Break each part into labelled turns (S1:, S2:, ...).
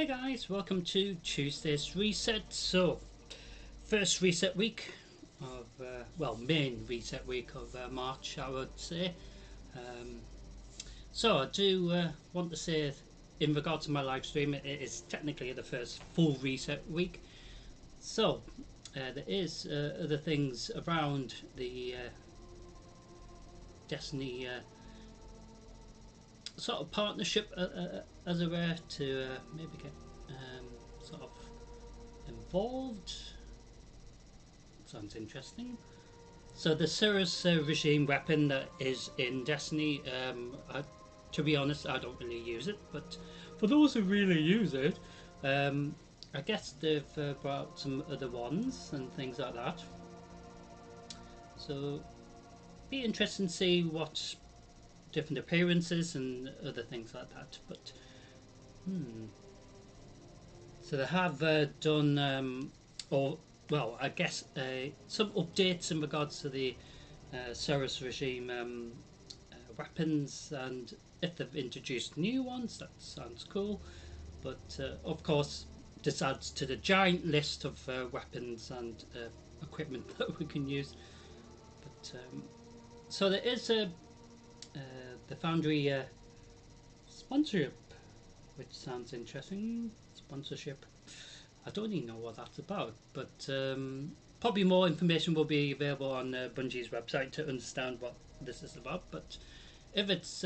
S1: Hey guys, welcome to Tuesday's Reset. So, first reset week of, main reset week of March, I would say. Um, so, I do want to say, in regard to my live stream, it is technically the first full reset week. So, there is other things around the Destiny sort of partnership, as it were, to maybe get sort of involved. Sounds interesting. So the Cirrus regime weapon that is in Destiny, to be honest, I don't really use it, but for those who really use it, I guess they've brought out some other ones and things like that. So be interesting to see what different appearances and other things like that. But so they have done, I guess some updates in regards to the Cirrus regime weapons, and if they've introduced new ones, that sounds cool. But of course, this adds to the giant list of weapons and equipment that we can use. But so there is the Foundry sponsorship, which sounds interesting. Sponsorship. I don't even know what that's about, but probably more information will be available on Bungie's website to understand what this is about. But if it's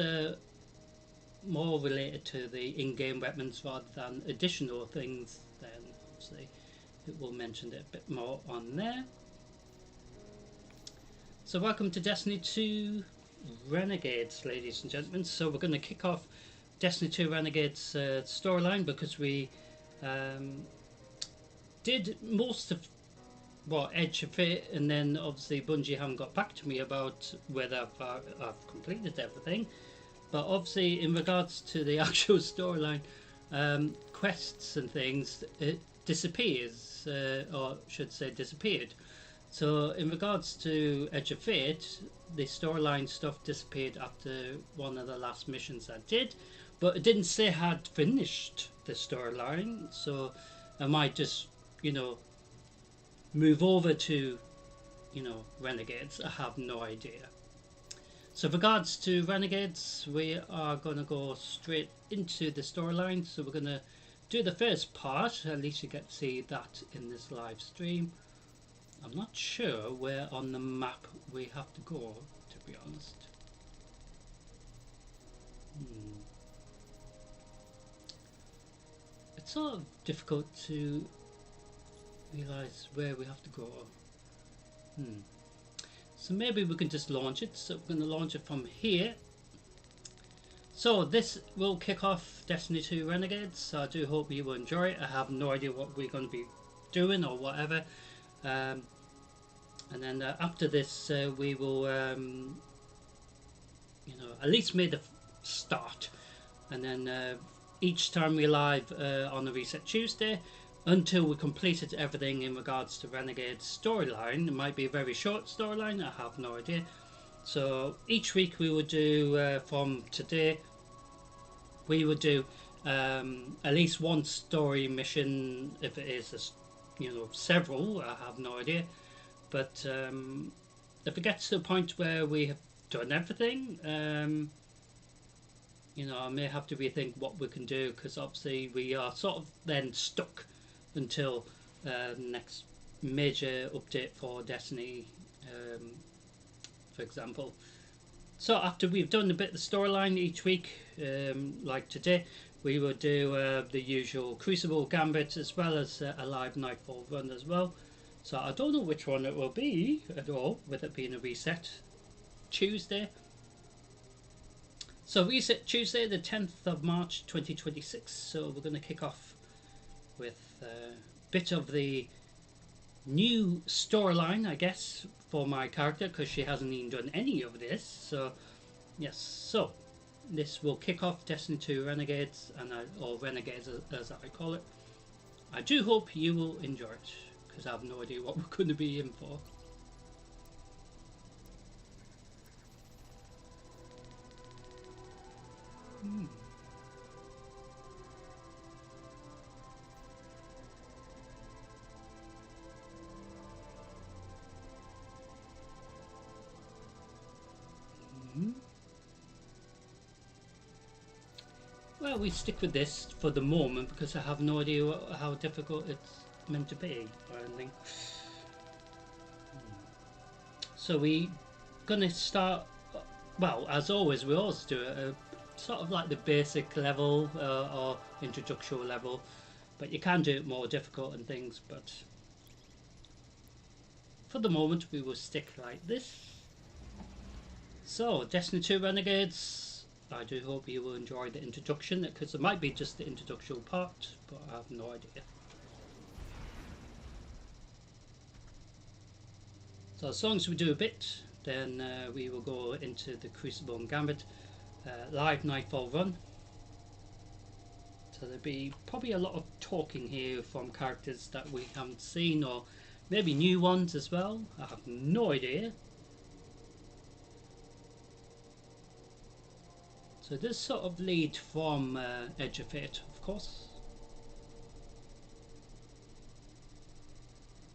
S1: more related to the in-game weapons rather than additional things, then obviously it will mention it a bit more on there. So welcome to Destiny 2 Renegades, ladies and gentlemen. So we're going to kick off Destiny 2 Renegades storyline, because we did most of Edge of Fate, and then obviously Bungie haven't got back to me about whether I've completed everything. But obviously in regards to the actual storyline, quests and things, it disappears, or should say disappeared. So in regards to Edge of Fate, the storyline stuff disappeared after one of the last missions I did, but it didn't say I had finished the storyline, so I might just, move over to, Renegades. I have no idea. So with regards to Renegades, we are going to go straight into the storyline. So we're going to do the first part. At least you get to see that in this live stream. I'm not sure where on the map we have to go, to be honest. It's sort of difficult to realise where we have to go. So maybe we can just launch it. So we're going to launch it from here. So this will kick off Destiny 2 Renegades. So I do hope you will enjoy it. I have no idea what we're going to be doing or whatever. And then after this, we will, at least make the start. And then each time we live on the Reset Tuesday, until we completed everything in regards to Renegade's storyline. It might be a very short storyline, I have no idea. So each week we would do, from today, we would do at least one story mission. If it is, several, I have no idea. But if it gets to the point where we have done everything, I may have to rethink what we can do, because obviously we are sort of then stuck until the next major update for Destiny, for example. So after we've done a bit of the storyline each week, like today, we will do the usual Crucible Gambit, as well as a live Nightfall run as well. So I don't know which one it will be at all, with it being a Reset Tuesday. So Reset Tuesday, the 10th of March 2026. So we're going to kick off with a bit of the new storyline, I guess, for my character, because she hasn't even done any of this. So yes, so this will kick off Destiny 2 Renegades, or Renegades as I call it. I do hope you will enjoy it, because I have no idea what we're going to be in for. Well, we stick with this for the moment because I have no idea how difficult it's meant to be or anything. So we gonna start. Well, as always, we always do a sort of like the basic level or introductory level, but you can do it more difficult and things. But for the moment, we will stick like this. So, Destiny 2 Renegades, I do hope you will enjoy the introduction, because it might be just the introductory part, but I have no idea. So as long as we do a bit, then we will go into the Crucible and Gambit live Nightfall run. So there'll be probably a lot of talking here from characters that we haven't seen, or maybe new ones as well. I have no idea. So this sort of lead from Edge of Fate, of course.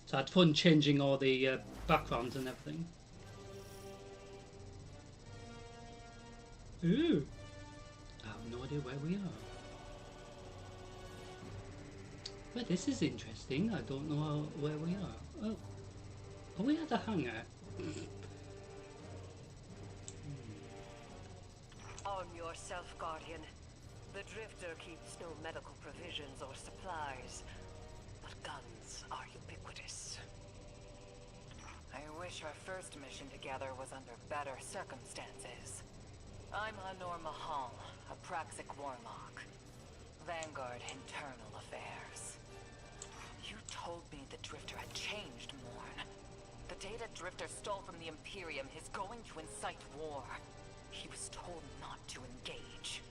S1: So I had fun changing all the backgrounds and everything. Ooh, I have no idea where we are. Well, this is interesting. I don't know where we are. Oh, are we at the hangar?
S2: Arm yourself, Guardian. The Drifter keeps no medical provisions or supplies, but guns are ubiquitous.
S3: I wish our first mission together was under better circumstances. I'm Lenore Mahal, a Praxic Warlock. Vanguard Internal Affairs. You told me the Drifter had changed, Morn. The data Drifter stole from the Imperium is going to incite war. He was told not to engage.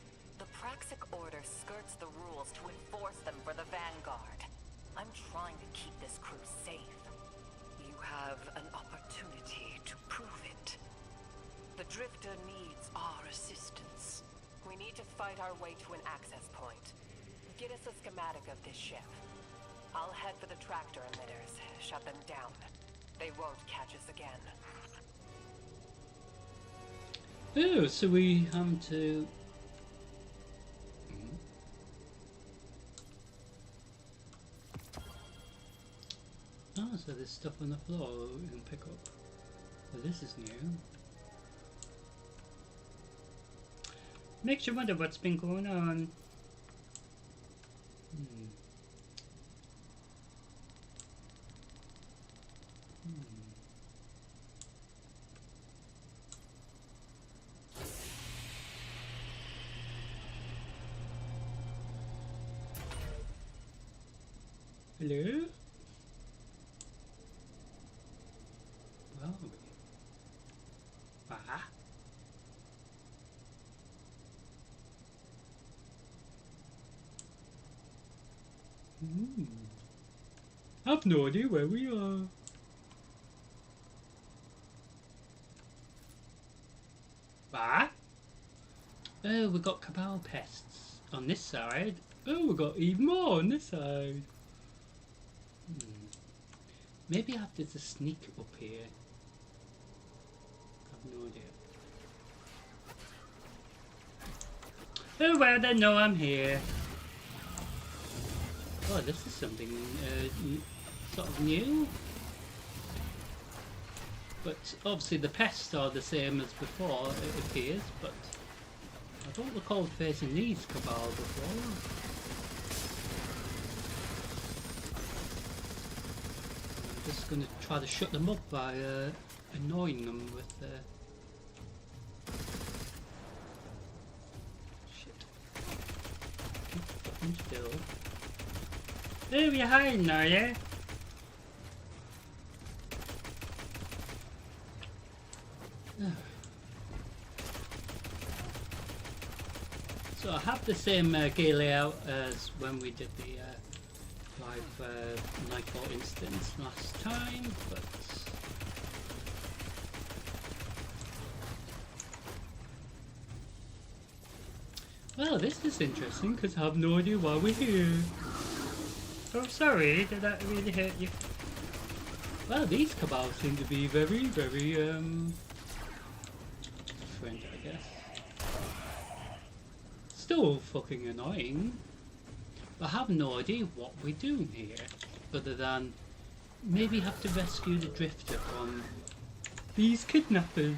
S3: The Praxic Order skirts the rules to enforce them for the Vanguard. I'm trying to keep this crew safe.
S2: You have an opportunity to prove it. The Drifter needs our assistance.
S3: We need to fight our way to an access point. Get us a schematic of this ship. I'll head for the tractor emitters, shut them down. They won't catch us again.
S1: Oh, so we have to... Oh, so there's stuff on the floor we can pick up. Well, this is new. Makes you wonder what's been going on. Hello? Well, I've no idea where we are. Oh, we got Cabal pests on this side. Oh, we got even more on this side. Maybe I have to just sneak up here. I have no idea. Oh well, they know I'm here. Oh, this is something sort of new. But obviously the pests are the same as before, it appears, but I don't recall facing these Cabal before. I'm just going to try to shut them up by annoying them with shit. Keep fucking still. Oh, you're hiding, are you? So I have the same gear layout as when we did the live Nightfall instance last time, but well, this is interesting because I have no idea why we're here. Oh, sorry, did that really hurt you? Well, these Cabals seem to be very, very different, I guess. still fucking annoying. I have no idea what we're doing here, other than maybe have to rescue the drifter from these kidnappers.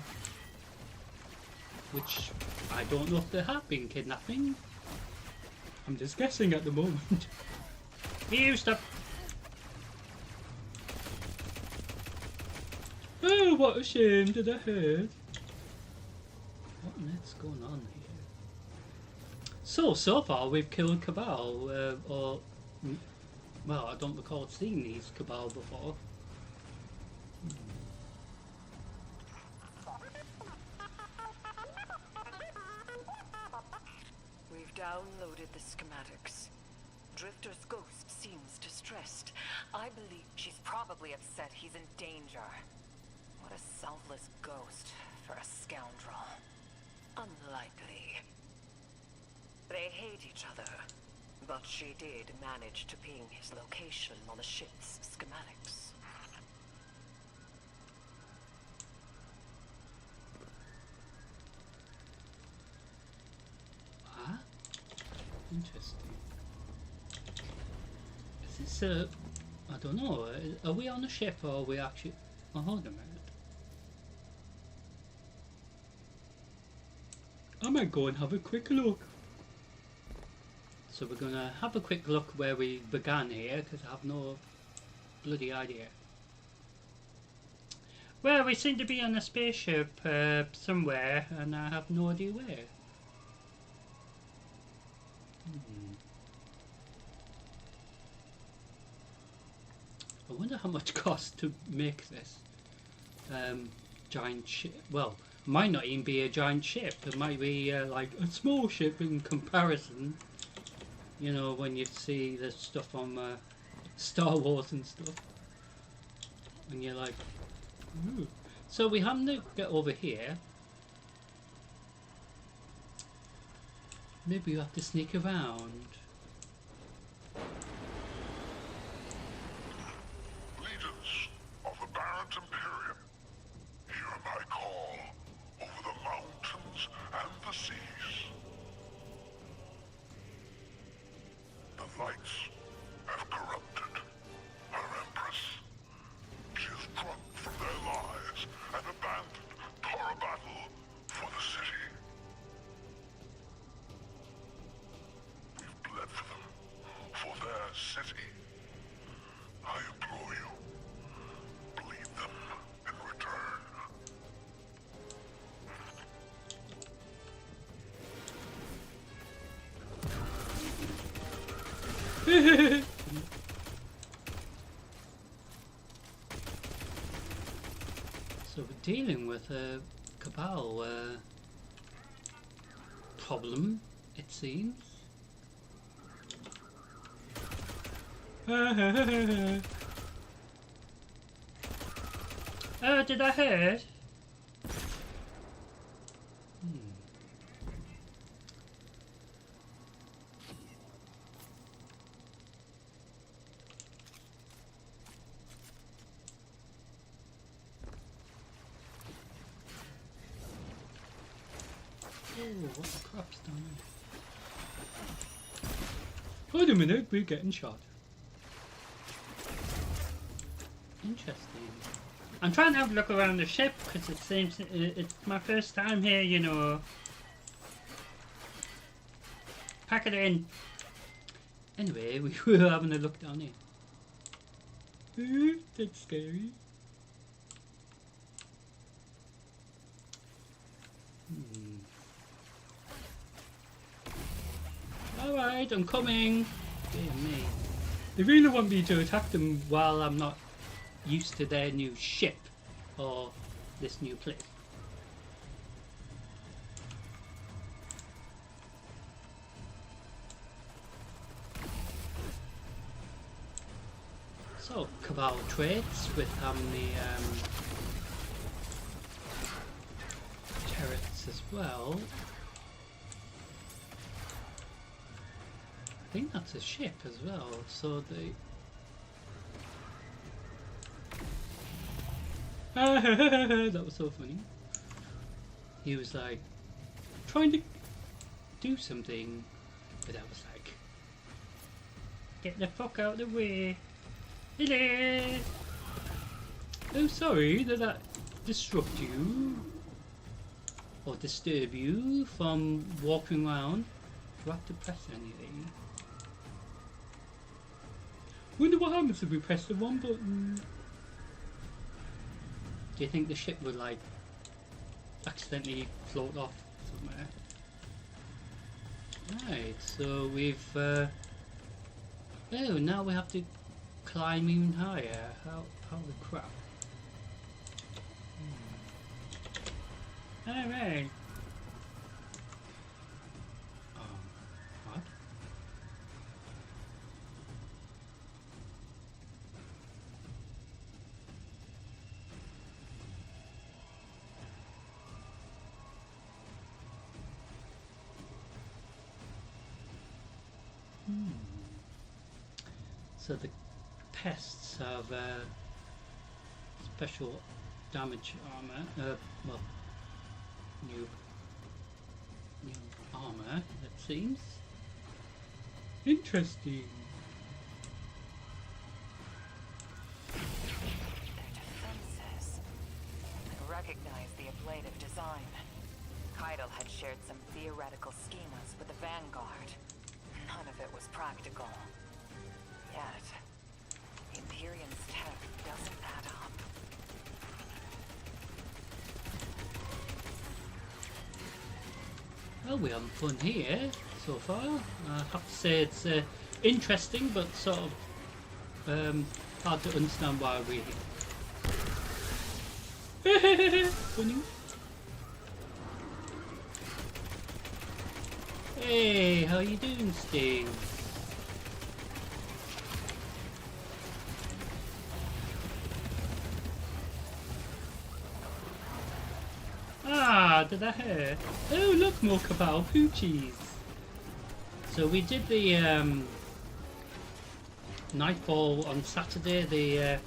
S1: Which I don't know if they have been kidnapping. I'm just guessing at the moment. You stop. Oh, what a shame, did I hurt? What on earth's going on here? So far we've killed Cabal, well, I don't recall seeing these Cabal before.
S2: We've downloaded the schematics. Drifter's ghost seems distressed. I believe she's probably upset he's in danger. What a selfless ghost for a scoundrel. Unlikely. They hate each other, but she did manage to ping his location on the ship's schematics.
S1: Ah, interesting. Is this I don't know, are we on a ship or are we actually... Oh, hold a minute. I might go and have a quick look. So we're gonna have a quick look where we began here, because I have no bloody idea. Well, we seem to be on a spaceship somewhere, and I have no idea where. I wonder how much it costs to make this giant ship. Well, might not even be a giant ship. It might be like a small ship in comparison. You know, when you see the stuff on Star Wars and stuff, and you're like, ooh. So we have to get over here. Maybe we have to sneak around.
S4: Leaders of the Barrett Imperium, hear my call over the mountains and the seas. The lights have corrupted her Empress. She has drunk from their lives and abandoned Tarabattle for the city. We've bled for them, for their city. I implore you, bleed them in return.
S1: So we're dealing with a Cabal problem, it seems. Oh, did I hurt? Oh, what the crap's down there? Wait a minute, we're getting shot. Interesting. I'm trying to have a look around the ship because it seems it's my first time here, you know. Pack it in. Anyway, we were having a look down here. Ooh, that's scary. Alright, I'm coming. Dear me. They really want me to attack them while I'm not used to their new ship or this new place. So, Cabal traits with the turrets as well. I think that's a ship as well, so they... That was so funny. He was like, trying to do something, but I was like, get the fuck out of the way. Hello. Oh, sorry, did that disrupt you or disturb you from walking around? Do I have to press anything? Wonder what happens if we press the one button. Do you think the ship would like accidentally float off somewhere? Right, so we've oh, now we have to climb even higher. How the crap? Alright. What? So the pests have special damage armor. Well, new armor, it seems. Interesting.
S2: Their defenses. I recognize the ablative design. Keitel had shared some theoretical schemas with the Vanguard. None of it was practical. Yet, Imperium's tech doesn't add up.
S1: Well, we're having fun here so far. I have to say it's interesting, but sort of hard to understand why we're here. Funny. Hey, how you doing, Sting? Ah, did I hear? Oh, look, more Cabal Poochies. So we did the Nightfall on Saturday. The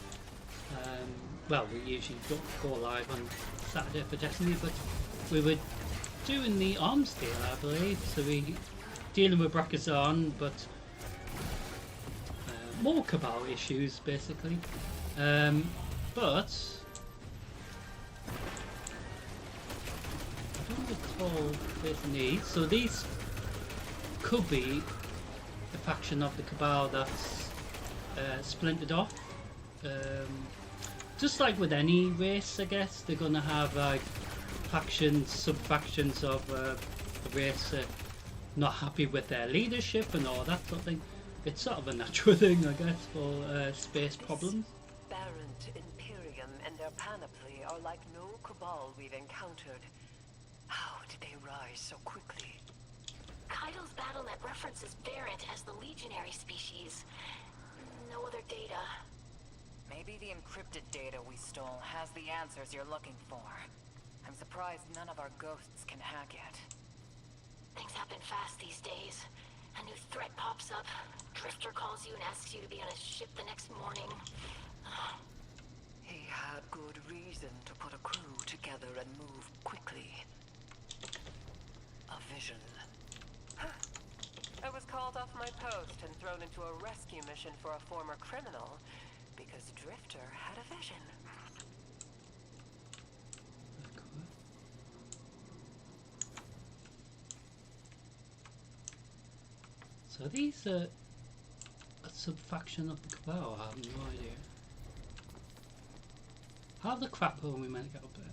S1: well, we usually go live on Saturday for Destiny, but we were doing the arms deal, I believe. So we dealing with Brakazan, but more Cabal issues basically. But I don't recall Faith and Need. So these could be a faction of the Cabal that's splintered off. Just like with any race, I guess they're gonna have like factions, sub-factions of a race not happy with their leadership and all that sort of thing. It's sort of a natural thing, I guess, for space problems.
S3: Barrent Imperium and their panoply are like no Cabal we've encountered. How did they rise so quickly?
S5: Keitel's BattleNet references Barrent as the legionary species. No other data.
S2: Maybe the encrypted data we stole has the answers you're looking for. I'm surprised none of our ghosts can hack it.
S5: Things happen fast these days. A new threat pops up. Drifter calls you and asks you to be on his ship the next morning.
S3: He had good reason to put a crew together and move quickly. A vision. I was called off my post and thrown into a rescue mission for a former criminal because Drifter had a vision.
S1: So these are a sub-faction of the Cabal. I have no idea. How the crap are we meant to get up there?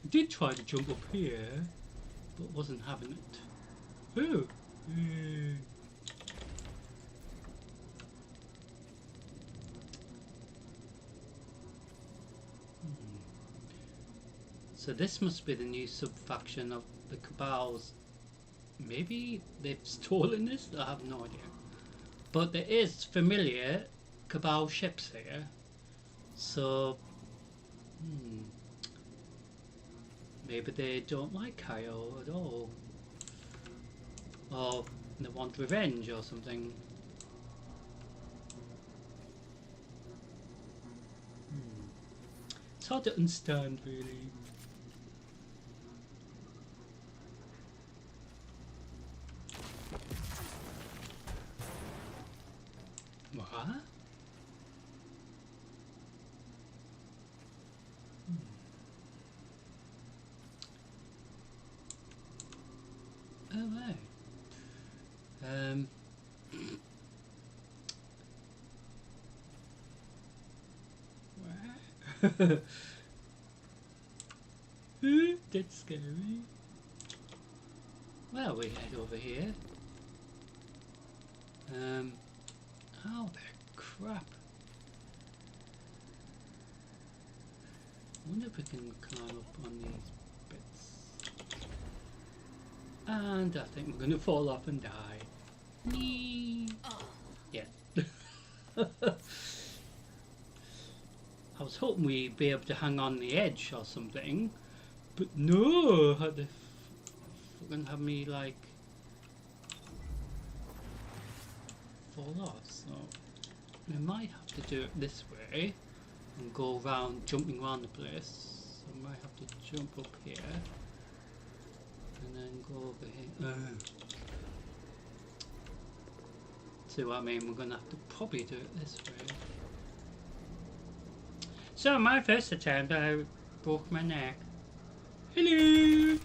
S1: I did try to jump up here, but wasn't having it. Oh! Yay. So this must be the new sub-faction of the Cabals. Maybe they've stolen this? I have no idea. But there is familiar Cabal ships here. So... maybe they don't like Kyle at all. Or they want revenge or something. It's hard to understand, really. What? Oh, right. That's scary. Well, we head over here. Oh, the crap. I wonder if we can climb up on these bits. And I think we're going to fall off and die. Whee! Yeah. I was hoping we'd be able to hang on the edge or something, but no, had to fucking have me like fall off. So we might have to do it this way and go around, jumping around the place. So I might have to jump up here and then go over here. See what I mean? We're gonna have to probably do it this way. So my first attempt, I broke my neck. Hello.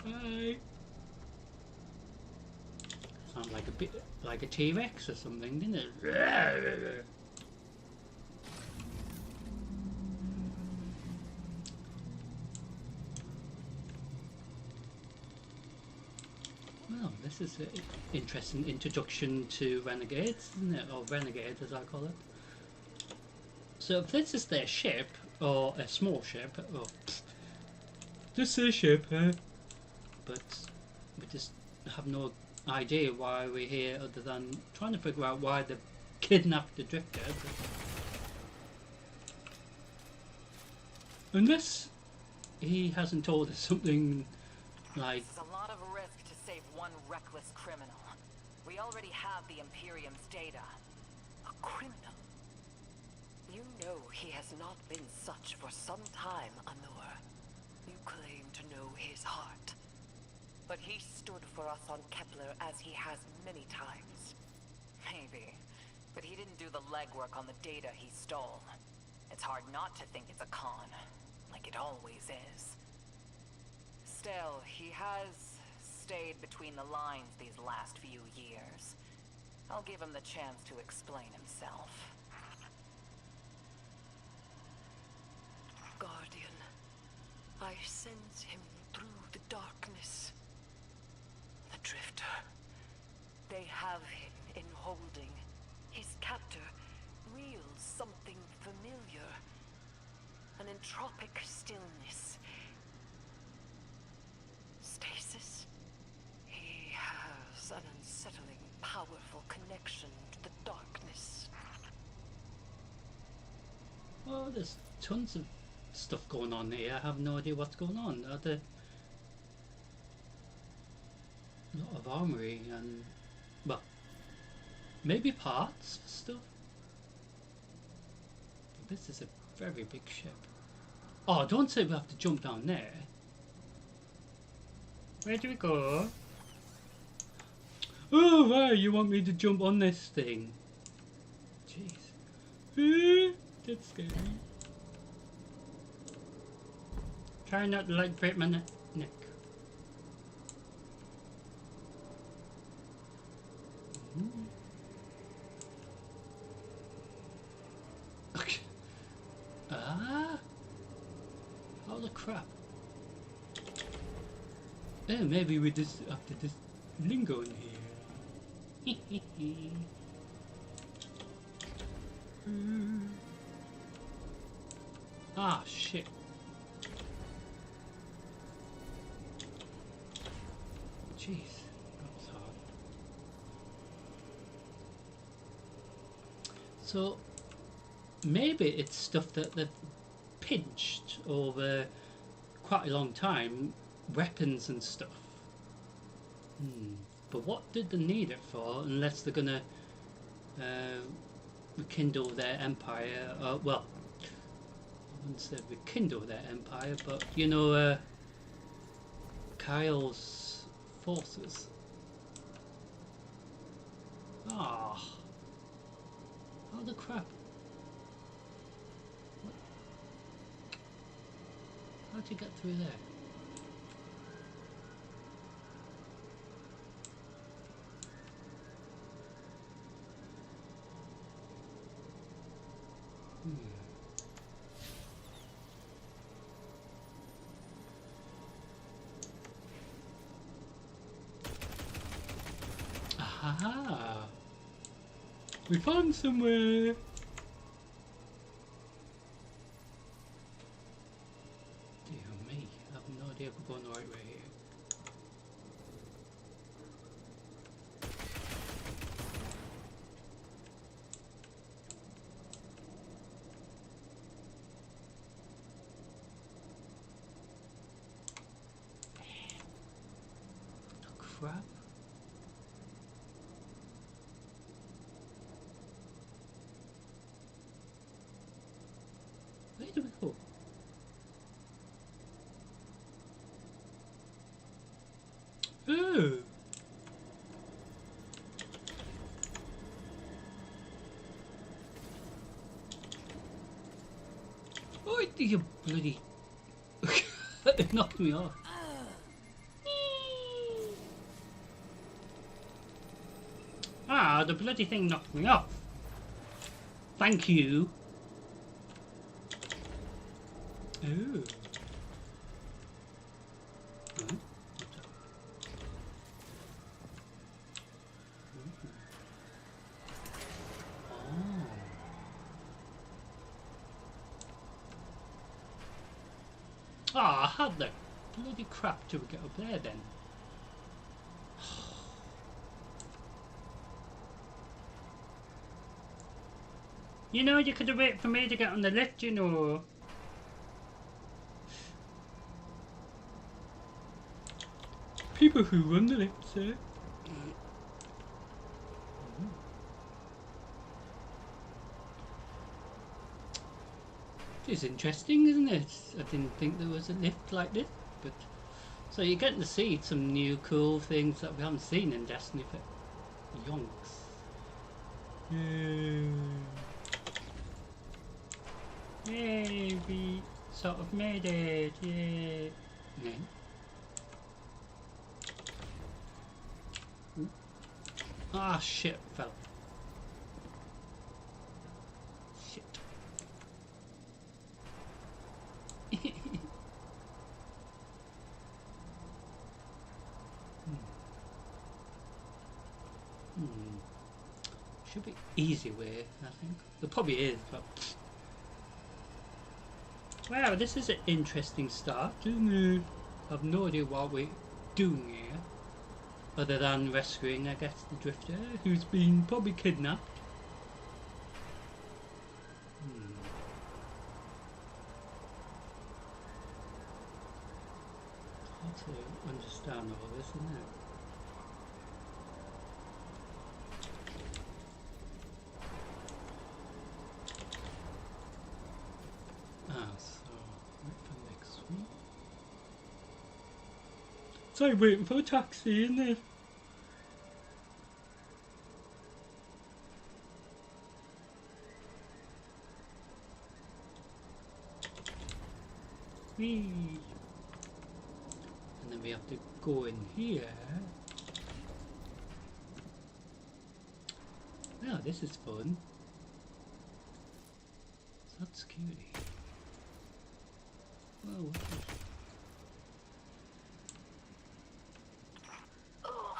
S1: Hi. Sounds like a bit like a T-Rex or something, didn't it? Well, this is an interesting introduction to Renegades, isn't it? Or Renegade, as I call it. So if this is their ship, or a small ship, or just a ship, huh? But we just have no idea why we're here other than trying to figure out why they kidnapped the drifter. Unless he hasn't told us something like...
S2: It's a lot of risk to save one reckless criminal. We already have the Imperium's data. A criminal?
S3: You know he has not been such for some time, Anor. You claim to know his heart. But he stood for us on Kepler as he has many times.
S2: Maybe. But he didn't do the legwork on the data he stole. It's hard not to think it's a con. Like it always is. Still, he has stayed between the lines these last few years. I'll give him the chance to explain himself.
S3: Guardian, I sense him through the darkness. The Drifter. They have him in holding. His captor wields something familiar. An entropic stillness. Stasis? He has an unsettling, powerful connection to the darkness.
S1: Well, there's tons of stuff going on here. I have no idea what's going on. Are there a lot of armory and, well, maybe parts for stuff? But this is a very big ship. Oh, don't say we have to jump down there. Where do we go? Oh, right, you want me to jump on this thing? Jeez. That's scary. Try not to like break my neck. Okay. Holy crap. Yeah, maybe we just have to just lingo in here. Ah, shit. Jeez, that was hard. So, maybe it's stuff that they've pinched over quite a long time, weapons and stuff. But what did they need it for, unless they're gonna rekindle their empire. Well, I wouldn't say rekindle their empire, but you know, Kyle's forces. Ah, oh the crap! What? How'd you get through there? Aha! We found somewhere! Dear me, I have no idea if we're going the right way here. The crap? Where do we go? Oh! Oh, you bloody... It knocked me off. Ah, the bloody thing knocked me off. Thank you. Oh. Huh? Oh. Ah, how the bloody crap do we get up there then? You know, you could have waited for me to get on the lift, you know. People who run the lift, sir. It's interesting, isn't it? I didn't think there was a lift like this, but so you're getting to see some new cool things that we haven't seen in Destiny for yonks. Yay, we sort of made it, yay. Yeah. Ah, shit, fell. Shit. Should be easy way, I think. There probably is, but... Wow, this is an interesting start, isn't it? I've no idea what we're doing here. Other than rescuing, I guess, the drifter, who's been probably kidnapped. Hard to understand all this, isn't it? So wait for next week. It's like waiting for a taxi, isn't it? Whee! And then we have to go in here. Well, this is fun. So that's security. Whoa, what's this?
S5: Oh,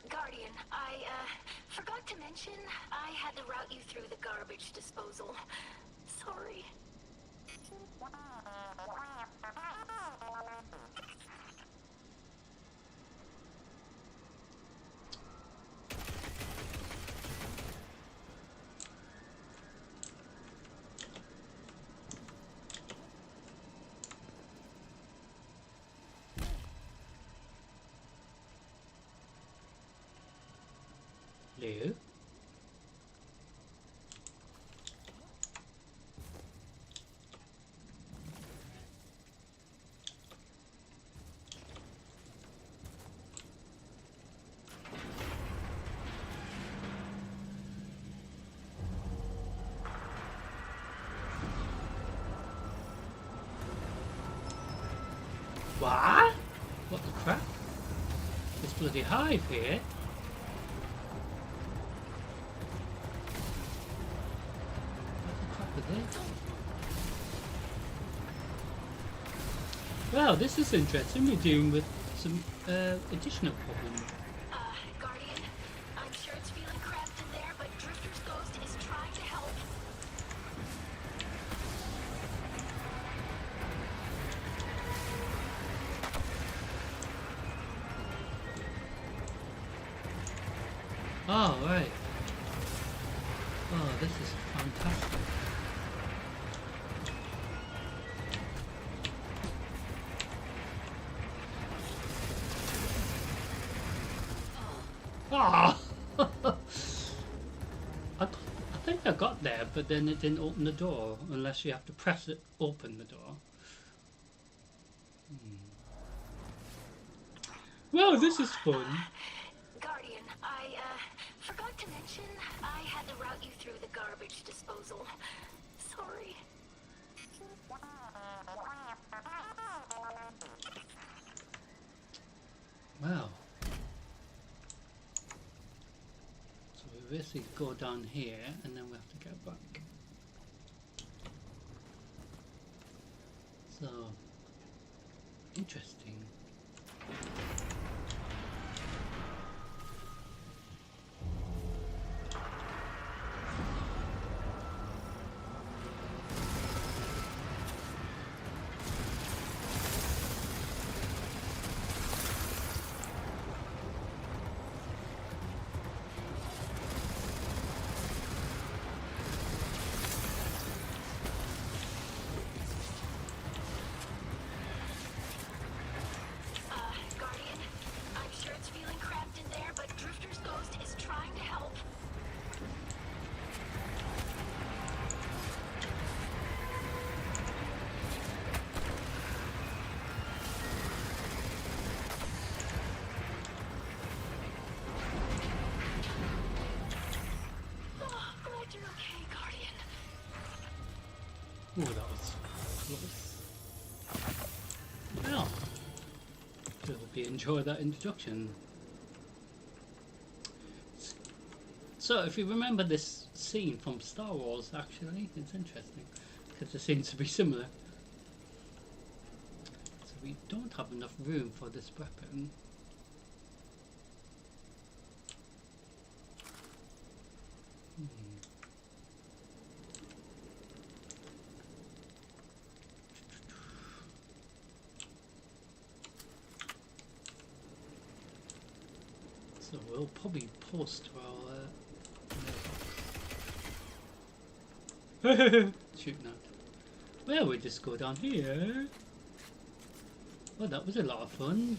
S5: Guardian, I, forgot to mention I had to route you through the garbage disposal. Sorry.
S1: Hello? What? What the crap? This bloody hive here. What the crap are they? Well, this is interesting. We're dealing with some additional problems.
S5: Guardian, I'm sure it's feeling cramped in there, but Drifter's ghost is trying to help.
S1: Oh, right. Oh, this is fantastic. Ah! I think I got there, but then it didn't open the door, unless you have to press it open the door. Well, this is fun.
S5: Guardian, I forgot to mention I had to route you through the garbage disposal. Sorry.
S1: Wow. So we basically go down here, and then we have to get back. So, interesting.
S5: Guardian, I'm sure it's feeling cramped in there, but Drifter's ghost is trying to help. Oh, glad you're okay, Guardian.
S1: Oh, that was close. Well, hope you enjoyed that introduction. So, if you remember this scene from Star Wars, actually, it's interesting because it seems to be similar. So we don't have enough room for this weapon. So we'll probably post our shooting at. Well, we just go down here. Well, that was a lot of fun.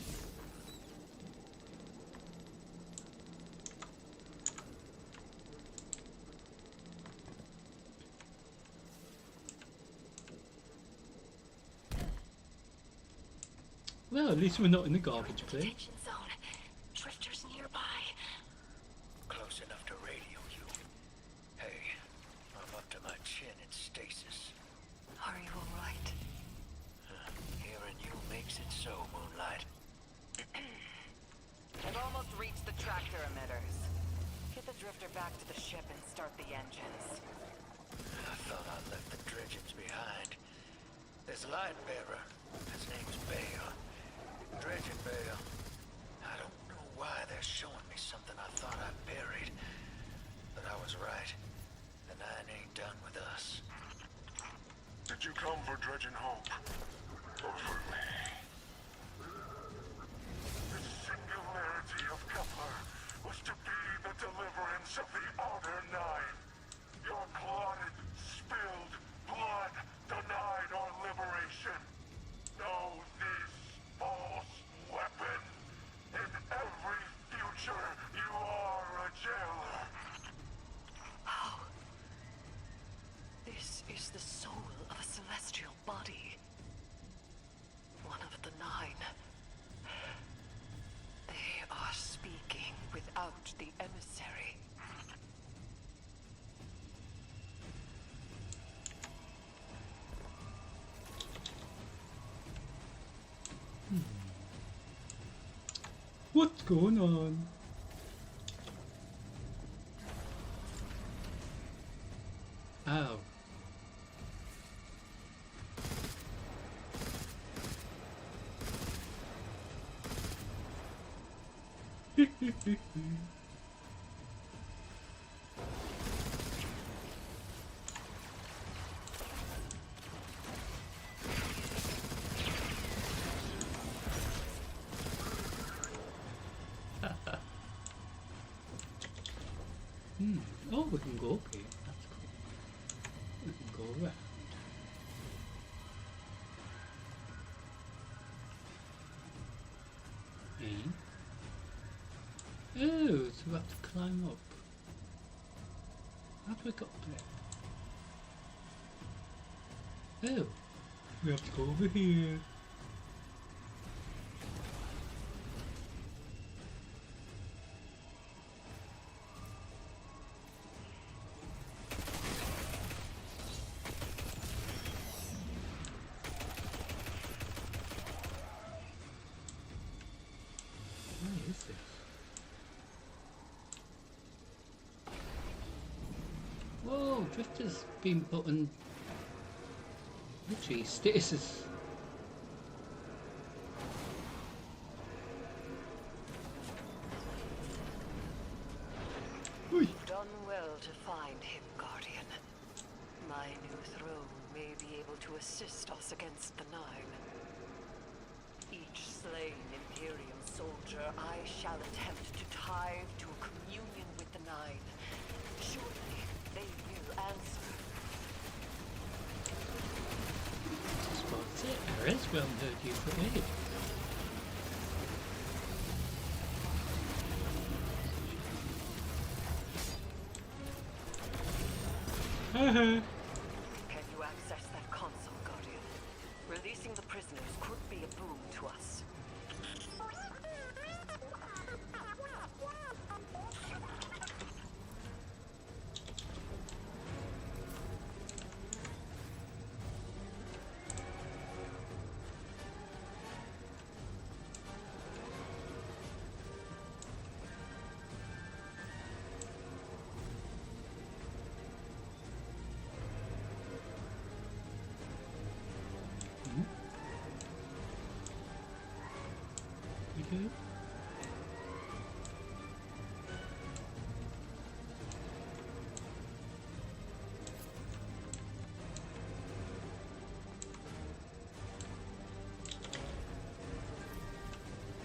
S1: Well, at least we're not in the garbage place.
S5: Detention zone. Drifter's nearby.
S6: Close enough to radio you. Hey, I'm up to my chin in stasis.
S2: Are you alright?
S6: Hearing you makes it so, Moonlight.
S2: I've almost reached the tractor emitters. Get the drifter back to the ship and start the engines.
S6: I thought I left the dredgens behind. This light bearer, his name's Bale. Dredgen Bale. I don't know why they're showing me something I thought I buried. But I was right. The Nine ain't done with us.
S4: Did you come for Dredgen Hope? Or for me? The singularity of Kepler was to be the deliverance of the Outer Nine. Your clotted, spilled blood denied our liberation. Know this false weapon. In every future, you are a jailer.
S2: How? This is the soul of a celestial body. One
S1: What's going on? Oh. Oh, we can go up here. That's cool. We can go around. Oh, so we have to climb up. How do we got there? Oh, we have to go over here. What is this? Whoa, Drifter's been put in literally stasis.
S2: You've done well to find him, Guardian. My new throne may be able to assist us against the Nine. Each slain Imperium soldier I shall attempt to tithe to a communion with the Nine. Surely they will answer.
S1: I suppose it. Ares, we haven't heard you for ages.
S2: Can you access that console, Guardian? Releasing the prisoners could be a boon to us.
S1: We do?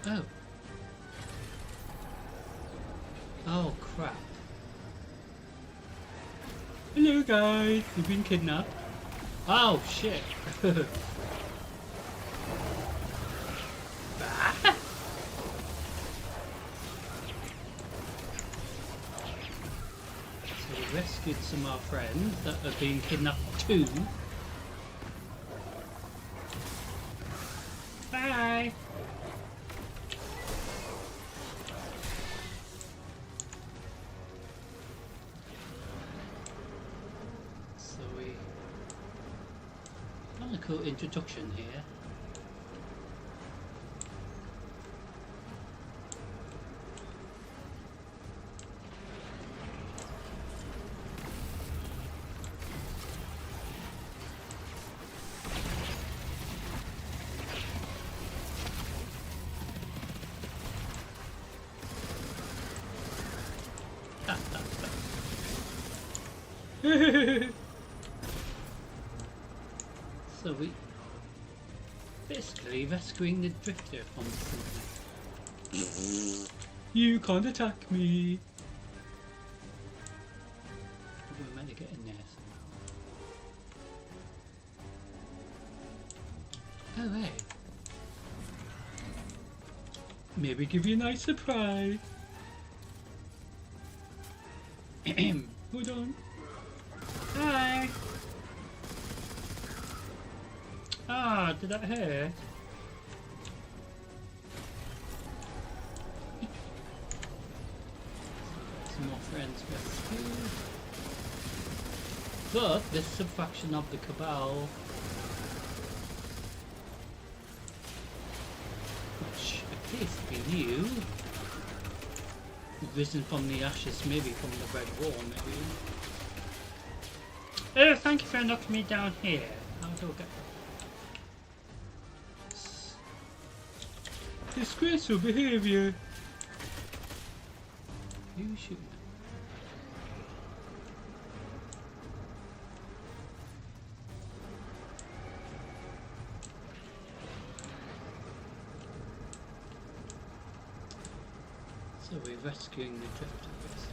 S1: Oh. Oh crap. Hello guys, you've been kidnapped. Oh shit. So we rescued some of our friends that have been kidnapped too. Bye. So we got a cool introduction here. So we basically rescuing the drifter from something. You can't attack me. We're meant to get in there somehow. Oh hey. Maybe give you a nice surprise. Hold on. Hi. Ah, did that hurt? Some more friends rescued. But this subfaction of the Cabal, which appears to be new, risen from the ashes, maybe from the Red War, maybe. Oh, thank you for knocking me down here. How do I get... Disgraceful behaviour. You shoot me. So we're rescuing the drifters.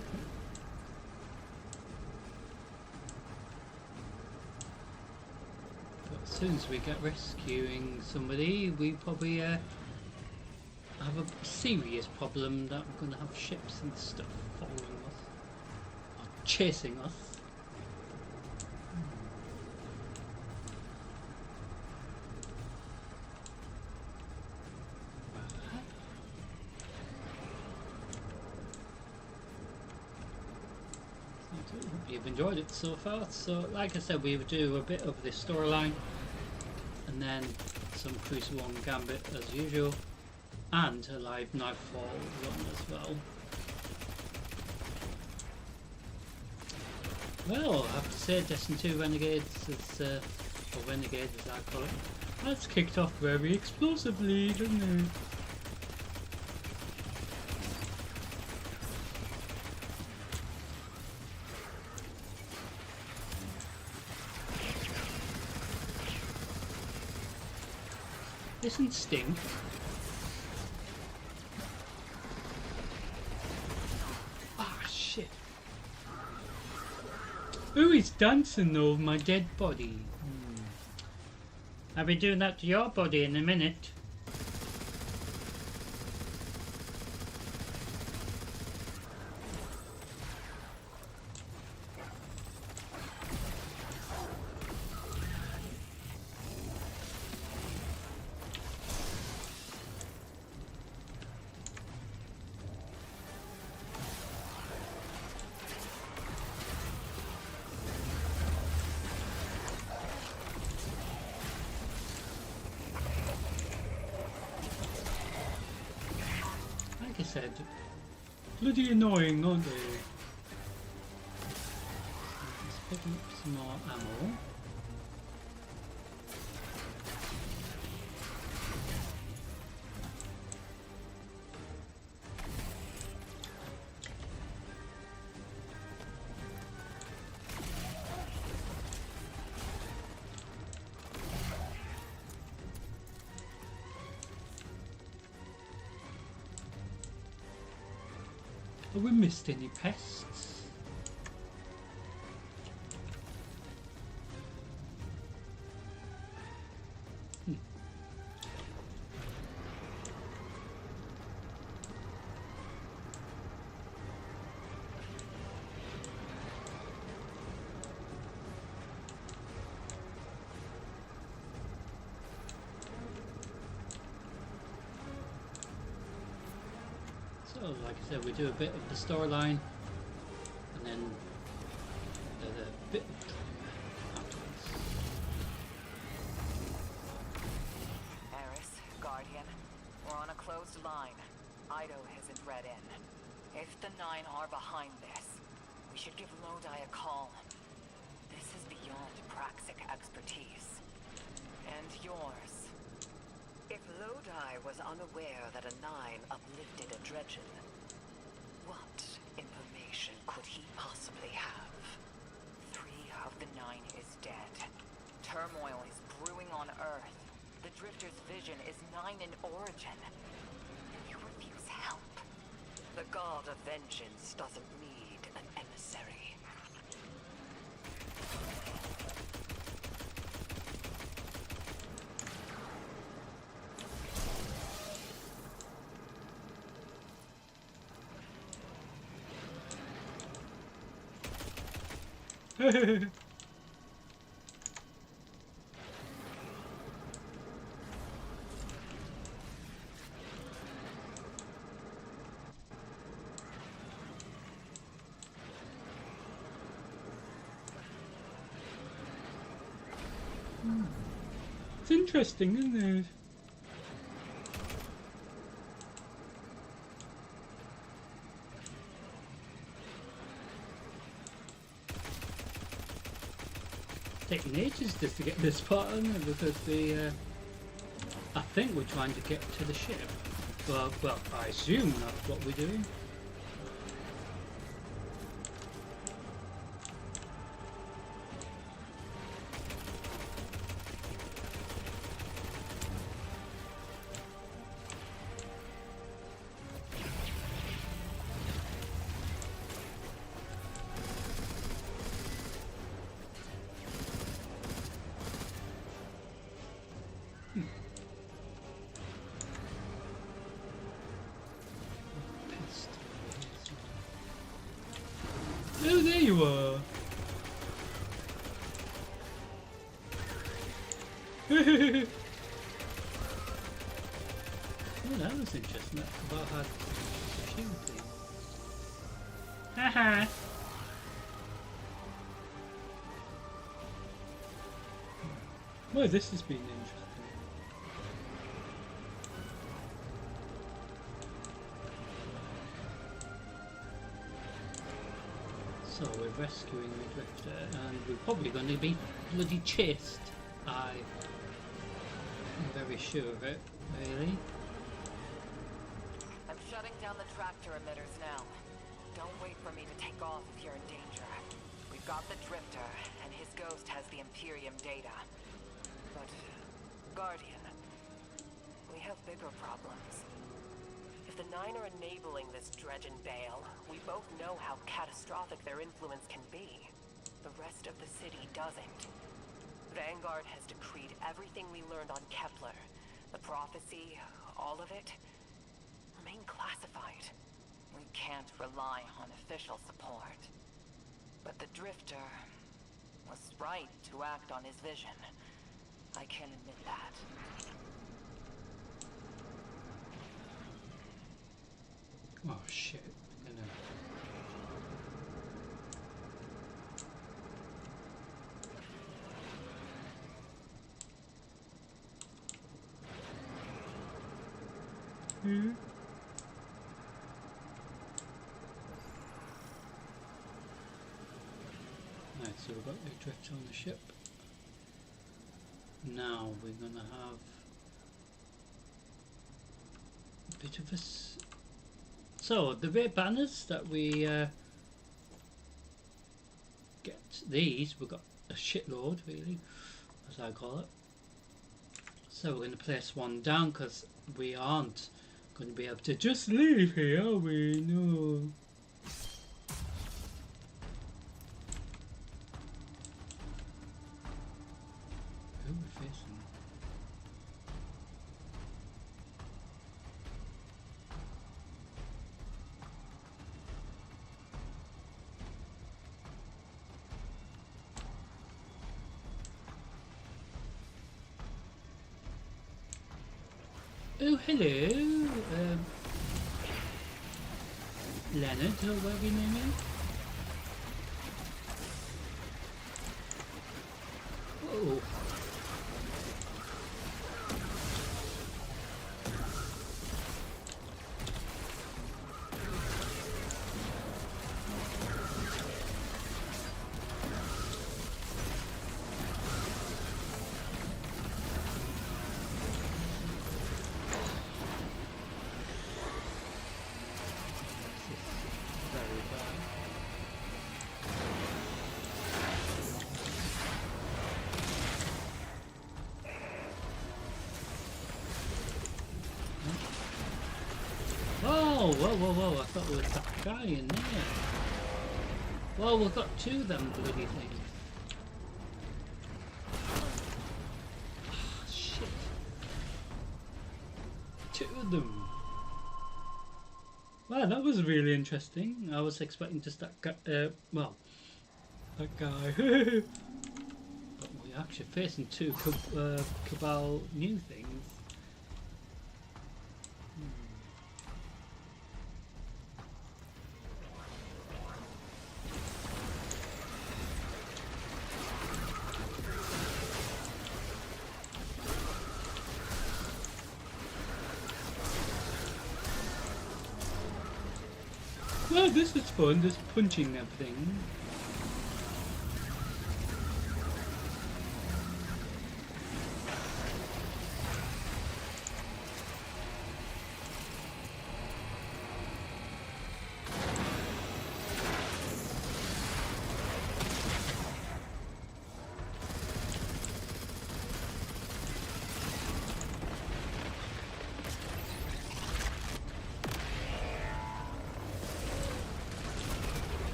S1: But as soon as we get rescuing somebody, we probably have a serious problem that we're going to have ships and stuff following us, or chasing us. Hope you've enjoyed it so far. So, like I said, we would do a bit of this storyline, and then some Crucible and Gambit as usual, and a live Nightfall run as well. Well, I have to say, Destiny 2 Renegades is, or Renegades as I call it, that's kicked off very explosively, doesn't it? Isn't Sting? Ah, shit. Who is dancing over my dead body? I'll be doing that to your body in a minute. Like I said, bloody annoying, aren't they? Let's pick up some more ammo. Have we missed any pests? So, like I said, we do a bit of the storyline, and then a bit of drama afterwards.
S2: Eris, Guardian, we're on a closed line. Ido hasn't read in. If the Nine are behind this, we should give Lodi a call. This is beyond Praxic expertise. And yours. If Lodi was unaware that a Nine uplifted a Dredgen, what information could he possibly have? 3 of the 9 is dead. Turmoil is brewing on Earth. The Drifter's vision is 9 in origin. And you refuse help. The God of Vengeance doesn't need an emissary.
S1: It's interesting, isn't it? taking ages just to get this part on there because the I think we're trying to get to the ship. Well, I assume that's what we're doing. Oh, there you are. Oh, that was interesting. That's about how to shoot things. Haha. Well, this has been interesting. So we're rescuing the drifter, and we're probably going to be bloody chased. I'm very sure of it, really.
S2: I'm shutting down the tractor emitters now. Don't wait for me to take off if you're in danger. We've got the drifter, and his ghost has the Imperium data. But, Guardian, we have bigger problems. If the Nine are enabling this dredge and Bale, we both know how catastrophic their influence can be. The rest of the city doesn't. Vanguard has decreed everything we learned on Kepler, the prophecy, all of it, remain classified. We can't rely on official support. But the Drifter was right to act on his vision. I can admit that.
S1: Oh shit, we're gonna... Right, so we've got the drift on the ship. Now we're gonna have a bit of a... So the red banners that we get, these, we've got a shitload really, as I call it. So we're going to place one down because we aren't going to be able to just leave here, are we? No. Who are we facing? Oh, hello, Leonard, or whatever your name is. Oh. Whoa, I thought there was that guy in there. Well, we've got two of them bloody things. Oh, shit. Two of them. Wow, that was really interesting. I was expecting just that guy, well, that guy. But we're actually facing two Cabal new things. Well, this is fun, just punching everything.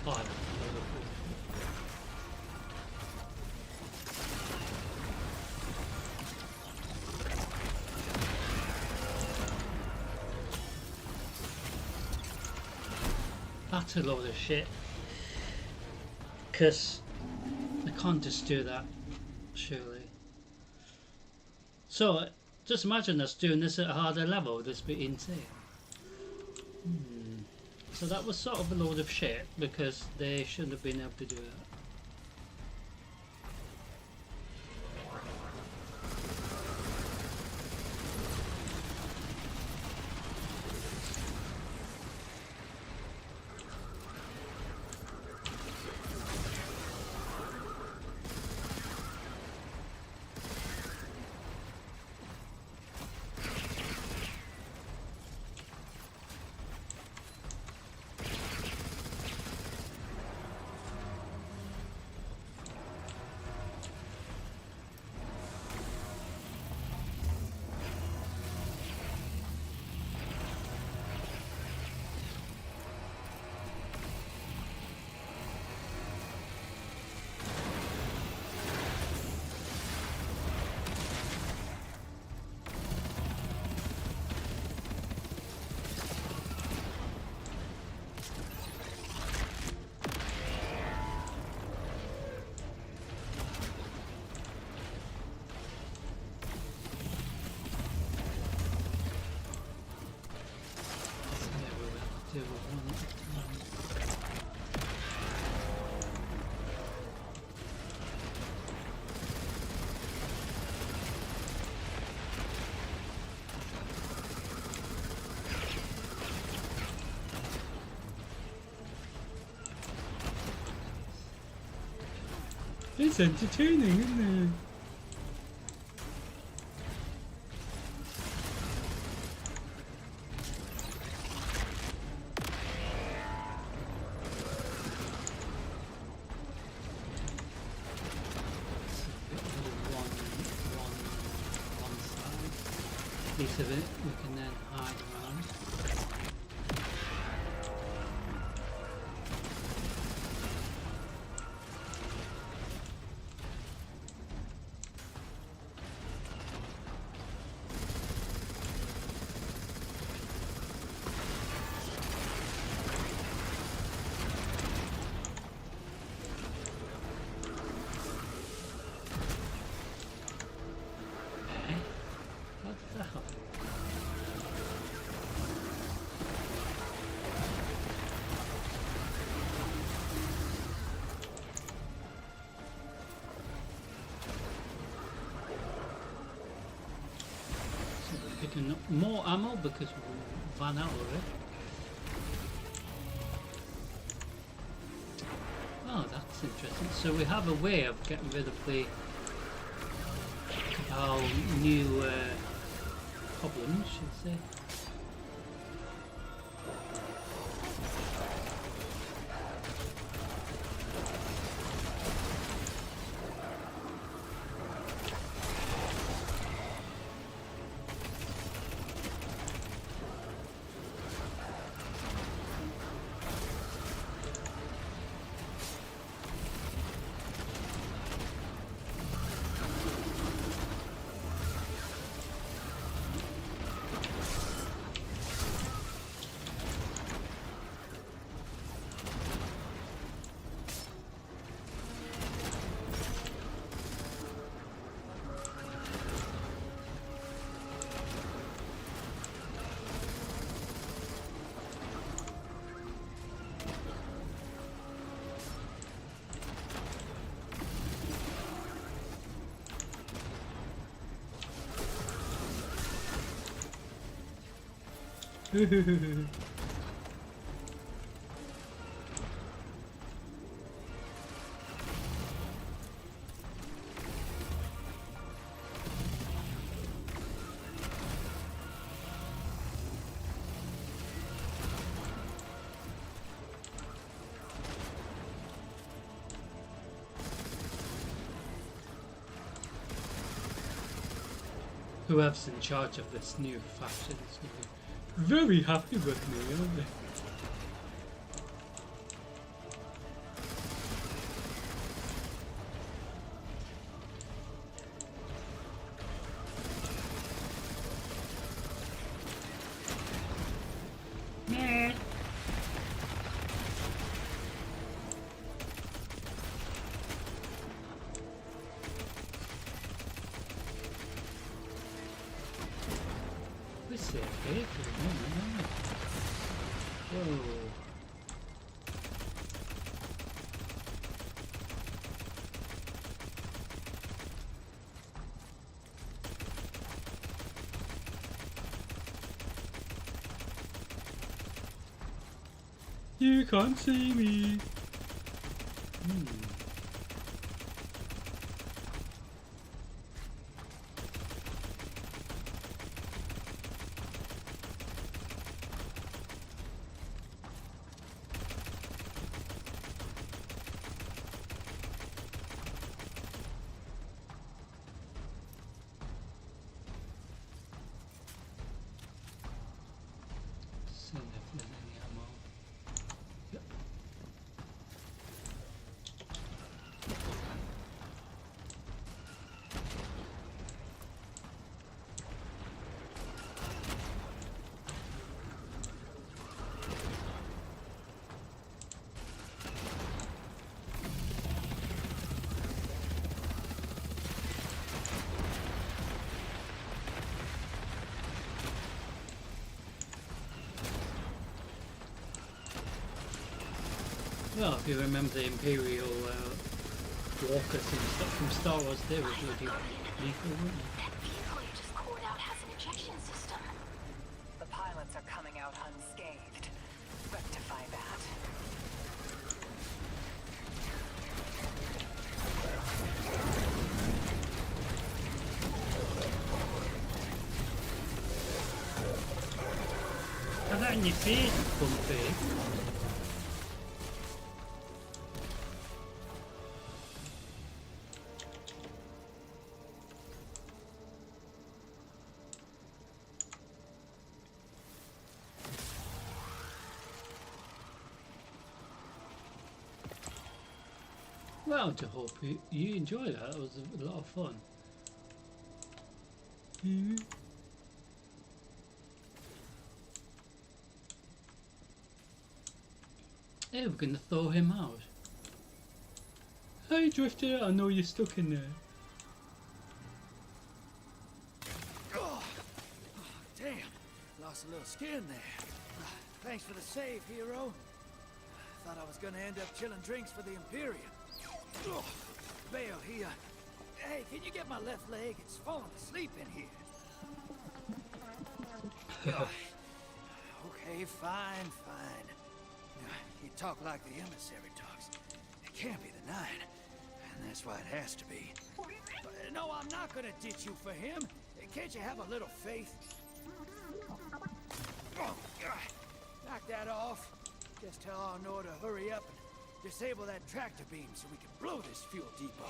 S1: Oh, that's a load of shit. Because I can't just do that, surely. So, just imagine us doing this at a harder level. This would be insane. So that was sort of a load of shit because they shouldn't have been able to do it. It's entertaining, isn't it? Piece of it we can then hide around. What the hell? So we're picking up more ammo because we ran out of it. Oh, that's interesting. So we have a way of getting rid of the our new problems, should I say. Whoever's in charge of this new faction is going to be very happy with me, aren't they? You can't see me. See if there's any ammo. Yep. Well, if you remember the Imperial walkers and stuff from Star Wars, they were bloody lethal, weren't they?
S5: That vehicle you just cored out has an ejection system.
S2: The pilots are coming out unscathed. Rectify that.
S1: Have that in your face, Bumpy. Well, I hope you enjoyed that. It was a lot of fun. Hey, we're gonna throw him out. Hey, Drifter, I know you're stuck in there.
S6: Oh, damn. Lost a little skin there. Thanks for the save, hero. Thought I was gonna end up chilling drinks for the Imperium. Oh, Bale, hey, can you get my left leg? It's falling asleep in here. Okay, fine. You talk like the emissary talks. It can't be the 9, and that's why it has to be. But, no, I'm not gonna ditch you for him. Can't you have a little faith? Oh, knock that off. Just tell Arnor to hurry up and disable that tractor beam so we can blow this fuel depot.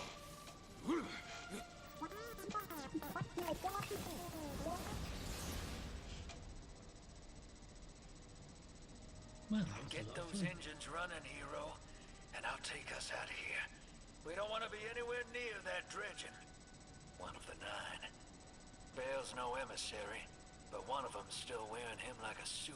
S1: Well, that was
S6: Get
S1: a lot of
S6: those
S1: fun.
S6: engines running, hero, and I'll take us out of here. We don't want to be anywhere near that dredging. One of the 9. Bale's no emissary, but one of them's still wearing him like a suit.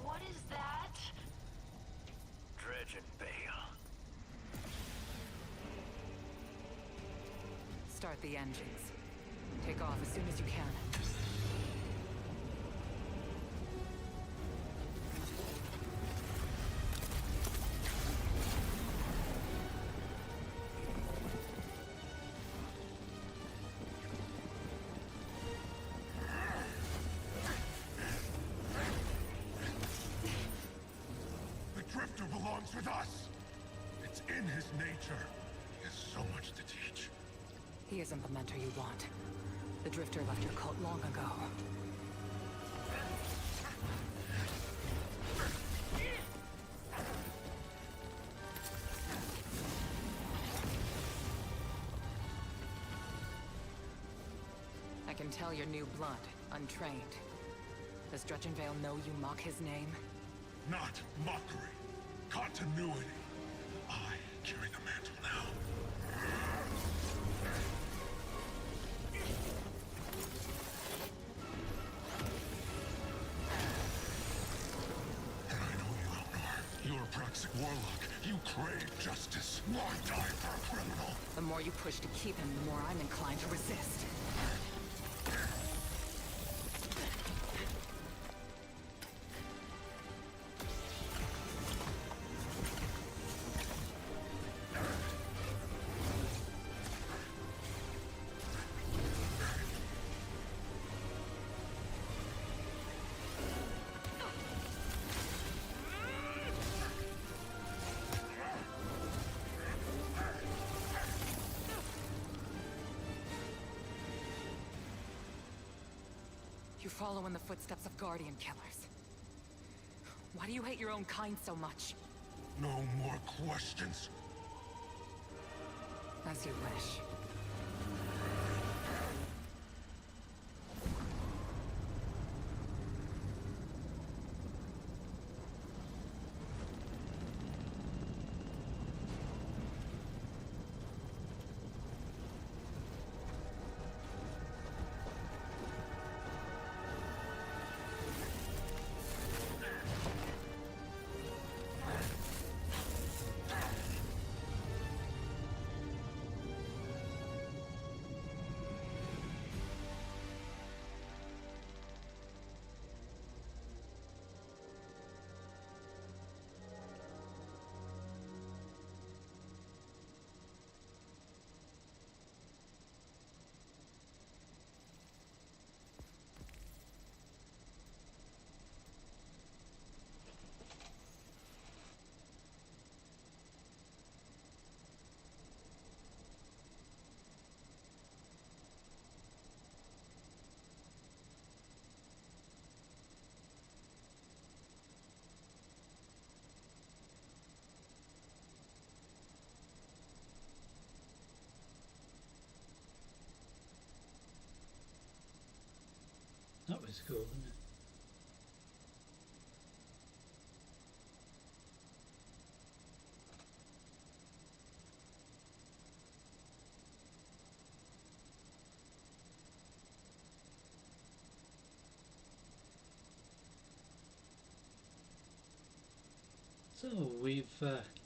S5: What is that?
S6: Dredging Bale.
S2: Start the engines. Take off as soon as you can.
S4: The Drifter belongs with us. It's in his nature. He has so much to teach.
S2: He isn't the mentor you want. The Drifter left your cult long ago. I can tell you're new blood, untrained. Does Dredgenvale know you mock his name?
S4: Not mockery. Continuity. I carry the mantle now. And I know you, Elnor. You're a Praxic warlock. You crave justice. Why die for a criminal?
S2: The
S3: The more you push to keep him, the more I'm inclined to resist. You follow in the footsteps of Guardian killers. Why do you hate your own kind so much?
S4: No more questions.
S3: As you wish.
S1: That was cool, wasn't it? So we've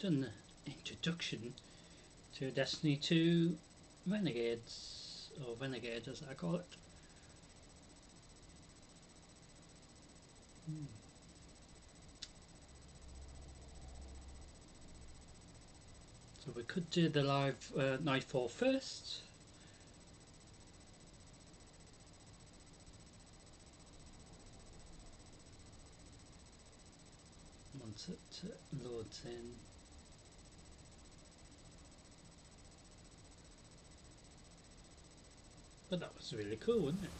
S1: done the introduction to Destiny 2 Renegades, or Renegade as I call it. So we could do the live Nightfall first. Once it loads in. But that was really cool, wasn't it?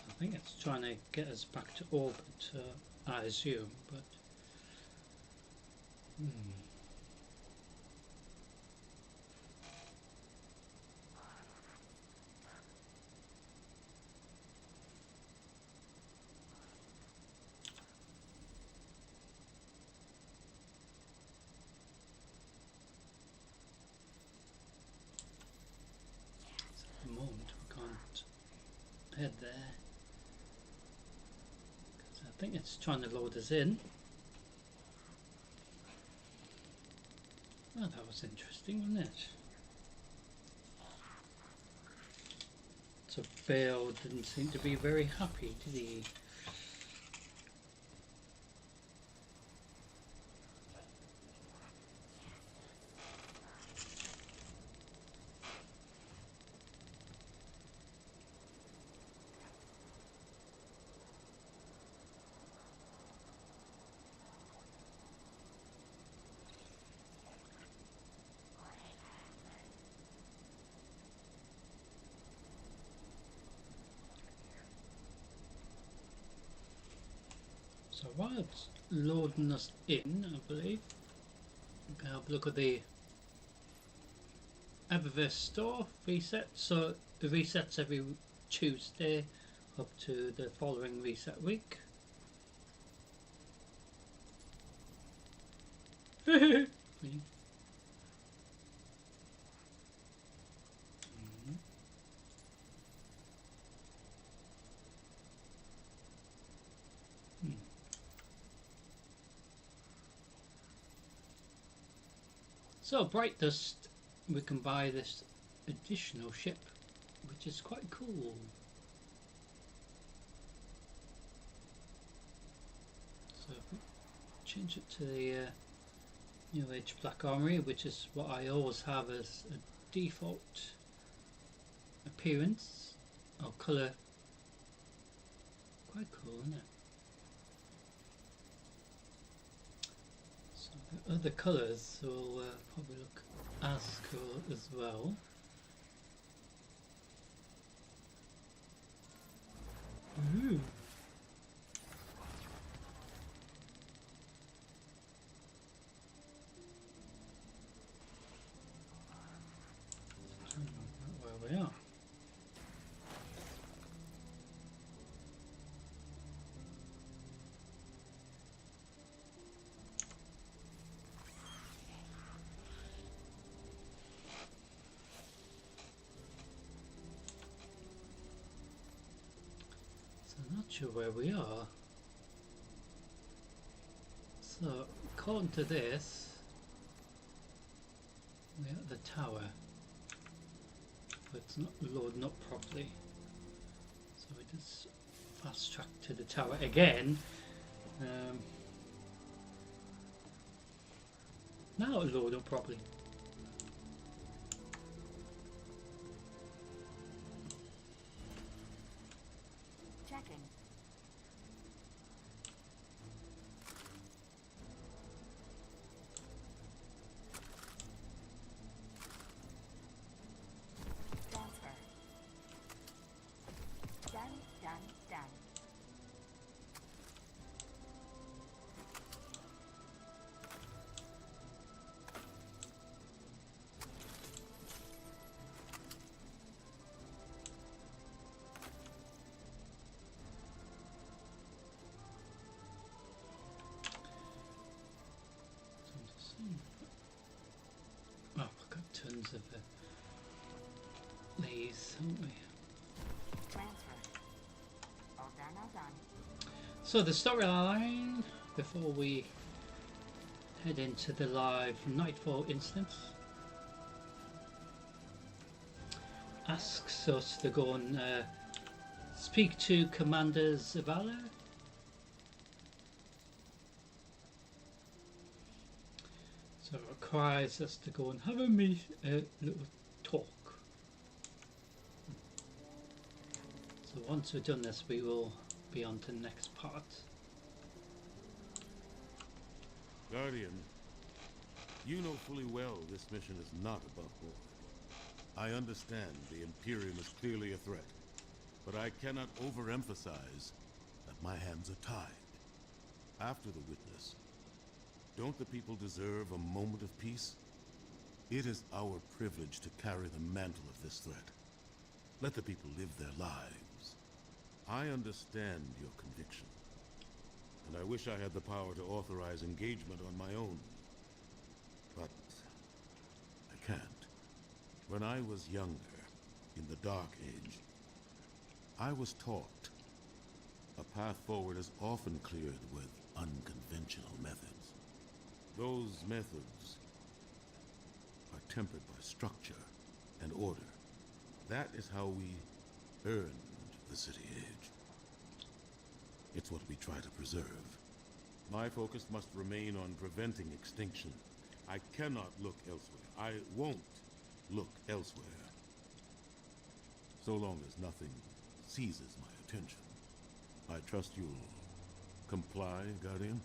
S1: I think it's trying to get us back to orbit, I assume, but at the moment we can't head there. 'Cause I think it's trying to load us in. Well, that was interesting, wasn't it? So Bale didn't seem to be very happy, did he? So while it's loading us in, I believe, we can have a look at the Eververse store reset. So it resets every Tuesday up to the following reset week. So Bright Dust, we can buy this additional ship, which is quite cool. So if we change it to the New Age Black Armory, which is what I always have as a default appearance or colour. Quite cool, isn't it? So the other colours will probably look as cool as well. Ooh. Where we are. Not sure where we are. So according to this, we're at the tower, but it's not loading up properly. So we just fast track to the tower again. Now it'll load up properly.
S3: Checking. Transfer. Done.
S1: Oh, we've got tons of these, haven't we?
S3: Transfer. All done.
S1: So the storyline, before we head into the live Nightfall instance, asks us to go and speak to Commander Zavala. So it requires us to go and have a little talk. So once we've done this, we will be on to the next part.
S7: Guardian, you know fully well this mission is not above board. I understand the Imperium is clearly a threat, but I cannot overemphasize that my hands are tied. After the witness, don't the people deserve a moment of peace? It is our privilege to carry the mantle of this threat. Let the people live their lives. I understand your conviction, and I wish I had the power to authorize engagement on my own. But I can't. When I was younger, in the Dark Age, I was taught a path forward is often cleared with unconventional methods. Those methods are tempered by structure and order. That is how we earned the City Age. It's what we try to preserve. My focus must remain on preventing extinction. I cannot look elsewhere. I won't look elsewhere. So long as nothing seizes my attention. I trust you'll comply, Guardian?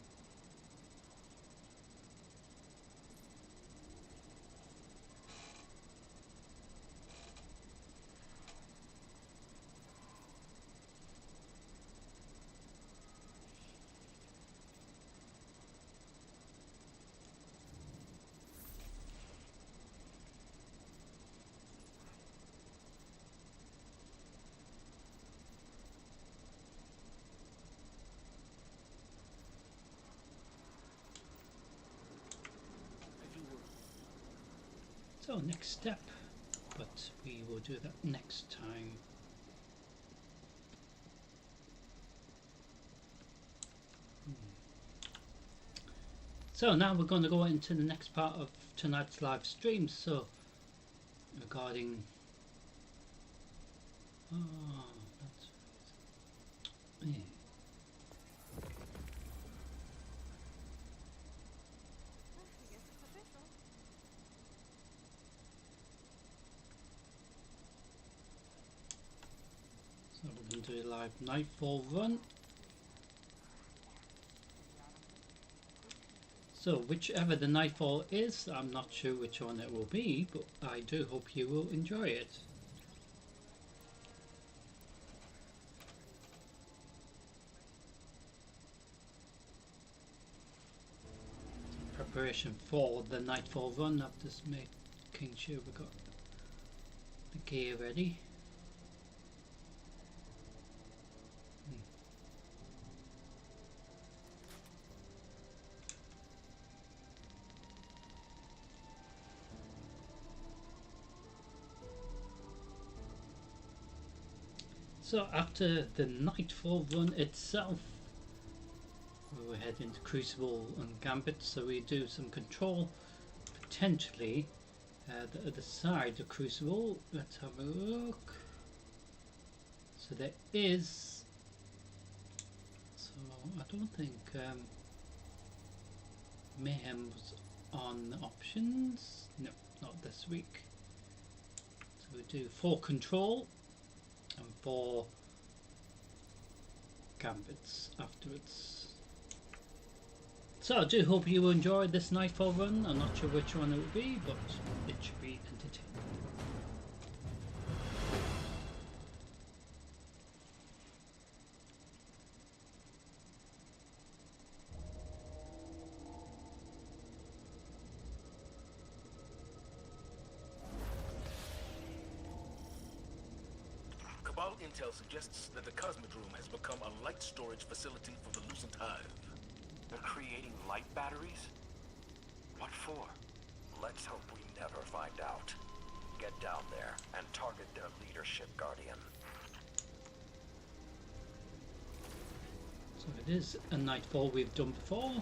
S1: So next step, but we will do that next time. So now we're going to go into the next part of tonight's live stream. So regarding that's yeah. So we're going to do a live nightfall run. So whichever the nightfall is, I'm not sure which one it will be, but I do hope you will enjoy it. Preparation for the nightfall run. I'm just making sure we got the gear ready. So after the nightfall run itself, we'll head into Crucible and Gambit, so we do some control potentially the other side of Crucible. Let's have a look. So there is, so I don't think Mayhem was on options, no, not this week. So we do 4 control and 4 gambits afterwards. So I do hope you will enjoy this nightfall run. I'm not sure which one it will be, but it should be entertaining.
S8: Cabal intel suggests that the Cosmodrome has become a light storage facility for the Lucent Hive.
S9: They're creating light batteries? What for?
S6: Let's hope we never find out. Get down there and target their leadership, Guardian.
S1: So it is a nightfall we've done before.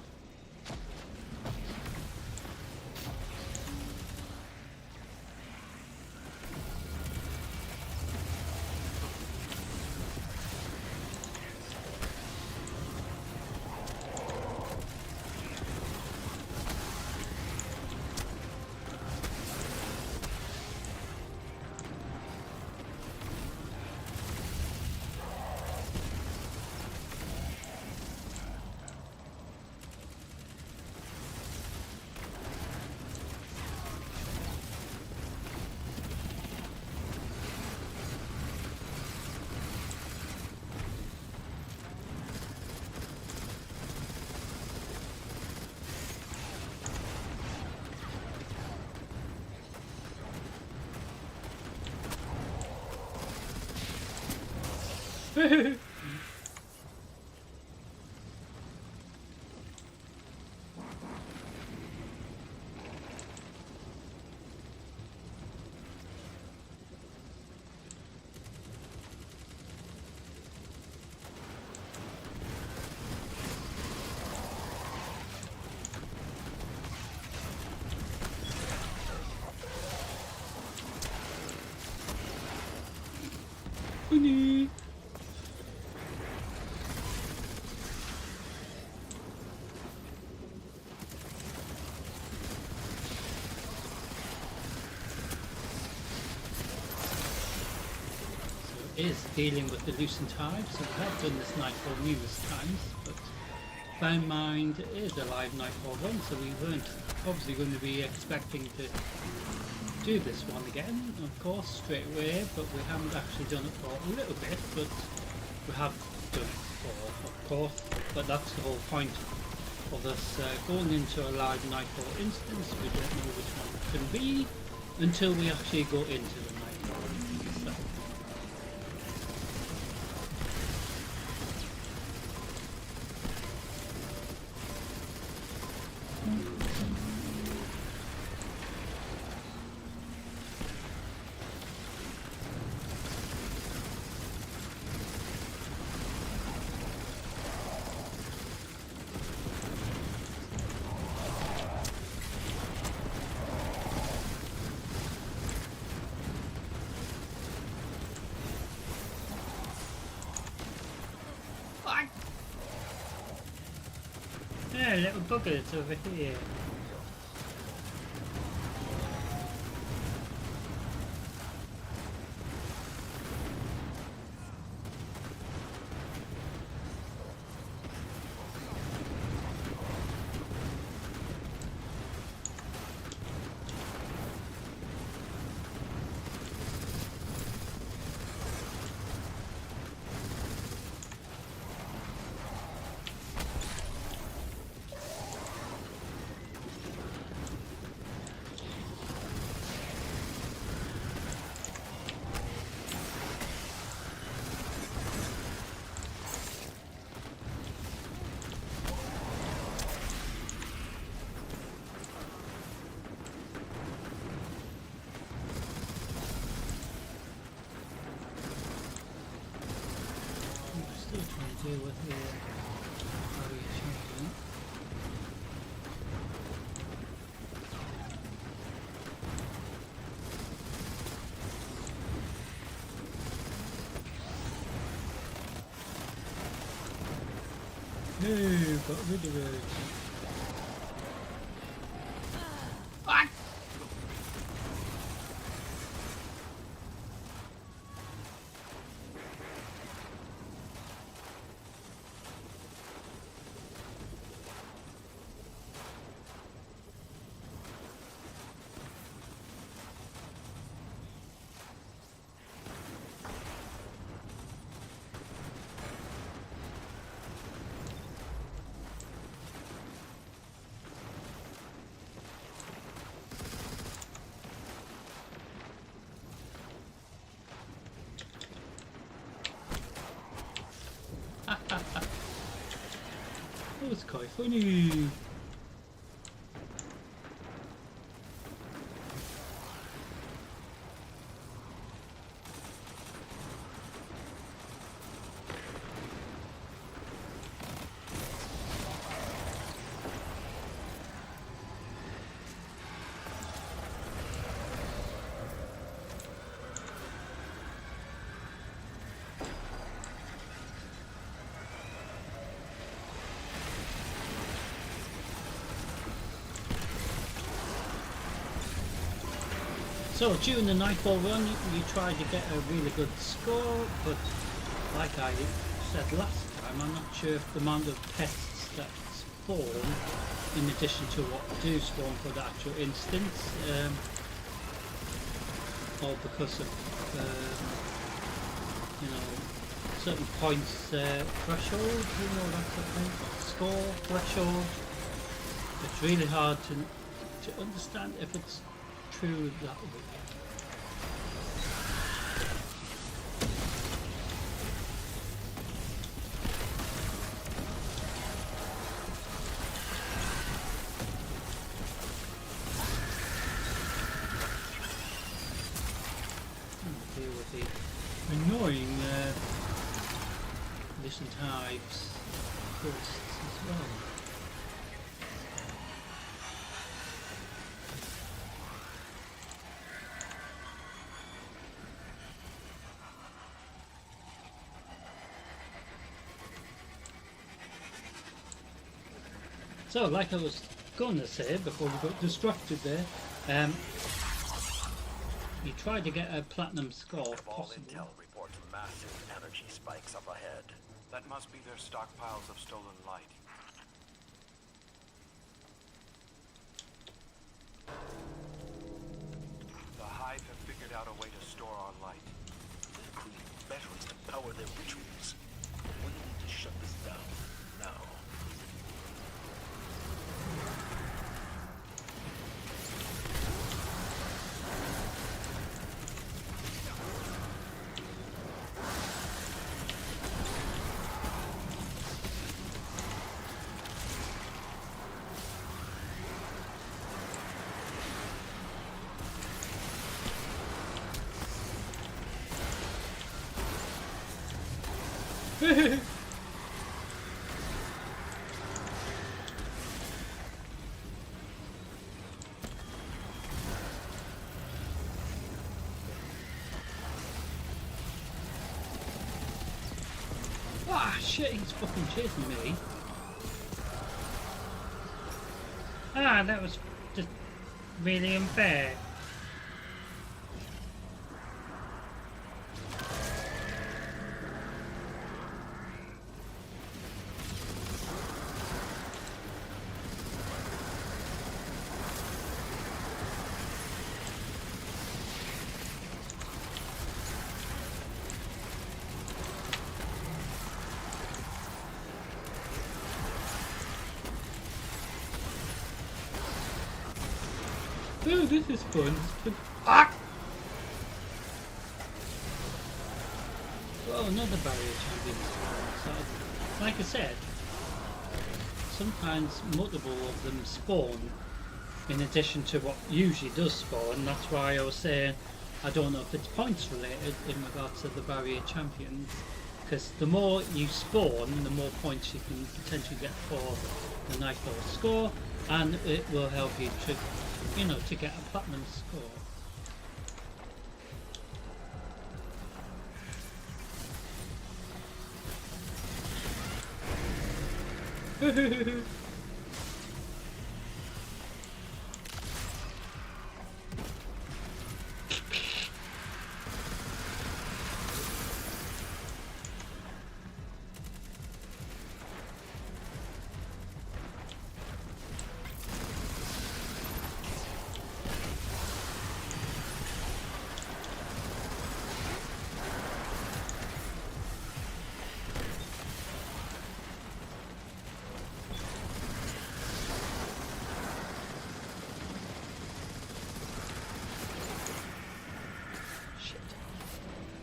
S1: Is dealing with the Lucent Hive, so we have done this nightfall numerous times, but bear in mind it is a live nightfall run, so we weren't obviously going to be expecting to do this one again, of course, straight away, but we haven't actually done it for a little bit, but we have done it before, of course, but that's the whole point of us going into a live nightfall instance. We don't know which one it can be until we actually go into the nightfall itself. Yeah, little buggers over here. Still trying to deal with the variation. No, got rid of it. Ah! That was quite funny. So during the Nightfall run, you tried to get a really good score, but like I said last time, I'm not sure if the amount of pests that spawn, in addition to what do spawn for the actual instance, or because of you know, certain points threshold, you know, that sort of thing, score threshold. It's really hard to understand if it's true that way. Deal with the annoying listen types ghosts as well. So, like I was going to say before we got distracted there, you tried to get a platinum score,
S9: All
S3: possible.
S9: intel reports massive energy spikes up ahead.
S10: That must be their stockpiles of stolen light. The Hive have figured out a way to store our light.
S8: They're creating batteries to power their rituals. We need to shut this down now.
S1: Ah, shit, he's fucking chasing me. Ah, that was just really unfair. Oh, this is fun. Ah! Oh, another barrier champion. So, like I said, sometimes multiple of them spawn in addition to what usually does spawn. That's why I was saying I don't know if it's points related in regards to the barrier champions. Because the more you spawn, the more points you can potentially get for the nice little score, and it will help you to, you know, to get a platinum score.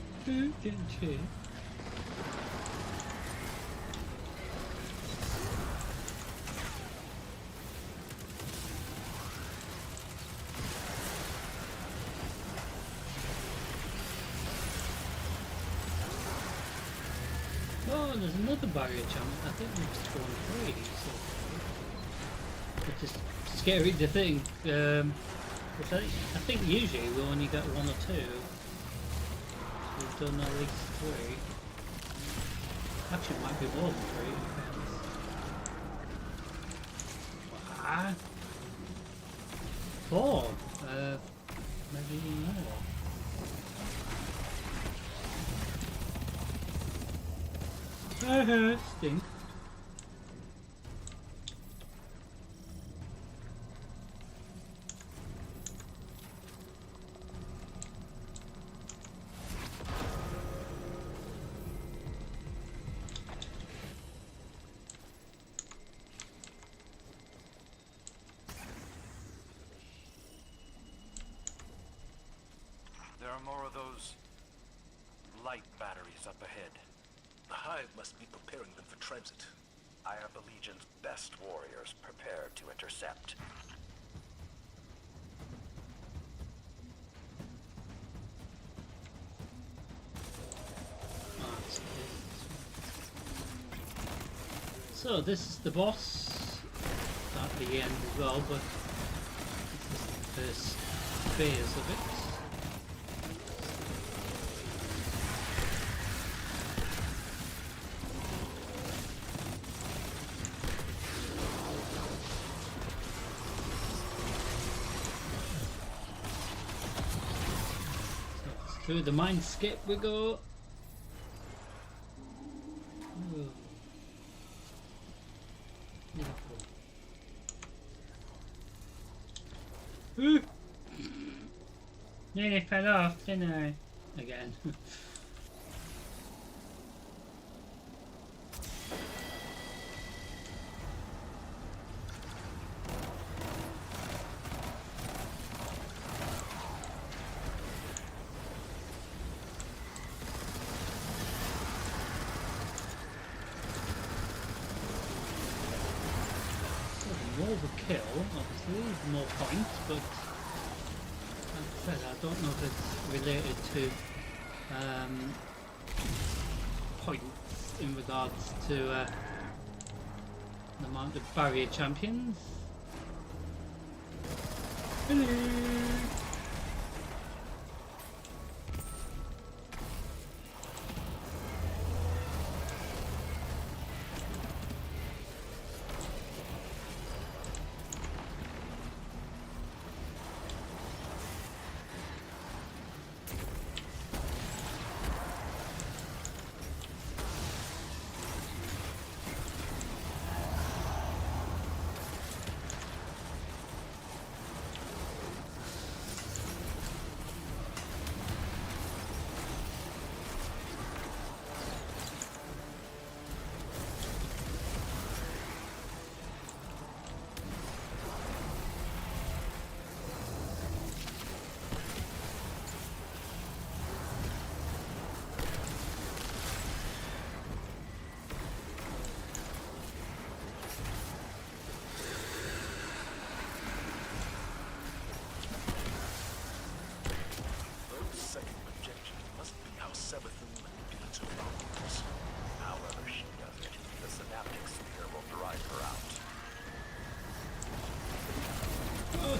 S1: Okay. Oh, there's another barrier jump. I think we've spawned 3. So it's just scary to think. 'Cause I think usually we only get 1 or 2. We've done at least 3. Actually, it might be more than 3. In fairness. Ah, 4. Maybe even more. Stink.
S10: There are more of those light batteries up ahead.
S8: The Hive must be preparing them for transit.
S9: I have the Legion's best warriors prepared to intercept.
S1: So this is the boss at the end as well, but this is the first phase of it. So through the mind skip we go. Ooh. Ooh. Nearly fell off, didn't I? Again. More of a kill, obviously, more points, but like I said, I don't know if it's related to points in regards to the amount of barrier champions. Hello.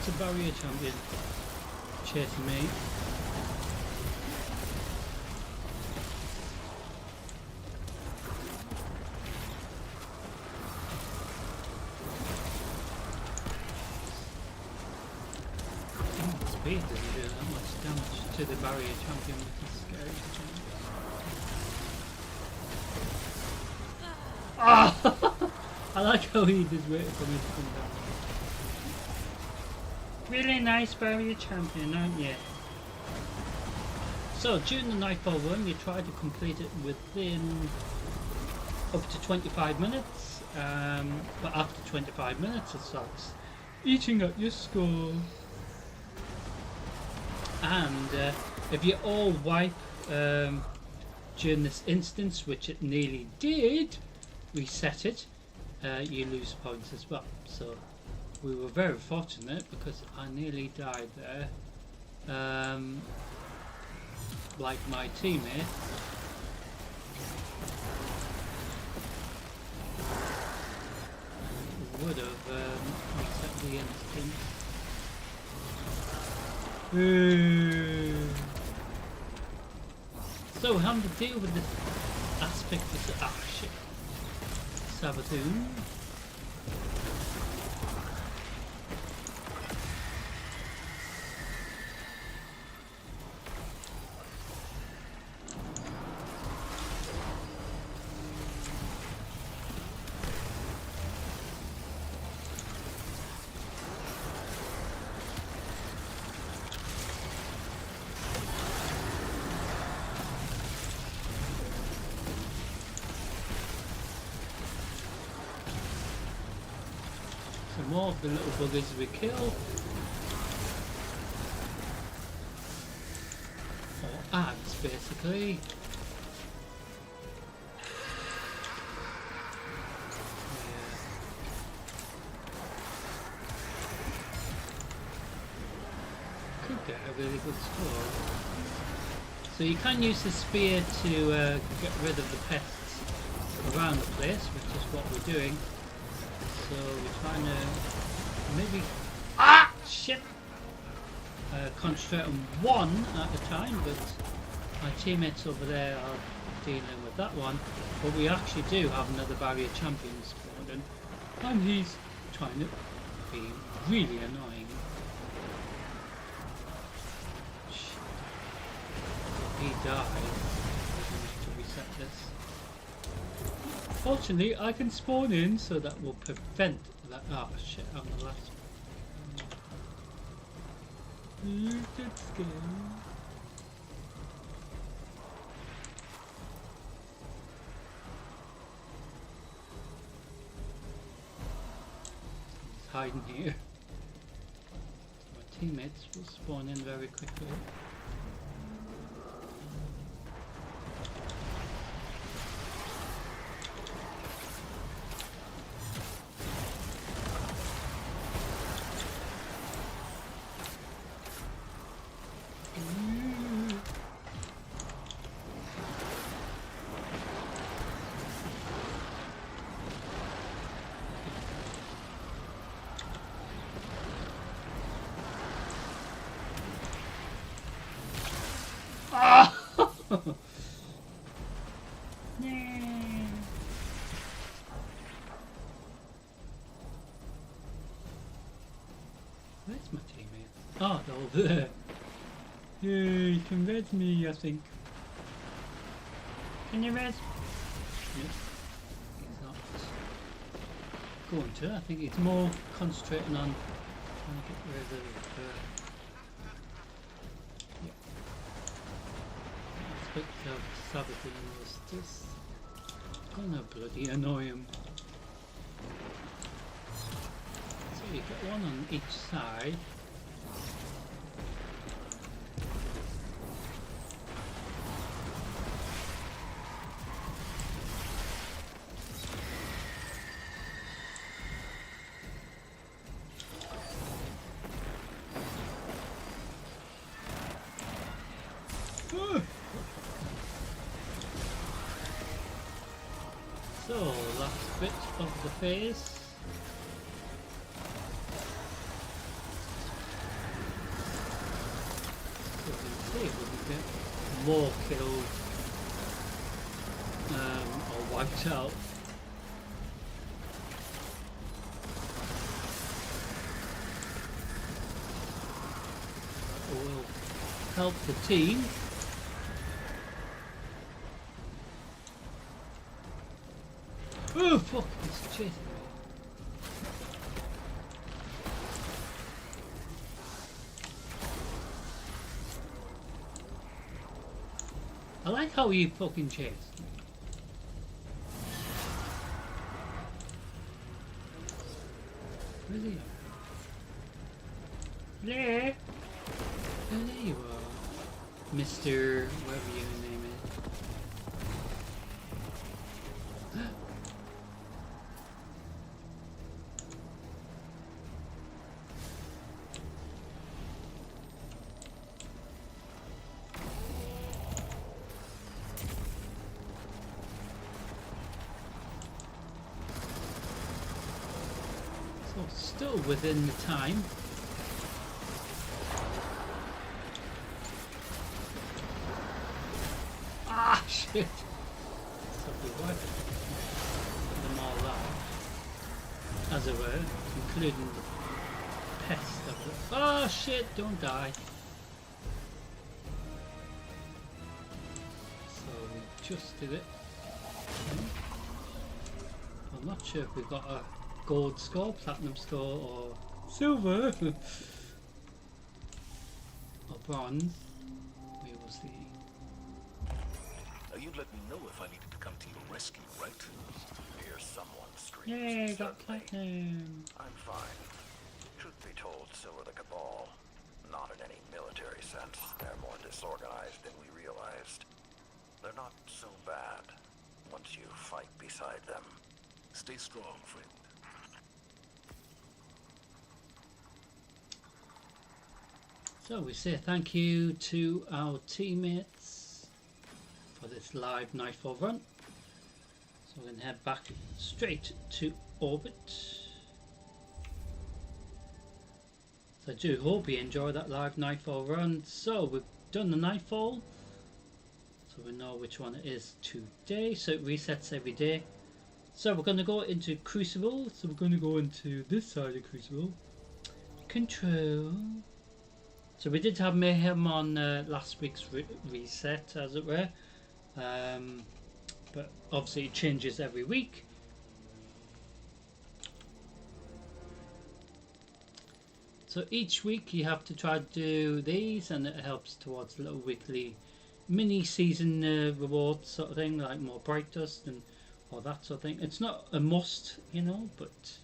S1: It's a barrier champion chasing me. Speed doesn't do that much damage to the barrier champion with his scary champion. Ah! I like how he just waited for me to come down. Really nice barrier champion, aren't you? So during the Nightfall run you try to complete it within up to 25 minutes, but after 25 minutes it starts eating up your score. And if you all wipe during this instance, which it nearly did, reset it, you lose points as well. So we were very fortunate because I nearly died there. Like my teammate. Would have reset the instance. So how to deal with this aspect of shit. Sabathun. More of the little buggers we kill, or ads basically. Yeah. Could get a really good score. So you can use the spear to get rid of the pests around the place, which is what we're doing. So we're trying to maybe concentrate on one at a time, but my teammates over there are dealing with that one. But we actually do have another barrier champion spawned, and he's trying to be really annoying. He died. I managed to reset this. Fortunately, I can spawn in, so that will prevent that. Oh shit, I'm the last one. That's scary. He's hiding here. My teammates will spawn in very quickly. Where's my teammate? Oh, they're over there. Yeah, you can res me, I think. Can you res? Yep. He's not going to. I think he's more concentrating on trying to get rid of aspect of Sabathun was just gonna bloody annoy him. So you get one on each side. So, last bit of the phase. get more killed or wiped out. That will help the team. Oh fuck, it's chasing me. I like how he fucking chased. Where's he? Hello? Oh, there you are. Mr. whatever your name is. Still within the time. Ah, shit! So we wiped them all out, as it were, including the pests of it. Oh shit! Don't die. So we just did it. I'm not sure if we've got a gold score, platinum score, or silver, or bronze. We will see.
S8: You'd let me know if I needed to come to your rescue, right?
S6: Hear someone scream.
S1: Yay, got platinum.
S6: I'm fine. Truth be told, so are the Cabal. Not in any military sense. They're more disorganized than we realized. They're not so bad once you fight beside them.
S8: Stay strong, friend.
S1: So we say thank you to our teammates for this live Nightfall run. So we're going to head back straight to orbit. So I do hope you enjoy that live Nightfall run. So we've done the Nightfall, so we know which one it is today. So it resets every day. So we're going to go into Crucible. So we're going to go into this side of Crucible. Control. So we did have Mayhem on last week's reset, as it were, but obviously it changes every week. So each week you have to try to do these, and it helps towards a little weekly mini season reward sort of thing, like more Bright Dust and all that sort of thing. It's not a must, you know, but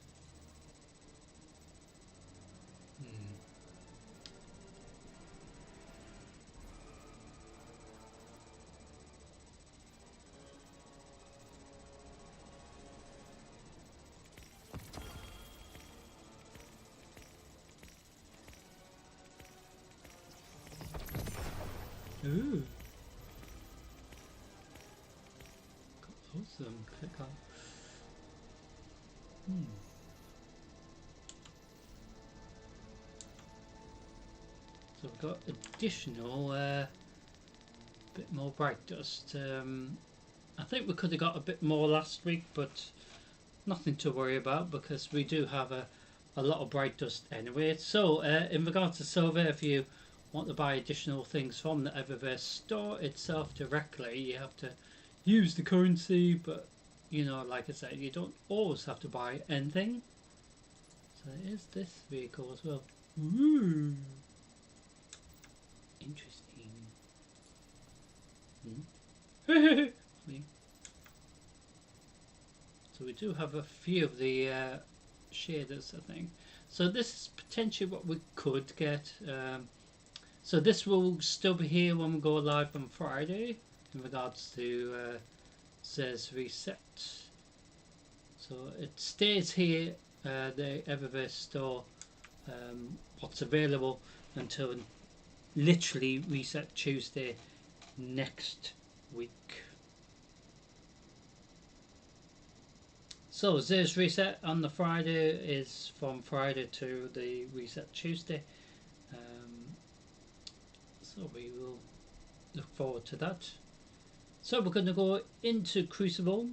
S1: ooh. Awesome. Click on. So we've got additional bit more Bright Dust. I think we could have got a bit more last week, but nothing to worry about because we do have a lot of Bright Dust anyway. So in regards to silver, if you want to buy additional things from the Eververse store itself directly, you have to use the currency, but you know, like I said, you don't always have to buy anything. So there is this vehicle as well. Ooh, interesting. So we do have a few of the shaders, I think. So this is potentially what we could get. So this will still be here when we go live on Friday in regards to says reset. So it stays here, the Eververse store, what's available until literally reset Tuesday next week. So Zer's reset on the Friday is from Friday to the reset Tuesday. So we will look forward to that. So we're going to go into Crucible,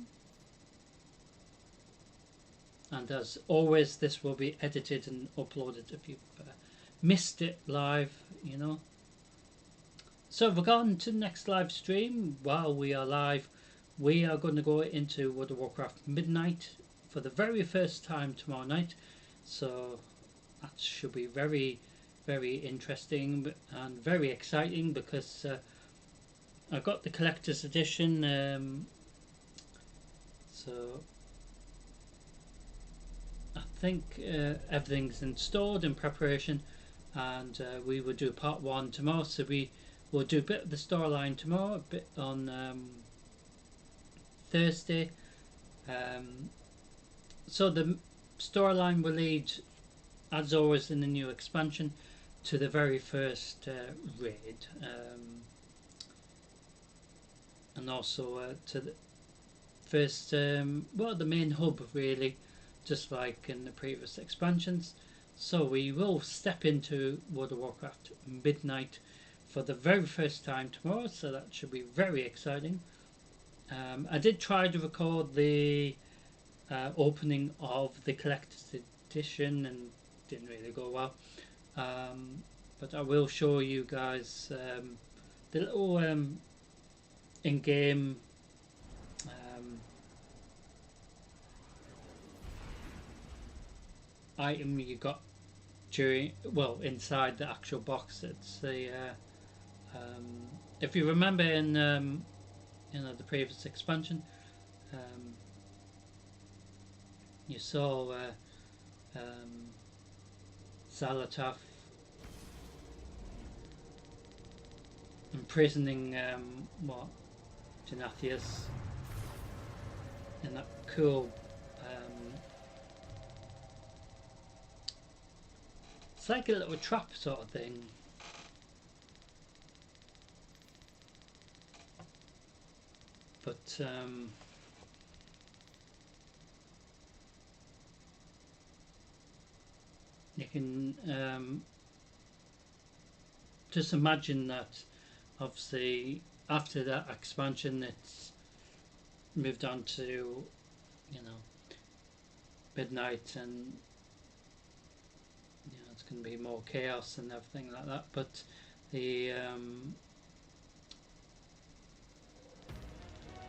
S1: and as always this will be edited and uploaded if you've missed it live, you know. So we're going to the next live stream. While we are live, we are going to go into World of Warcraft Midnight for the very first time tomorrow night, so that should be very, very interesting and very exciting, because I got the collector's edition, so I think everything's installed in preparation, and we will do part 1 tomorrow. So we will do a bit of the storyline tomorrow, a bit on Thursday. So the storyline will lead, as always in the new expansion, to the very first raid, and also to the first, well, the main hub really, just like in the previous expansions. So we will step into World of Warcraft Midnight for the very first time tomorrow, so that should be very exciting. I did try to record the opening of the collector's edition and didn't really go well, but I will show you guys the little in-game item you got during, well, inside the actual box. It's the if you remember in you know, the previous expansion, you saw Zalatath imprisoning what, Genathius in that cool it's like a little trap sort of thing. But you can just imagine that obviously after that expansion it's moved on to, you know, Midnight, and you know, it's going to be more chaos and everything like that. But the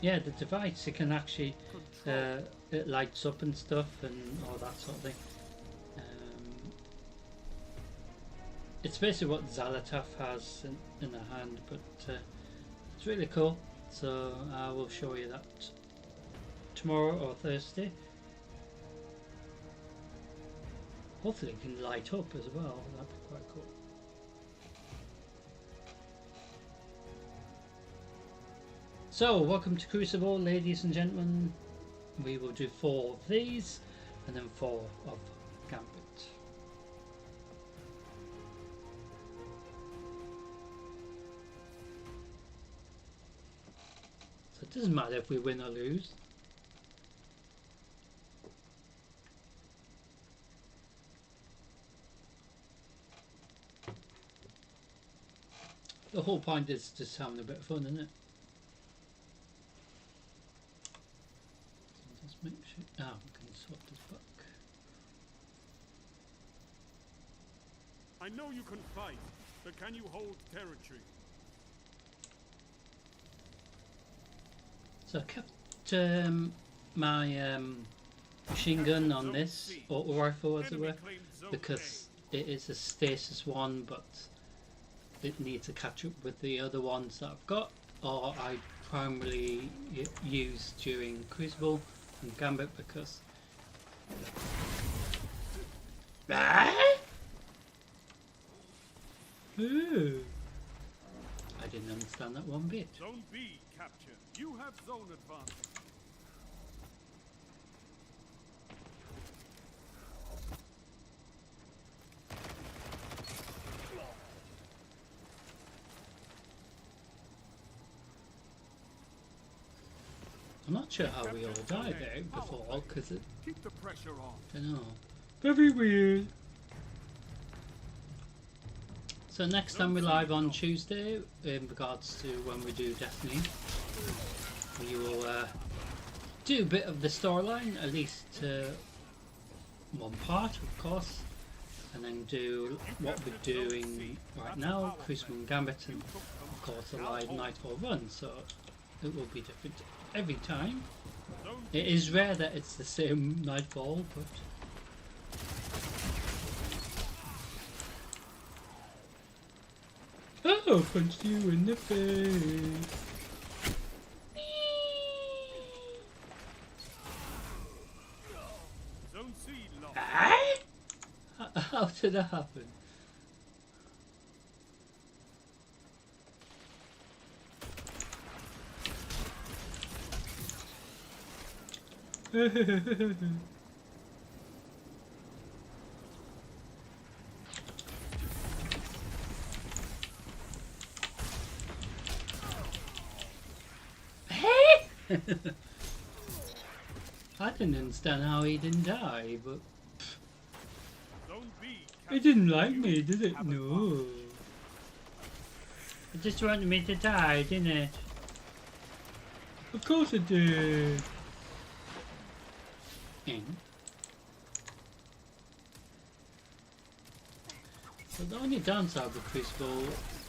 S1: yeah, the device, it can actually it lights up and stuff and all that sort of thing. It's basically what Zalatath has in her hand, but it's really cool. So I will show you that tomorrow or Thursday. Hopefully it can light up as well, that'd be quite cool. So welcome to Crucible, ladies and gentlemen. We will do 4 of these and then 4 of Gambit. So it doesn't matter if we win or lose. The whole point is just having a bit of fun, isn't it? So just make sure. Ah, we can swap this back.
S11: I know you can fight, but can you hold territory?
S1: So I kept my machine gun on this auto rifle, as it were, because it is a stasis one, but it needs to catch up with the other ones that I've got, or I primarily use during Crucible and Gambit, because Ooh. I didn't understand that one bit.
S11: Zone B captured. You have zone advantage.
S1: I'm not sure how we all died there before, because it,
S11: Keep the pressure on.
S1: I don't know, very weird. So next time we're live on Tuesday, in regards to when we do Destiny, we will do a bit of the storyline, at least one part, of course, and then do what we're doing right now, Crucible and Gambit, and of course a live Nightfall run. So it will be different every time. It is rare that it's the same Nightfall, but oh, punched you in the face.
S11: Zone C lost.
S1: How did that happen? I didn't understand how he didn't die, but
S11: Zone B.
S1: it didn't like me, did it? No. It just wanted me to die, didn't it? Of course it did. So the only downside with Crucible,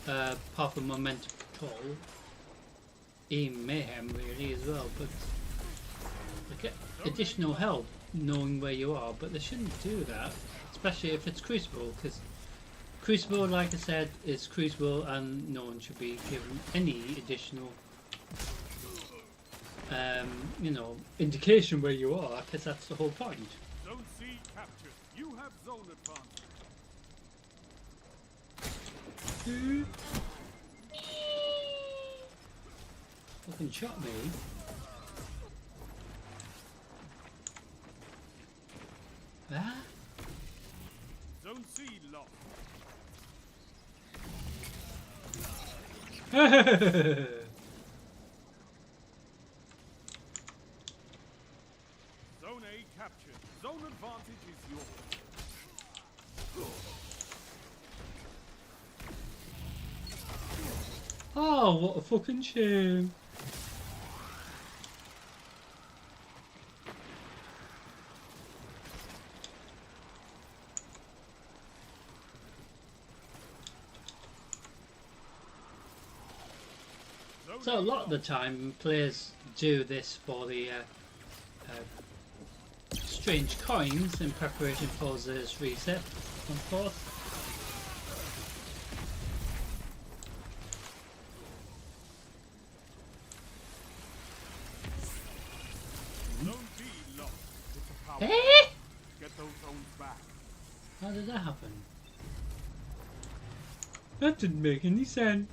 S1: apart from momentum control, even mayhem really as well, but they get additional help knowing where you are, but they shouldn't do that, especially if it's Crucible, because Crucible, like I said, is Crucible and no one should be given any additional you know, indication where you are, because that's the whole point.
S11: Zone C captured. You have zone advantage.
S1: Fucking shot me. Ah?
S11: Zone C lost. Zone A captured. Zone advantage is yours.
S1: Oh, what a fucking shame. So a lot of the time players do this for the strange coins in preparation for this reset and forth.
S11: Zone B lost. It's a power. Get those zones back.
S1: How did that happen? That didn't make any sense.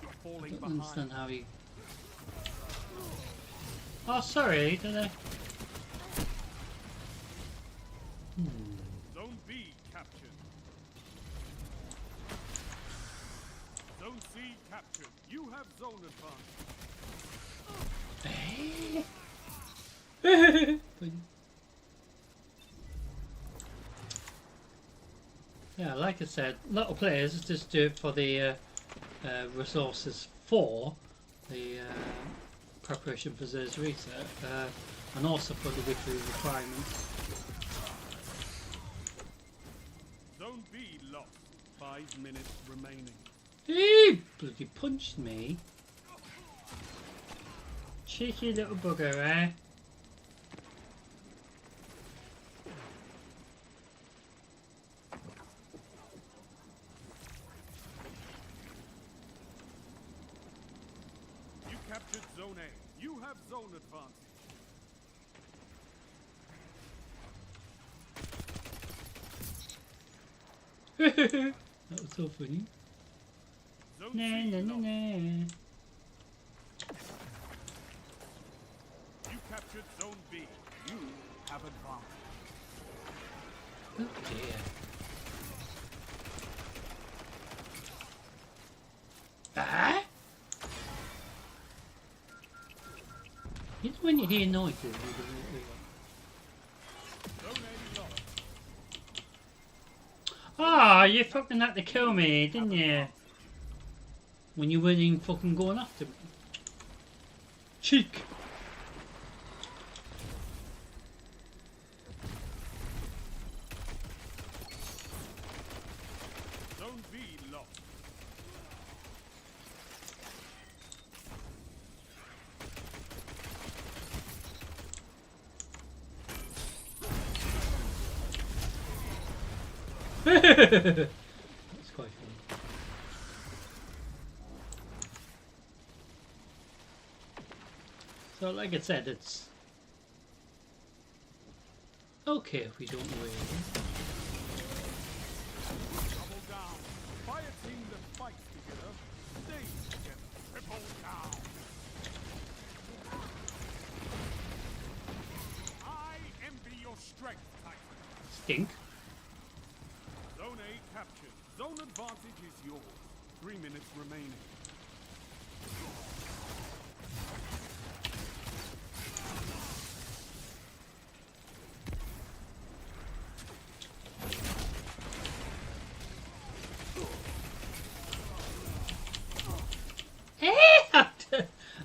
S11: You're
S1: I
S11: falling
S1: don't
S11: behind.
S1: understand how he... Oh, sorry, did I?
S11: Zone B captured. Zone C captured. You have zone advantage.
S1: Yeah, like I said, a lot of players just do it for the resources for the preparation for Zer's reset, and also for the weekly requirements.
S11: Zone B lost. 5 minutes remaining.
S1: He bloody punched me. Cheeky little bugger, eh?
S11: You captured Zone A. You have zone advantage.
S1: That was so funny.
S11: Zone
S1: Nah,
S11: C
S1: nah, nah,
S11: lost.
S1: nah.
S11: You captured Zone B. You have advantage.
S1: Oh dear. Ah? You know when you hear noises, you
S11: Zone A lost.
S1: Ah, you fucking had to kill me, didn't you? When you weren't even fucking going after me. Cheek!
S11: Zone B lost.
S1: That's quite fun. So, like I said, it's okay if we don't win.
S11: Double down. Fire team that fights together, stays together. Triple down. I envy your strength, Titan.
S1: Stink.
S11: Zone A captured. Zone advantage is yours. 3 minutes remaining.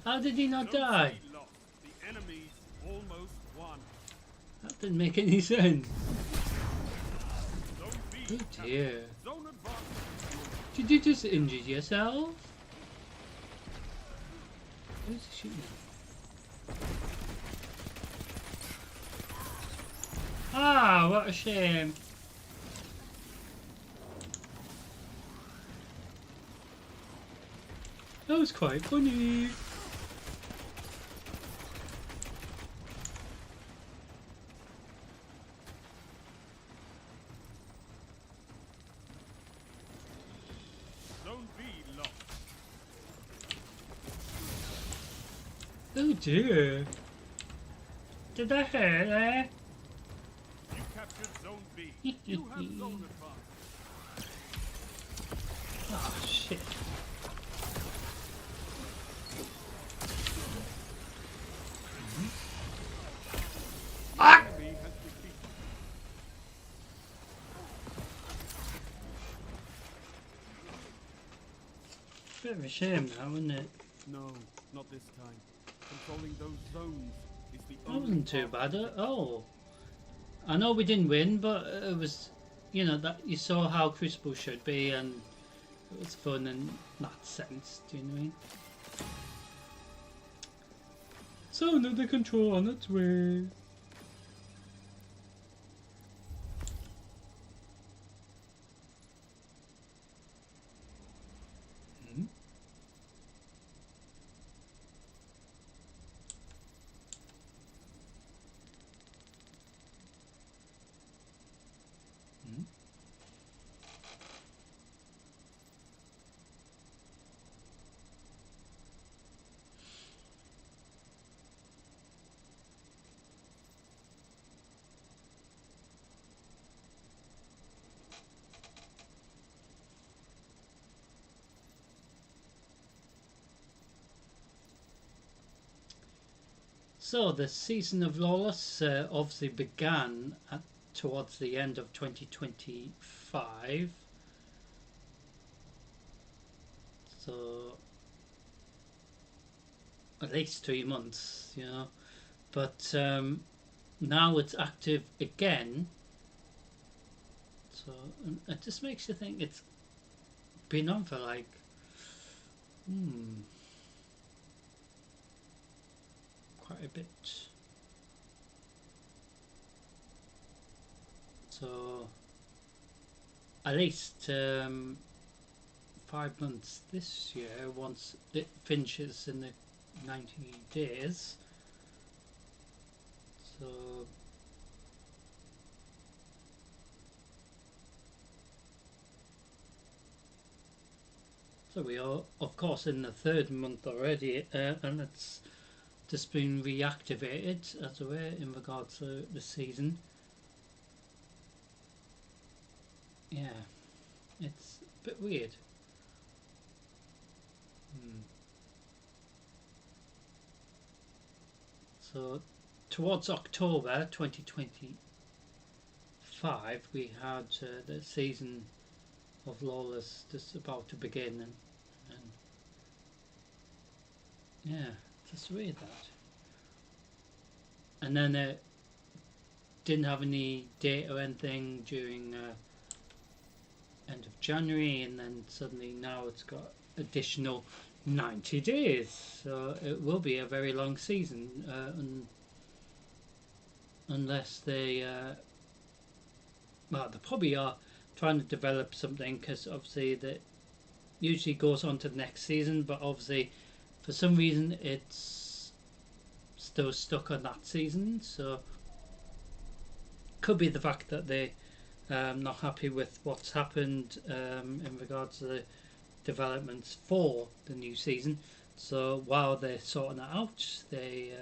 S1: How did he not
S11: Zone
S1: die?
S11: C lost. The enemies almost won.
S1: That didn't make any sense.
S11: Zone B
S1: Oh
S11: captured.
S1: dear.
S11: Zone advantage is yours.
S1: Did you just injure yourself? Who's shooting? Ah, what a shame. That was quite funny.
S11: Zone B lost.
S1: Oh dear. Did I hurt her?
S11: You captured Zone B. You have zone advantage.
S1: Oh shit. Ah!
S11: Enemy has defeated.
S1: Bit of a shame now, isn't it?
S11: No, not this time. Controlling those zones is the
S1: That
S11: only
S1: wasn't too
S11: path.
S1: bad. Oh, I know we didn't win, but it was, you know, that you saw how Crucible should be, and it was fun in that sense. Do you know what I mean? So another control on its way. Hmm? Hmm? So the season of Lawless obviously began towards the end of 2025. So at least 3 months, you know. But now it's active again. So and it just makes you think it's been on for like, quite a bit. So at least 5 months this year once it finishes in the 90 days. So we are of course in the third month already, and it's just been reactivated as a way in regards to the season. Yeah, it's a bit weird. So towards October 2025 5 we had the season of Lawless just about to begin, and yeah, just weird that. And then it didn't have any date or anything during end of January, and then suddenly now it's got additional 90 days, so it will be a very long season, unless they well, they probably are trying to develop something, because obviously that usually goes on to the next season, but obviously for some reason it's still stuck on that season, so could be the fact that they not happy with what's happened in regards to the developments for the new season, so while they're sorting that out, they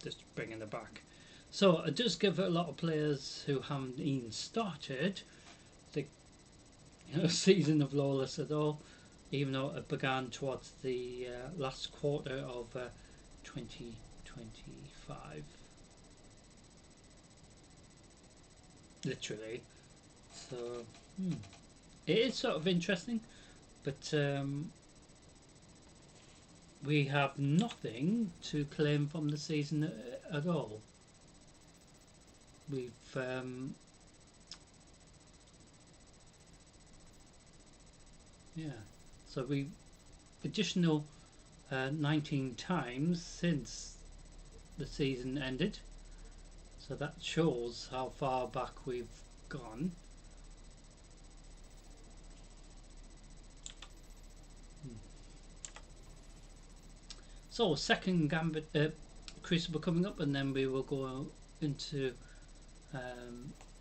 S1: just bringing it back. So it does give a lot of players who haven't even started the season of Lawless at all, even though it began towards the last quarter of 2025, literally. So it is sort of interesting, but we have nothing to claim from the season at all. We've yeah, so we additional 19 times since the season ended, so that shows how far back we've gone. So second Gambit Crucible coming up, and then we will go into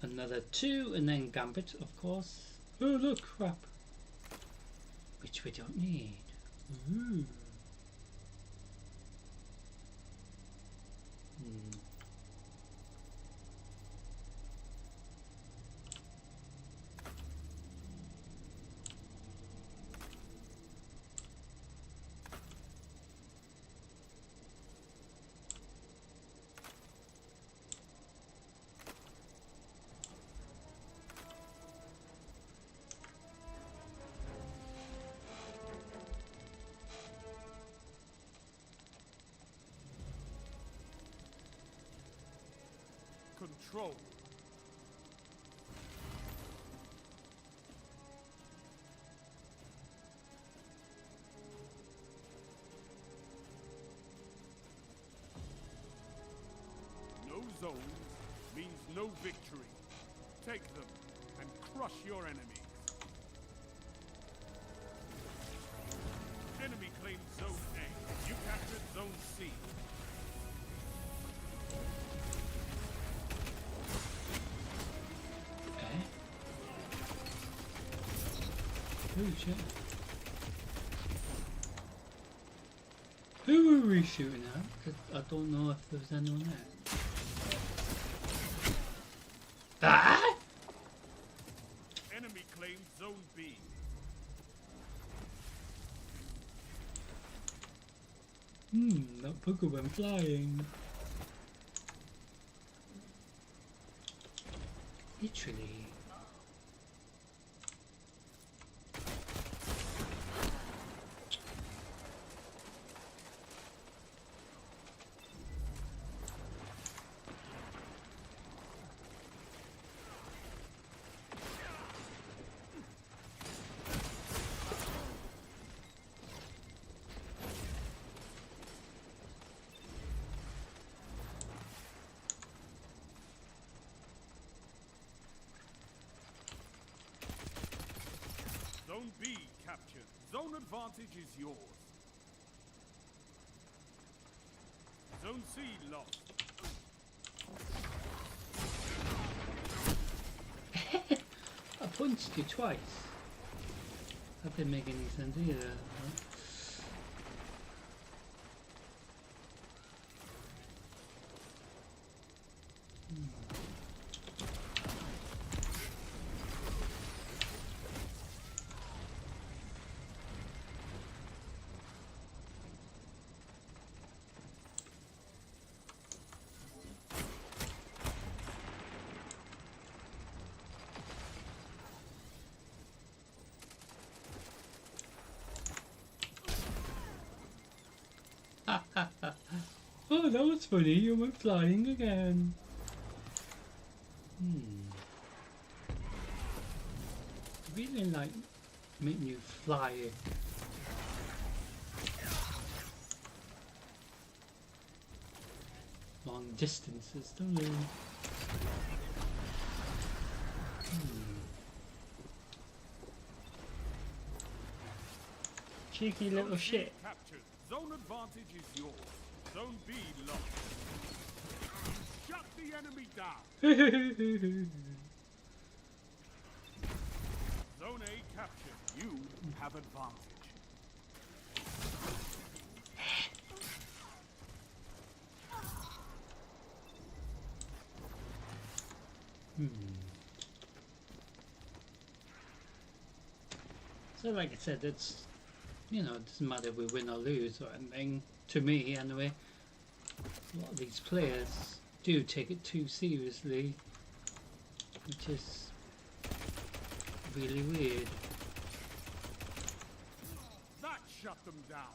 S1: another 2, and then Gambit, of course. Oh look, crap, which we don't need. Ooh.
S11: Control. No zones means no victory. Take them and crush your enemies. Enemy claimed Zone A. You captured Zone C.
S1: Oh shit. Who were we shooting at? 'Cause I don't know if there was anyone there. Ah!
S11: Enemy claimed Zone B.
S1: That booger went flying. Literally.
S11: Zone B captured. Zone advantage is yours. Zone C lost.
S1: I punched you twice. That didn't make any sense either. Oh, that was funny. You went flying again. Really like making you fly. Long distances, don't you? Cheeky little
S11: Zone
S1: shit.
S11: C captured. Zone advantage is yours. Zone B lost. Shut the enemy down. Zone A captured. You have advantage.
S1: So like I said, it's, you know, it doesn't matter if we win or lose or anything, to me anyway. A lot of these players do take it too seriously, which is really weird.
S11: That shut them down.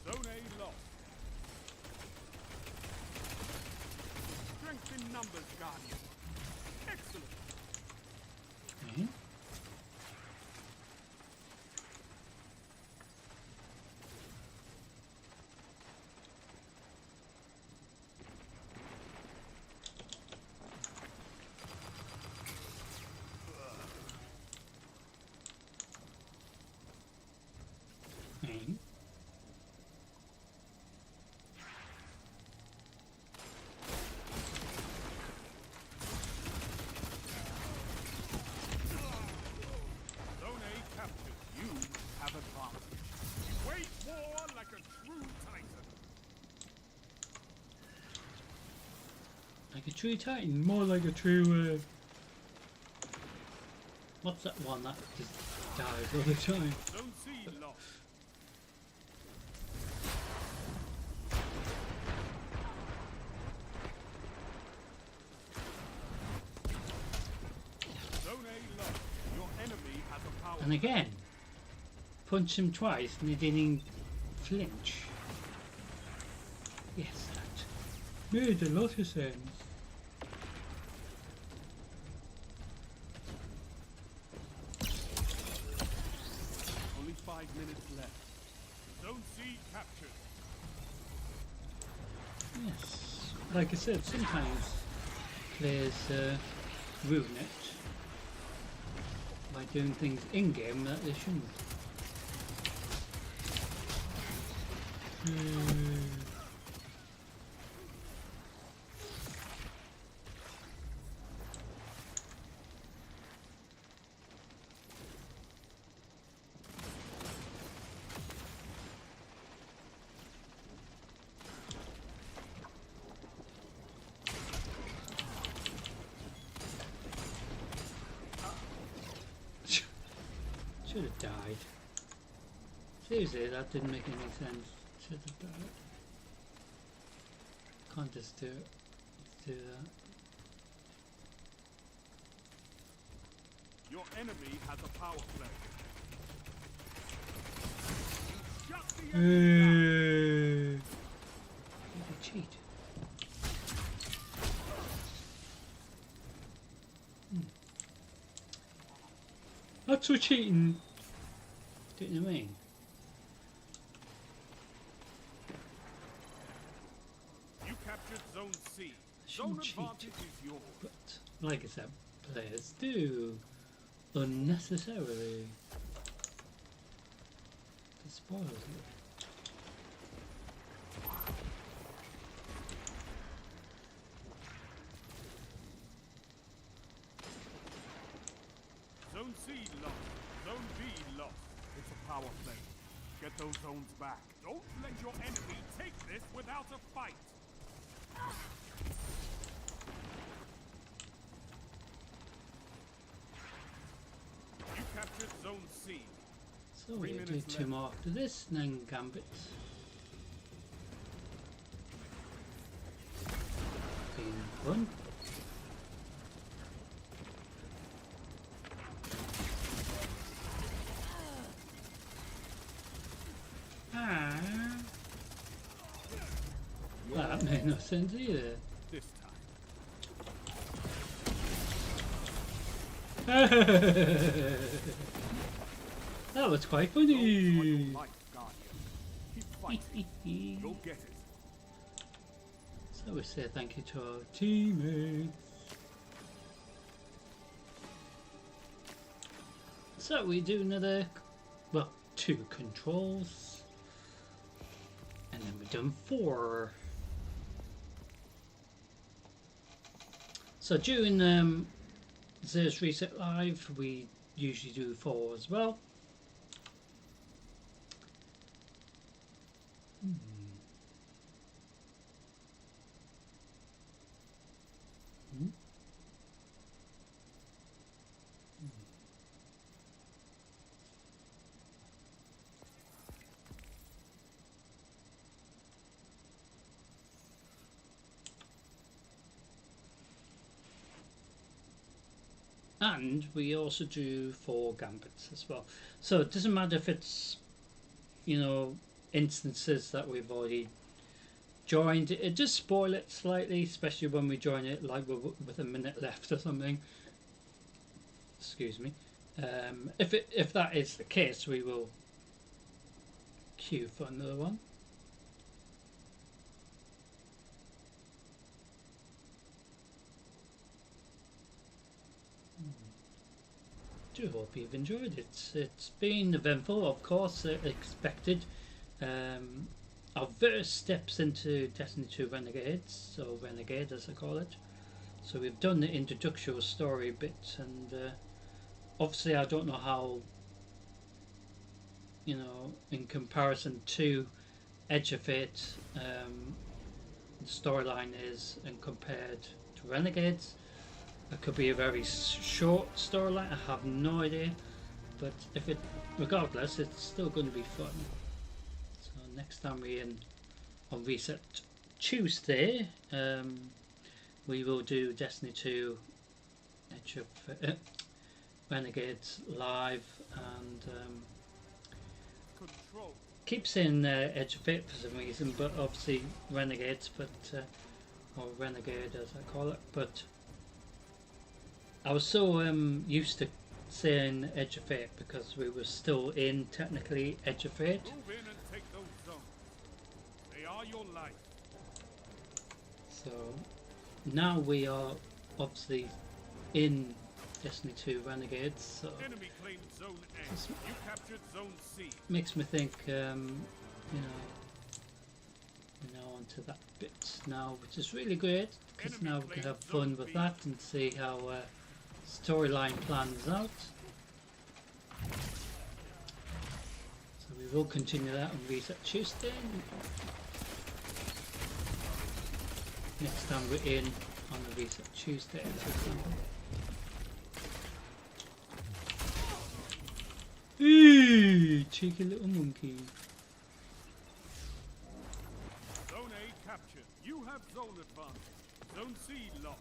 S11: Zone A lost. Strength in numbers, Guardian. Excellent.
S1: Okay. Okay.
S11: Zone A captured. You have advantage. Wage war like a true titan.
S1: Like a true titan, more like a true what's that one that just dies all the time?
S11: Zone C lost. Zone A lost. Your enemy has a power.
S1: And again, punch him twice and he didn't even flinch. Yes, that made a lot of sense.
S11: Only 5 minutes left. Zone C captured.
S1: Yes, like I said, sometimes players ruin it by doing things in-game that they shouldn't. Should have died. Seriously, that didn't make any sense. Should have died. Can't just do it. Let's do that.
S11: Your enemy has a power play. Shut the enemy down.
S1: Did he cheat? That's what cheating. Do you know what I mean?
S11: You captured Zone C.
S1: Shouldn't
S11: Zone
S1: cheat.
S11: advantage is yours.
S1: But like I said, players do unnecessarily spoil it.
S11: Zone C lost. Zone B lost. It's a power play. Get those zones back. Don't let your enemy take this without a fight. You captured Zone C.
S1: So
S11: 3
S1: we'll do
S11: minutes
S1: two
S11: left.
S1: more after this, and then Gambits. Been fun. that made no sense either.
S11: This time.
S1: That was quite
S11: Those are your
S1: funny.
S11: life, Guardian. Keep fighting. You'll get it.
S1: So we say thank you to our teammates. So we do another, well, 2 controls, and then we've done 4. So during Zeus Reset Live, we usually do 4 as well. And we also do 4 gambits as well. So it doesn't matter if it's, you know, instances that we've already joined. It does spoil it slightly, especially when we join it like with a minute left or something. Excuse me. If that is the case, we will queue for another one. Do hope you've enjoyed it. It's been eventful, of course, expected. Our first steps into Destiny 2 Renegades, or Renegade as I call it. So we've done the introductory story bit, and obviously I don't know how, you know, in comparison to Edge of Fate, the storyline is, and compared to Renegades. It could be a very short storyline, I have no idea, but regardless, it's still going to be fun. So next time we're in on Reset Tuesday, we will do Destiny 2 Edge of Renegades live, and keep saying Edge of Fate for some reason, but obviously Renegades, but or Renegade as I call it, but I was so used to saying Edge of Fate because we were still in technically Edge of Fate.
S11: Move in and take those zones. They are your life.
S1: So now we are obviously in Destiny 2 Renegades. So
S11: Enemy claimed zone A. You captured zone C.
S1: makes me think, you know, onto that bit now, which is really great because now we can have fun with that and see how storyline plans out. So we will continue that on Reset Tuesday. Next time we're in on the Reset Tuesday, for example. Eee, cheeky little monkey.
S11: Zone A captured. You have zone advantage. Zone C lost.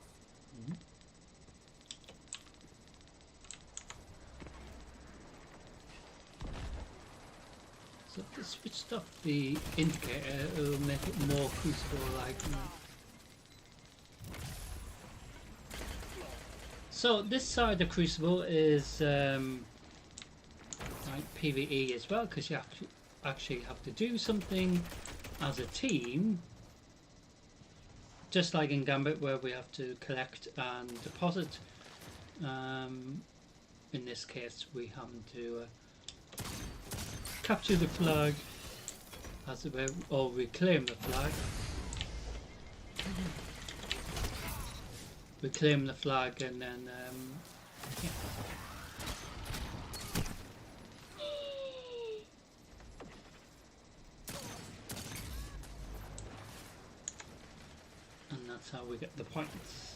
S1: So if we switched off the indicator, it will make it more Crucible-like. So this side of Crucible is like PvE as well, because you actually have to do something as a team, just like in Gambit where we have to collect and deposit. In this case we have to capture the flag, as it were, or reclaim the flag. Reclaim the flag and then yeah. And that's how we get the points.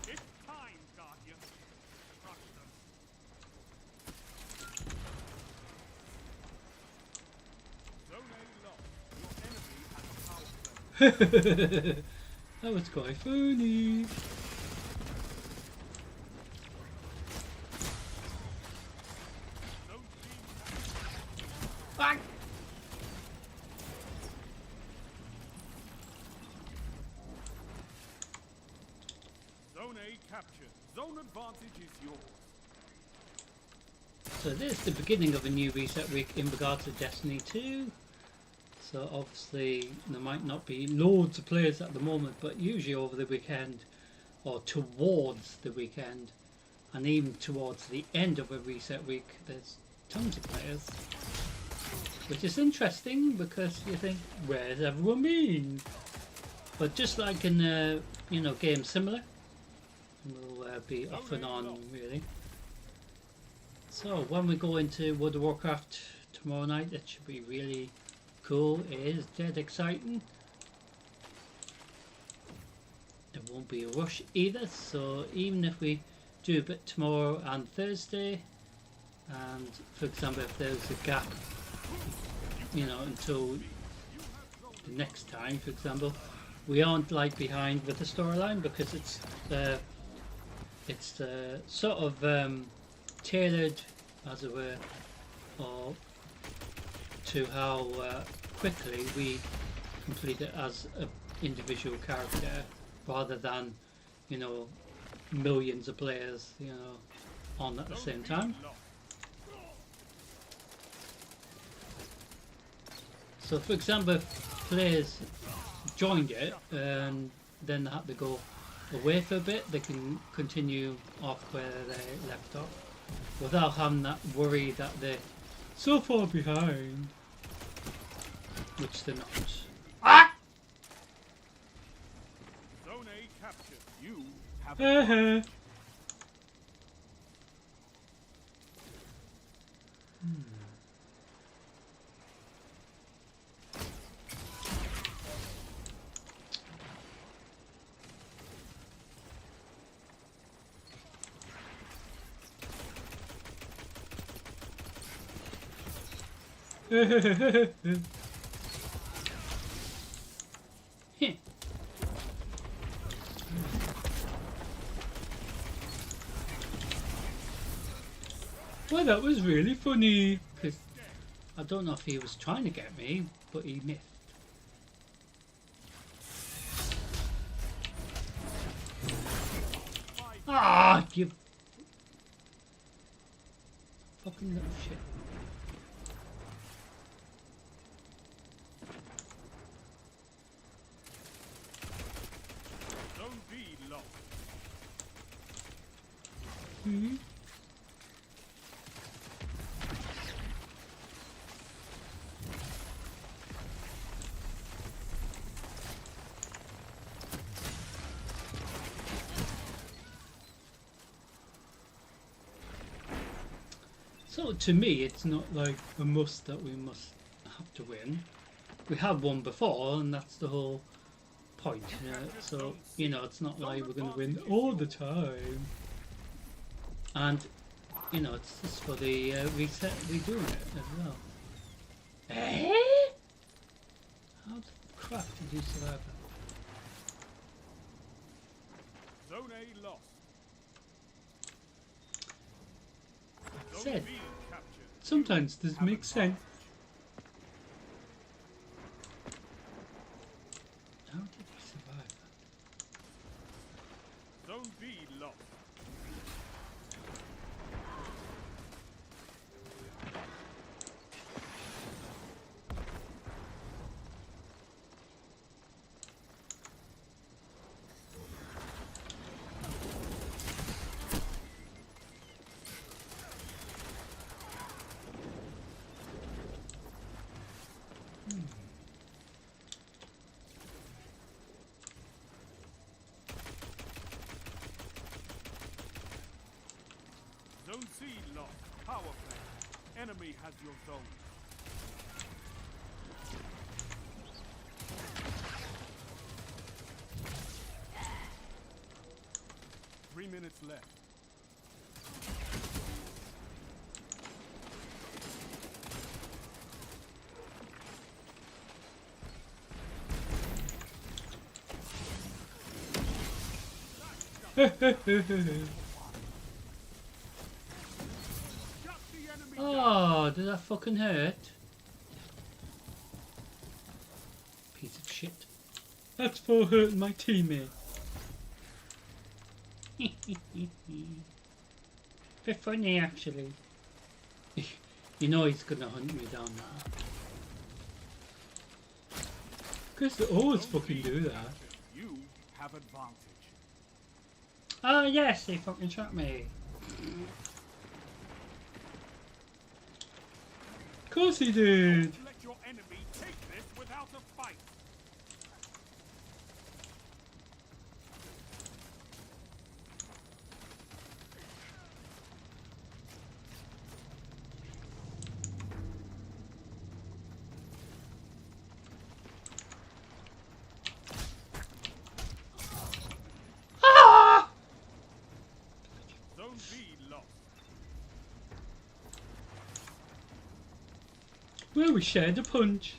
S11: It's time, Guardian. Crush them. Zone A lost. Your enemy has a power play.
S1: That was quite funny.
S11: Zone A captured. Zone advantage is yours.
S1: So this is the beginning of a new reset week in regards to Destiny 2. So obviously there might not be loads of players at the moment, but usually over the weekend or towards the weekend and even towards the end of a reset week there's tons of players, which is interesting because you think, where's everyone been? But just like in game similar, we'll be off and on really. So when we go into World of Warcraft tomorrow night, it should be really cool. It is dead exciting. It won't be a rush either, so even if we do a bit tomorrow and Thursday, and for example if there's a gap, until the next time, for example, we aren't like behind with the storyline because it's sort of tailored, as it were, or to how quickly we complete it as an individual character, rather than millions of players on at the same time. So for example, if players joined it and then they had to go away for a bit, they can continue off where they left off without having that worry that they're so far behind, which they're not. Ah!
S11: Zone A captured. You have
S1: Well, that was really funny. Cause I don't know if he was trying to get me, but he missed. Ah, you fucking little shit.
S11: Zone B lost.
S1: Mm-hmm. So to me, it's not like a must that we must have to win. We have won before, and that's the whole point. So it's not like we're going to win all the time. And it's just for the reset redoing it as well. Eh? How the crap did you survive that?
S11: Zone A lost.
S1: Said sometimes this makes sense. How did he survive that?
S11: Zone B lost. Zone C lost. Power play. Enemy has your zone. Three minutes left.
S1: Oh, did that fucking hurt? Piece of shit. That's for hurting my teammate. Bit funny actually. You know he's gonna hunt me down now. Because they always fucking do that.
S11: You have advantage.
S1: Oh yes, they fucking shot me. Of course he did.
S11: Don't let your enemy take this without a fight.
S1: Ah!
S11: Zone B lost.
S1: Well, we shared a punch.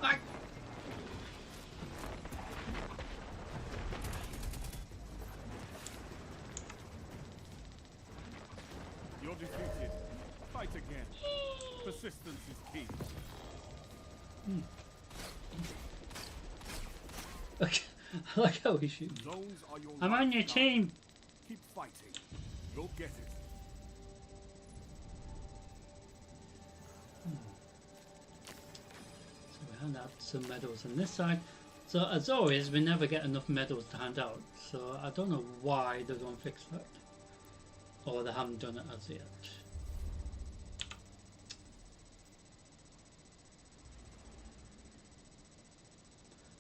S1: Ah.
S11: You're defeated. Fight again. Persistence is key.
S1: Okay. I like how he shoots.
S11: Zones are your
S1: I'm on your
S11: lifeline.
S1: team.
S11: Keep fighting. You'll get it.
S1: So we hand out some medals on this side. So as always, we never get enough medals to hand out. So I don't know why they don't fix that. Or they haven't done it as yet.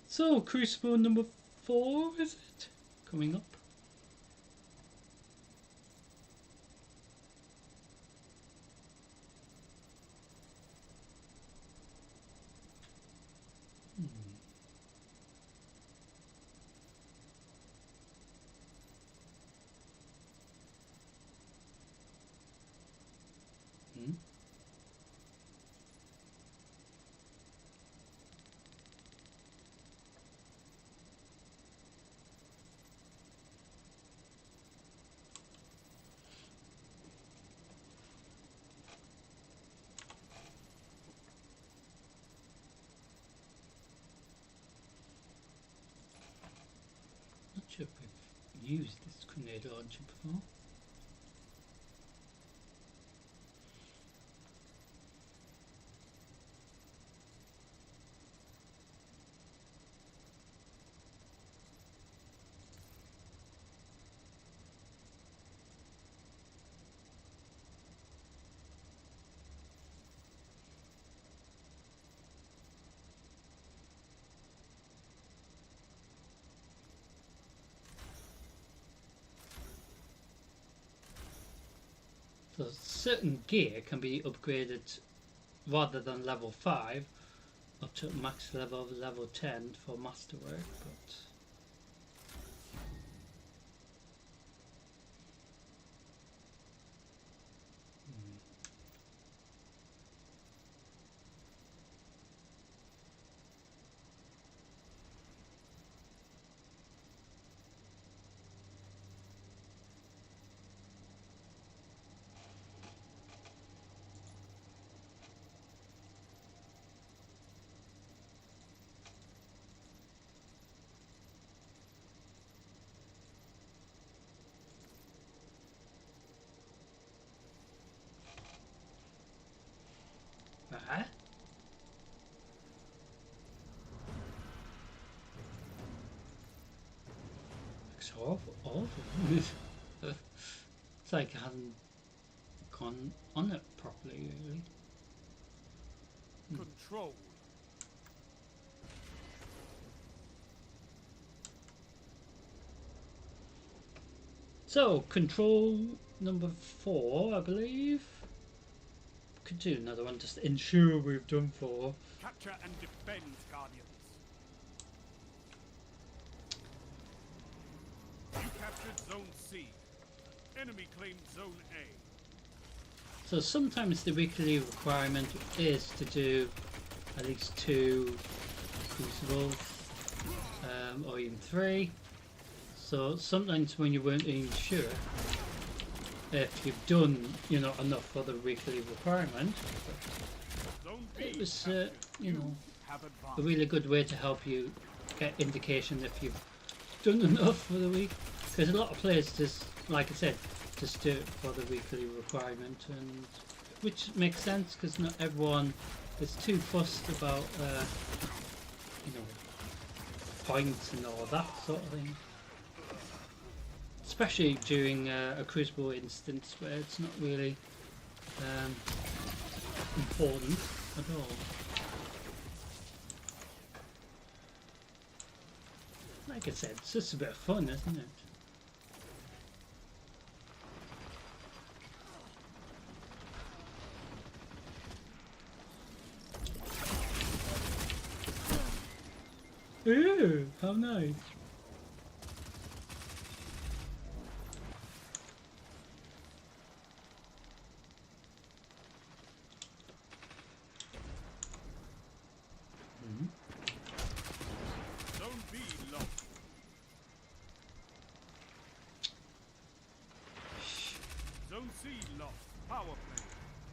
S1: So, Crucible number 4, is it? Coming up. Hmm. Not sure if we've used this grenade launcher before. So certain gear can be upgraded rather than level 5 up to max level 10 for masterwork, but ah. Looks awful. It's like it hasn't gone on it properly, really.
S11: Control.
S1: So, control number 4, I believe. Could do another one just to ensure we've done 4.
S11: Capture and defend, Guardians. You captured Zone C. Enemy claimed Zone A.
S1: So sometimes the weekly requirement is to do at least 2 crucibles, or even 3. So sometimes when you weren't even sure if you've done, enough for the weekly requirement, but it was,
S11: have
S1: a
S11: advanced.
S1: really good way to help you get indication if you've done enough for the week. Because a lot of players just, like I said, just do it for the weekly requirement, and which makes sense because not everyone is too fussed about you know, points and all that sort of thing. Especially during a Crucible instance where it's not really important at all. Like I said, it's just a bit of fun, isn't it? Ooh, how nice.
S11: Zone B lost. Zone C lost. Power play.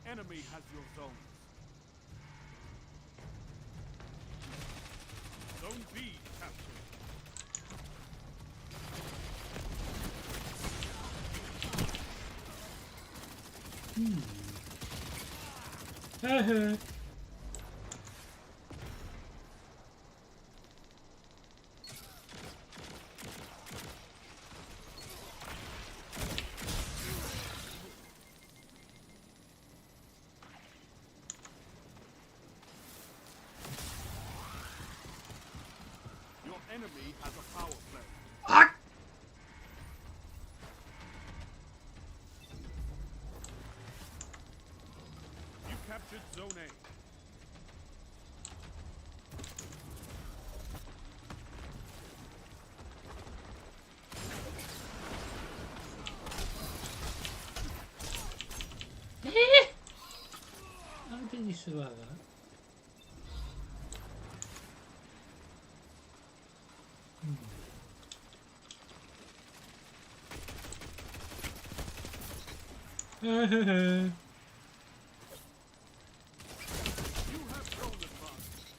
S11: Enemy has your zones. Zone B captured. Your enemy has a power play. You captured Zone A.
S1: How did he survive that?
S11: You have zone advantage.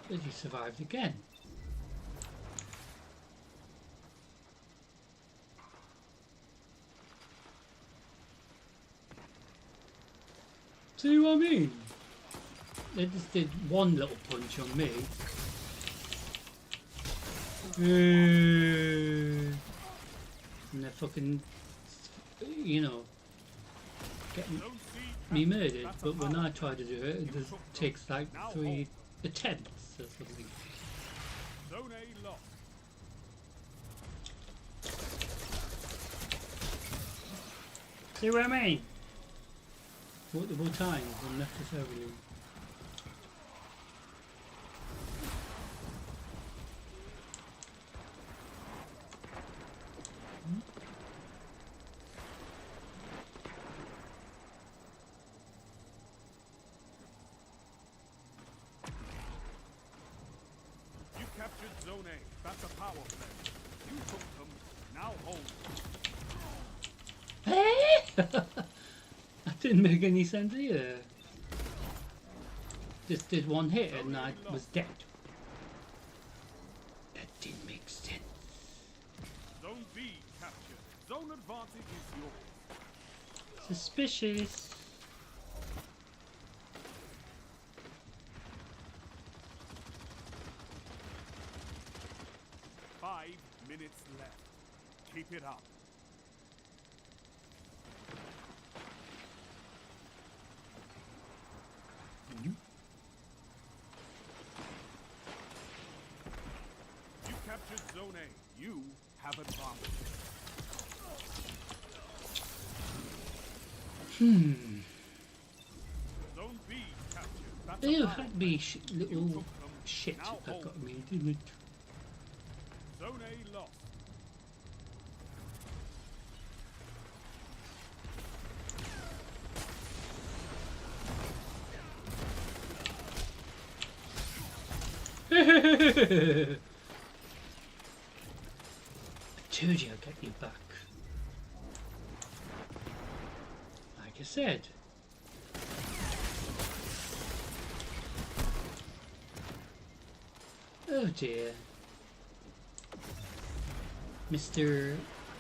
S1: But he survived again. See what I mean? They just did one little punch on me. And they're fucking, you know, getting me murdered. But when I try to do it, it just takes like 3 attempts or something.
S11: Zone A lost.
S1: See what I mean? Multiple times unnecessarily.
S11: You captured Zone A. That's a power play. You took them. Now hold.
S1: That didn't make any sense either. Just did one hit and I was dead. That didn't make sense.
S11: Zone B captured. Zone advantage is yours.
S1: Suspicious.
S11: Five minutes left. Keep it up. You captured Zone A. You have advantage. Zone B captured. That's a
S1: Ew,
S11: power
S1: had me
S11: play.
S1: little
S11: You took them.
S1: shit
S11: Now
S1: that
S11: hold.
S1: got me, didn't it?
S11: Zone A lost.
S1: I told you I'd get you back. Like I said. Oh dear. Mr.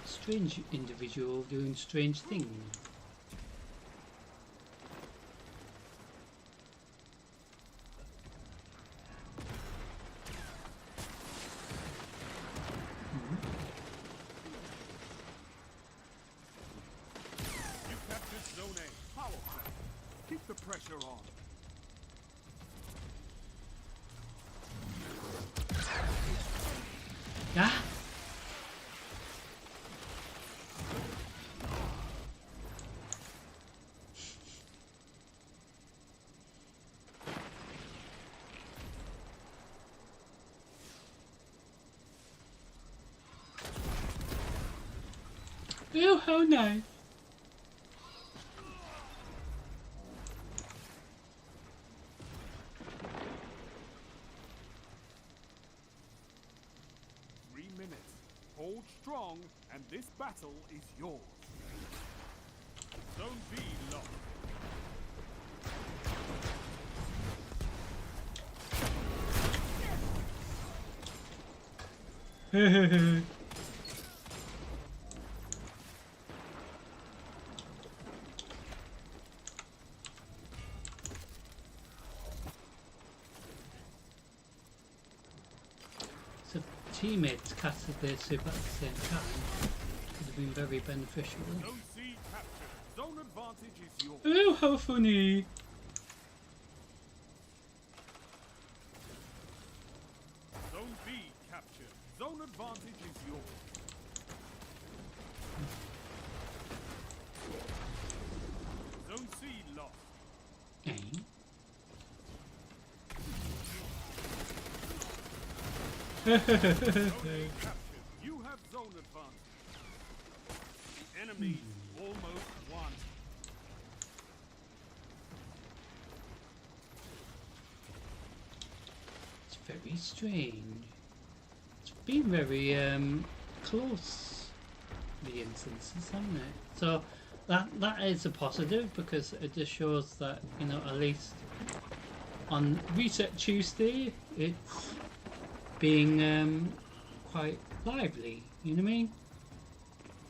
S1: Strange individual doing strange things.
S11: You captured Zone A. Power play. Keep the pressure on.
S1: Ah! Oh, how nice!
S11: 3 minutes. Hold strong, and this battle is yours. Zone B lost.
S1: So teammates casted their super at the same time could have been very beneficial.
S11: Zone C captured. Zone advantage is yours.
S1: Oh, how funny!
S11: Zone B captured. Zone advantage is yours. Zone C lost.
S1: Eh?
S11: Zone A captured. You have zone advantage. The enemies almost won.
S1: It's very strange. It's been very close, the instances, hasn't it? So that is a positive because it just shows that, you know, at least on Reset Tuesday it's being quite lively, you know what I mean?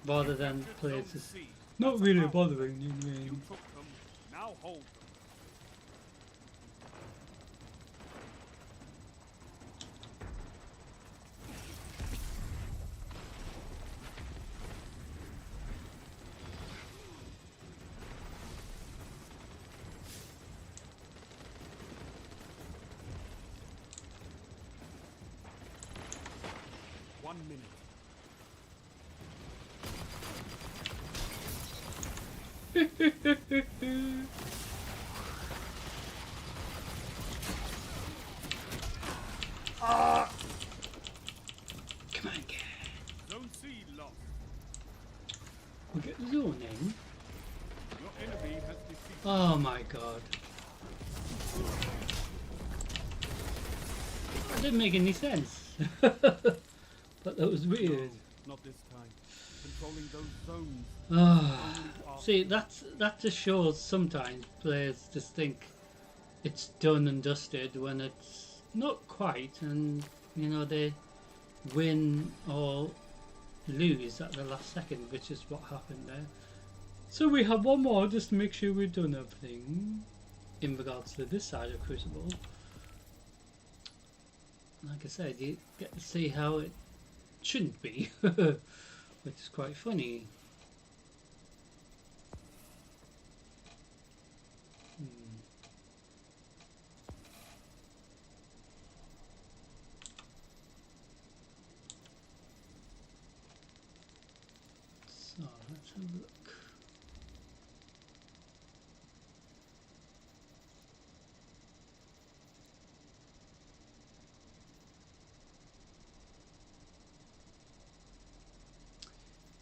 S1: Rather than players just not really bothering, you know what I
S11: You
S1: mean?
S11: took them. Now hold them. One minute.
S1: Come on, guys.
S11: Zone C lost.
S1: We get the zone in.
S11: Your enemy has defeated.
S1: Oh my god. That didn't make any sense. But that was weird.
S11: No, not this time. Controlling those zones.
S1: Ah,
S11: Only part-
S1: see, that just shows sometimes players just think it's done and dusted when it's not quite, and you know they win or lose at the last second, which is what happened there. So we have one more just to make sure we've done everything in regards to this side of Crucible. Like I said, you get to see how it shouldn't be, which is quite funny. So let's have a look.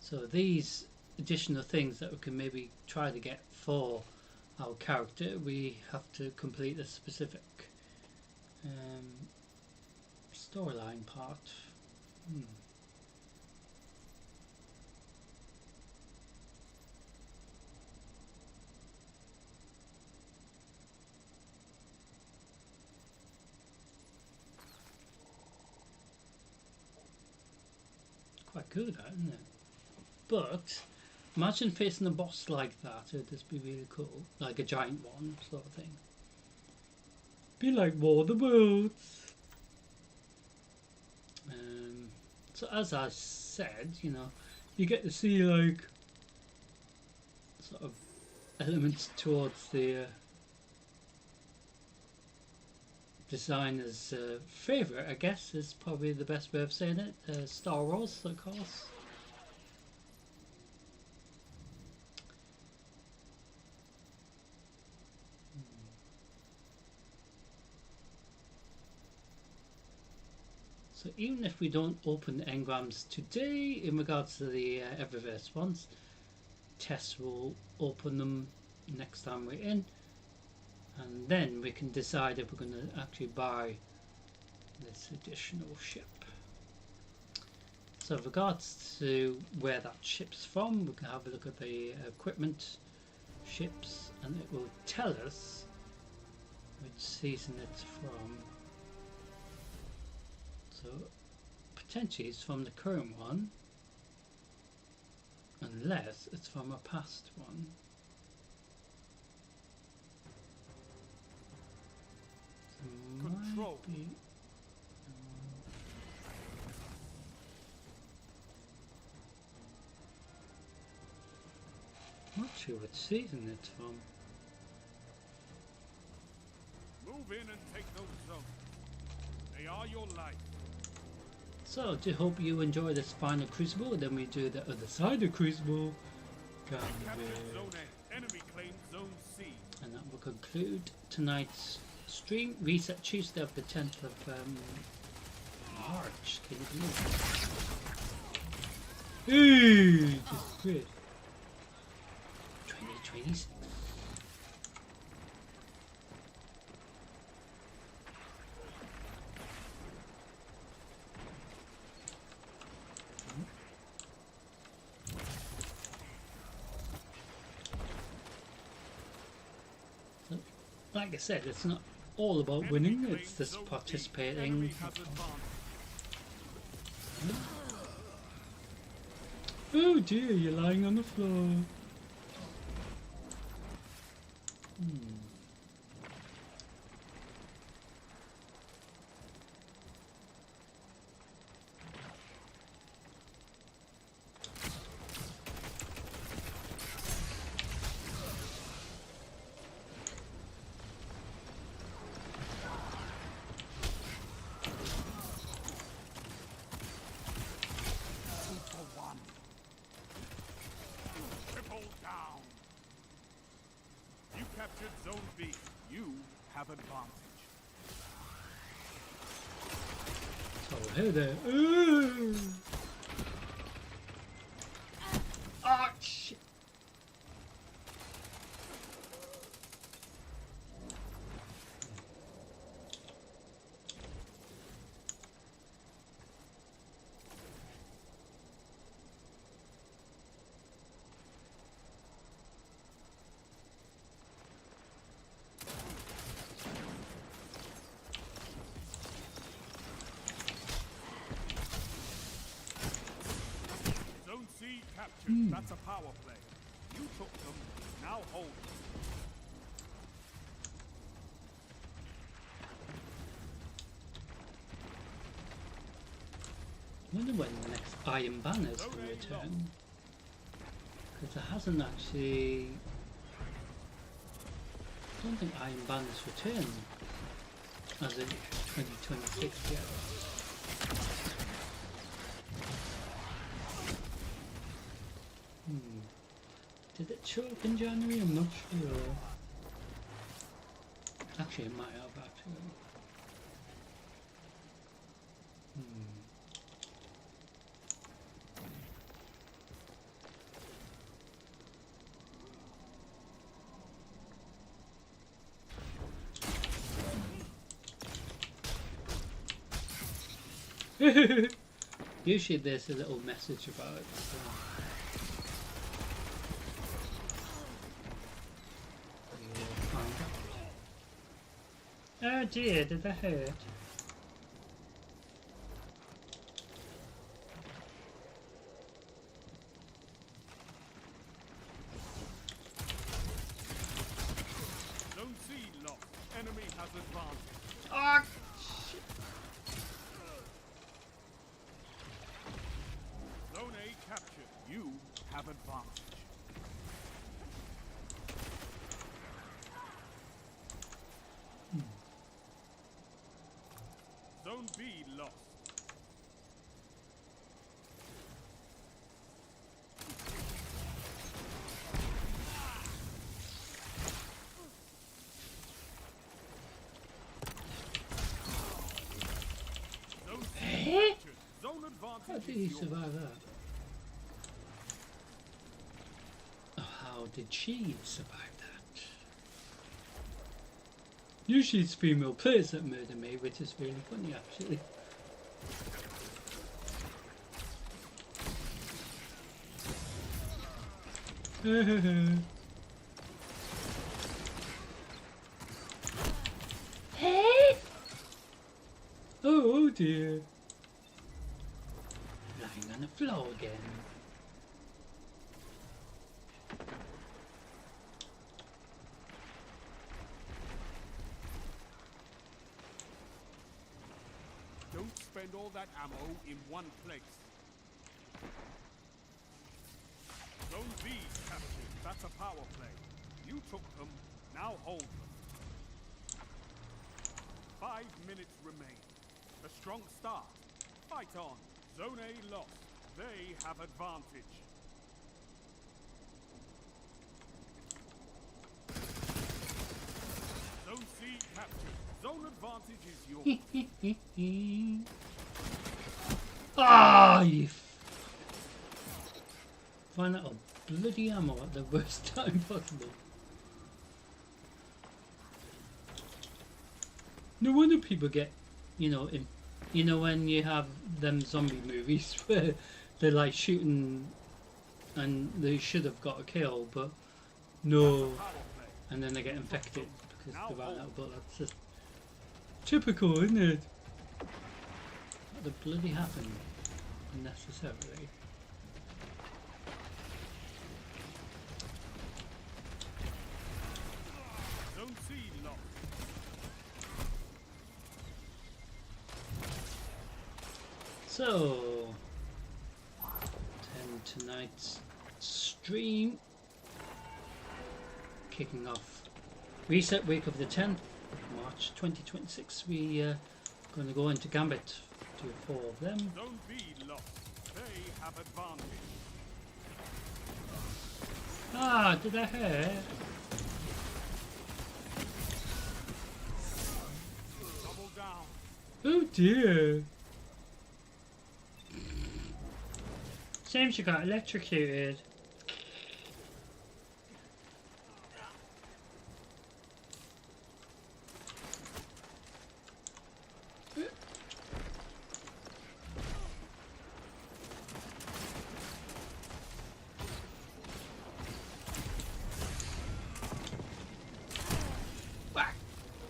S1: So these additional things that we can maybe try to get for our character, we have to complete a specific storyline part. Quite good, isn't it? But imagine facing a boss like that. It'd just be really cool, like a giant one, sort of thing. Be like War of the Worlds. So as I said, you know, you get to see like sort of elements towards the designer's favourite, I guess, is probably the best way of saying it. Star Wars, of course. So even if we don't open the engrams today, in regards to the Eververse ones, Tess will open them next time we're in, and then we can decide if we're going to actually buy this additional ship. So with regards to where that ship's from, we can have a look at the equipment ships, and it will tell us which season it's from. So potentially it's from the current one, unless it's from a past one. So
S11: Control.
S1: might be, not sure what season it's from.
S11: Move in and take those zones. They are your life.
S1: So, I do hope you enjoy this final Crucible, and then we do the other side of Crucible.
S11: Captured Zone A. Enemy claimed Zone C.
S1: And that will conclude tonight's stream. Reset Tuesday of the 10th of March. Can you believe it? Hey, this is great. 2026. Like I said, it's not all about winning, it's just participating. Oh dear, you're lying on the floor.
S11: Zone B. You have advantage.
S1: Oh, hey there. Ooh. Ah, shit.
S11: Captured. That's a power play. You took them, now hold them.
S1: I wonder when the next Iron Banner is going to return. Because it hasn't actually... I don't think Iron Banner's returned as of 2026 yet. Did it show up in January? I'm not sure. Actually, it might have actually. Usually there's a little message about it. So. We'll find out. Oh dear, did that hurt?
S11: Zone C lost. Enemy has advanced.
S1: Ah!
S11: Zone A captured. You have advantage. Zone B lost. Zone C captured. Zone advantage.
S1: How did
S11: is
S1: he
S11: yours.
S1: survive that? Oh, how did she survive that? Usually it's female players that murder me, which is really funny actually. Hey! Oh dear. Lying on the floor again.
S11: Don't spend all that ammo in one place. Zone B captured. That's a power play. You took them, now hold them. 5 minutes remain. A strong start. Fight on. Zone A lost. They have advantage. Zone C captured. Zone advantage is yours.
S1: Ah, you find out a bloody ammo at the worst time possible. No wonder people get, you know, when you have them zombie movies where they're like shooting and they should have got a kill, but no, and then they get infected because they ran out. But that's just typical, isn't it? What the bloody happened unnecessarily?
S11: Zone C lost.
S1: So, 10 tonight's stream, kicking off reset week of the 10th of March 2026. We going to go into Gambit, do 4 of them.
S11: Zone B lost. They have advantage.
S1: Ah, did that hurt?
S11: Double down.
S1: Oh dear. Seems you got electrocuted.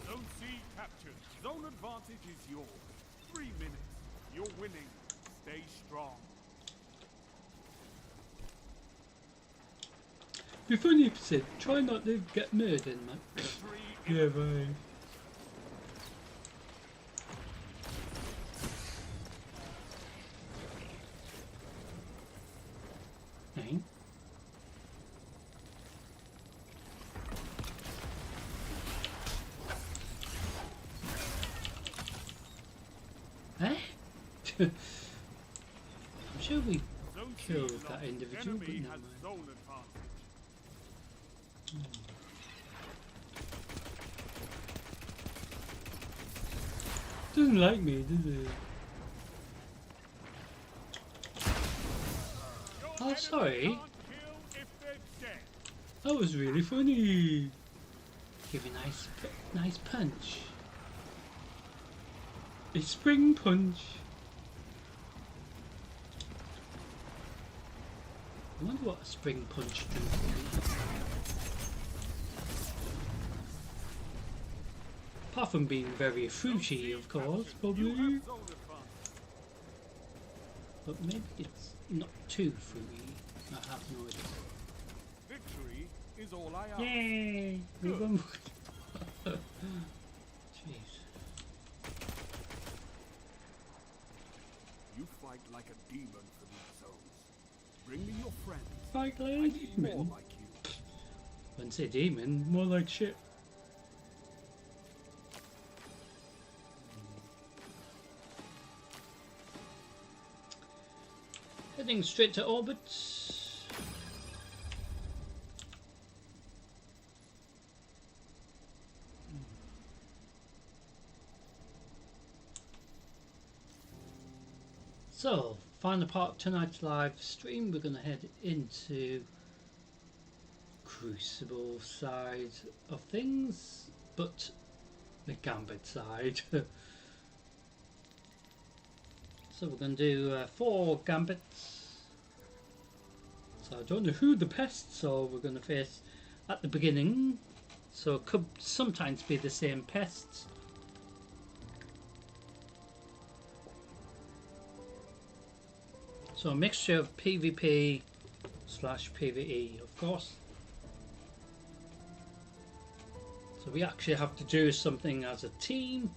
S11: Zone C captured. Zone advantage is yours. 3 minutes. You're winning. Stay strong.
S1: Be funny if you said, try not to get murdered, man. Yeah, right. Hey? Eh? I'm sure we
S11: Zone C
S1: killed
S11: lost.
S1: that individual, but
S11: Enemy
S1: never
S11: has
S1: mind.
S11: zone advantage.
S1: Doesn't like me, does it? Oh, sorry.
S11: Can't kill if they're dead.
S1: That was really funny. Give a nice punch. A spring punch. I wonder what a spring punch drink would be. Apart from being very fruity, of course, probably. But maybe it's not too fruity. I have no idea.
S11: Victory is all I ask.
S1: Yay! We won. Jeez.
S11: You fight like a demon for these zones. Bring me your friends.
S1: Fight like
S11: I
S1: a
S11: need more
S1: demon.
S11: like you.
S1: Wouldn't say demon, more like shit. Heading straight to orbit. So, final part of tonight's live stream, we're going to head into Crucible side of things, but the Gambit side. So we're going to do 4 Gambits. So I don't know who the pests are we're going to face at the beginning. So it could sometimes be the same pests. So a mixture of PvP / PvE, of course. So we actually have to do something as a team.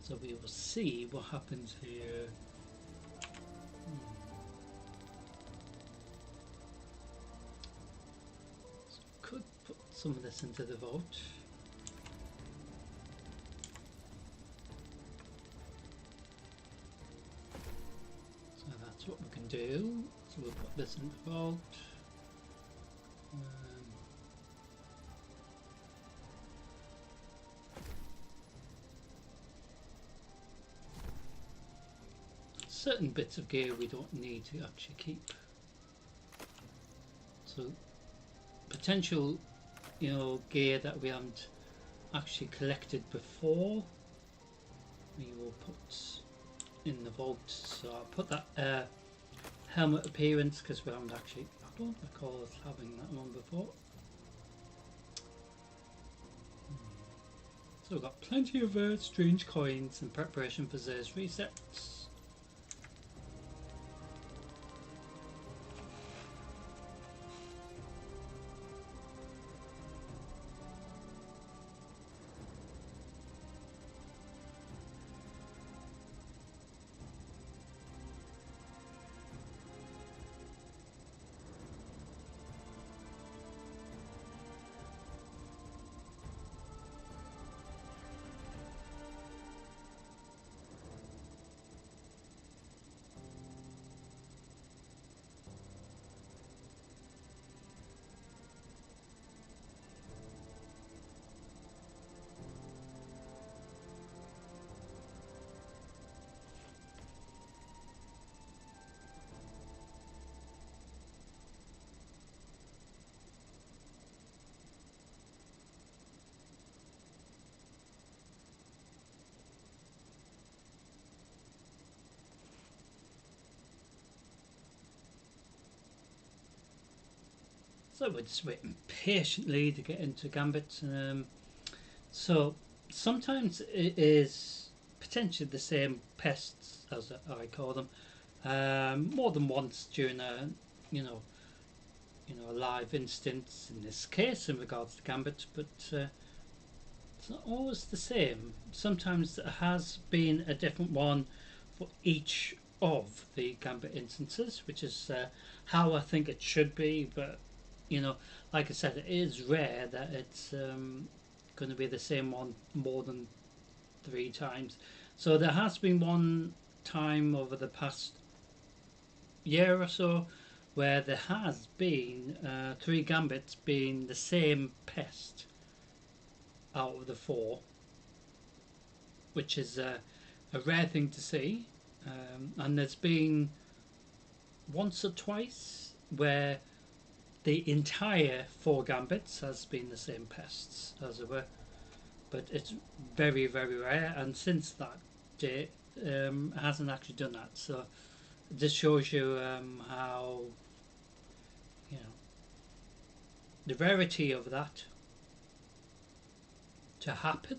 S1: So we will see what happens here. So could put some of this into the vote. So that's what we can do. So we'll put this in the vote. Certain bits of gear we don't need to actually keep. So potential, gear that we haven't actually collected before, we will put in the vault. So I'll put that helmet appearance because we haven't actually. I don't recall us having that one before. So we've got plenty of strange coins in preparation for Zay's resets. So we're just waiting patiently to get into Gambit. So sometimes it is potentially the same pests, as I call them, more than once during a a live instance. In this case, in regards to Gambit, but it's not always the same. Sometimes there has been a different one for each of the Gambit instances, which is how I think it should be, but like I said, it is rare that it's going to be the same one more than 3 times. So there has been one time over the past year or so where there has been 3 Gambits being the same pest out of the 4, which is a rare thing to see. And there's been once or twice where the entire 4 Gambits has been the same pests, as it were, but it's very, very rare, and since that date it hasn't actually done that. So this shows you how the rarity of that to happen.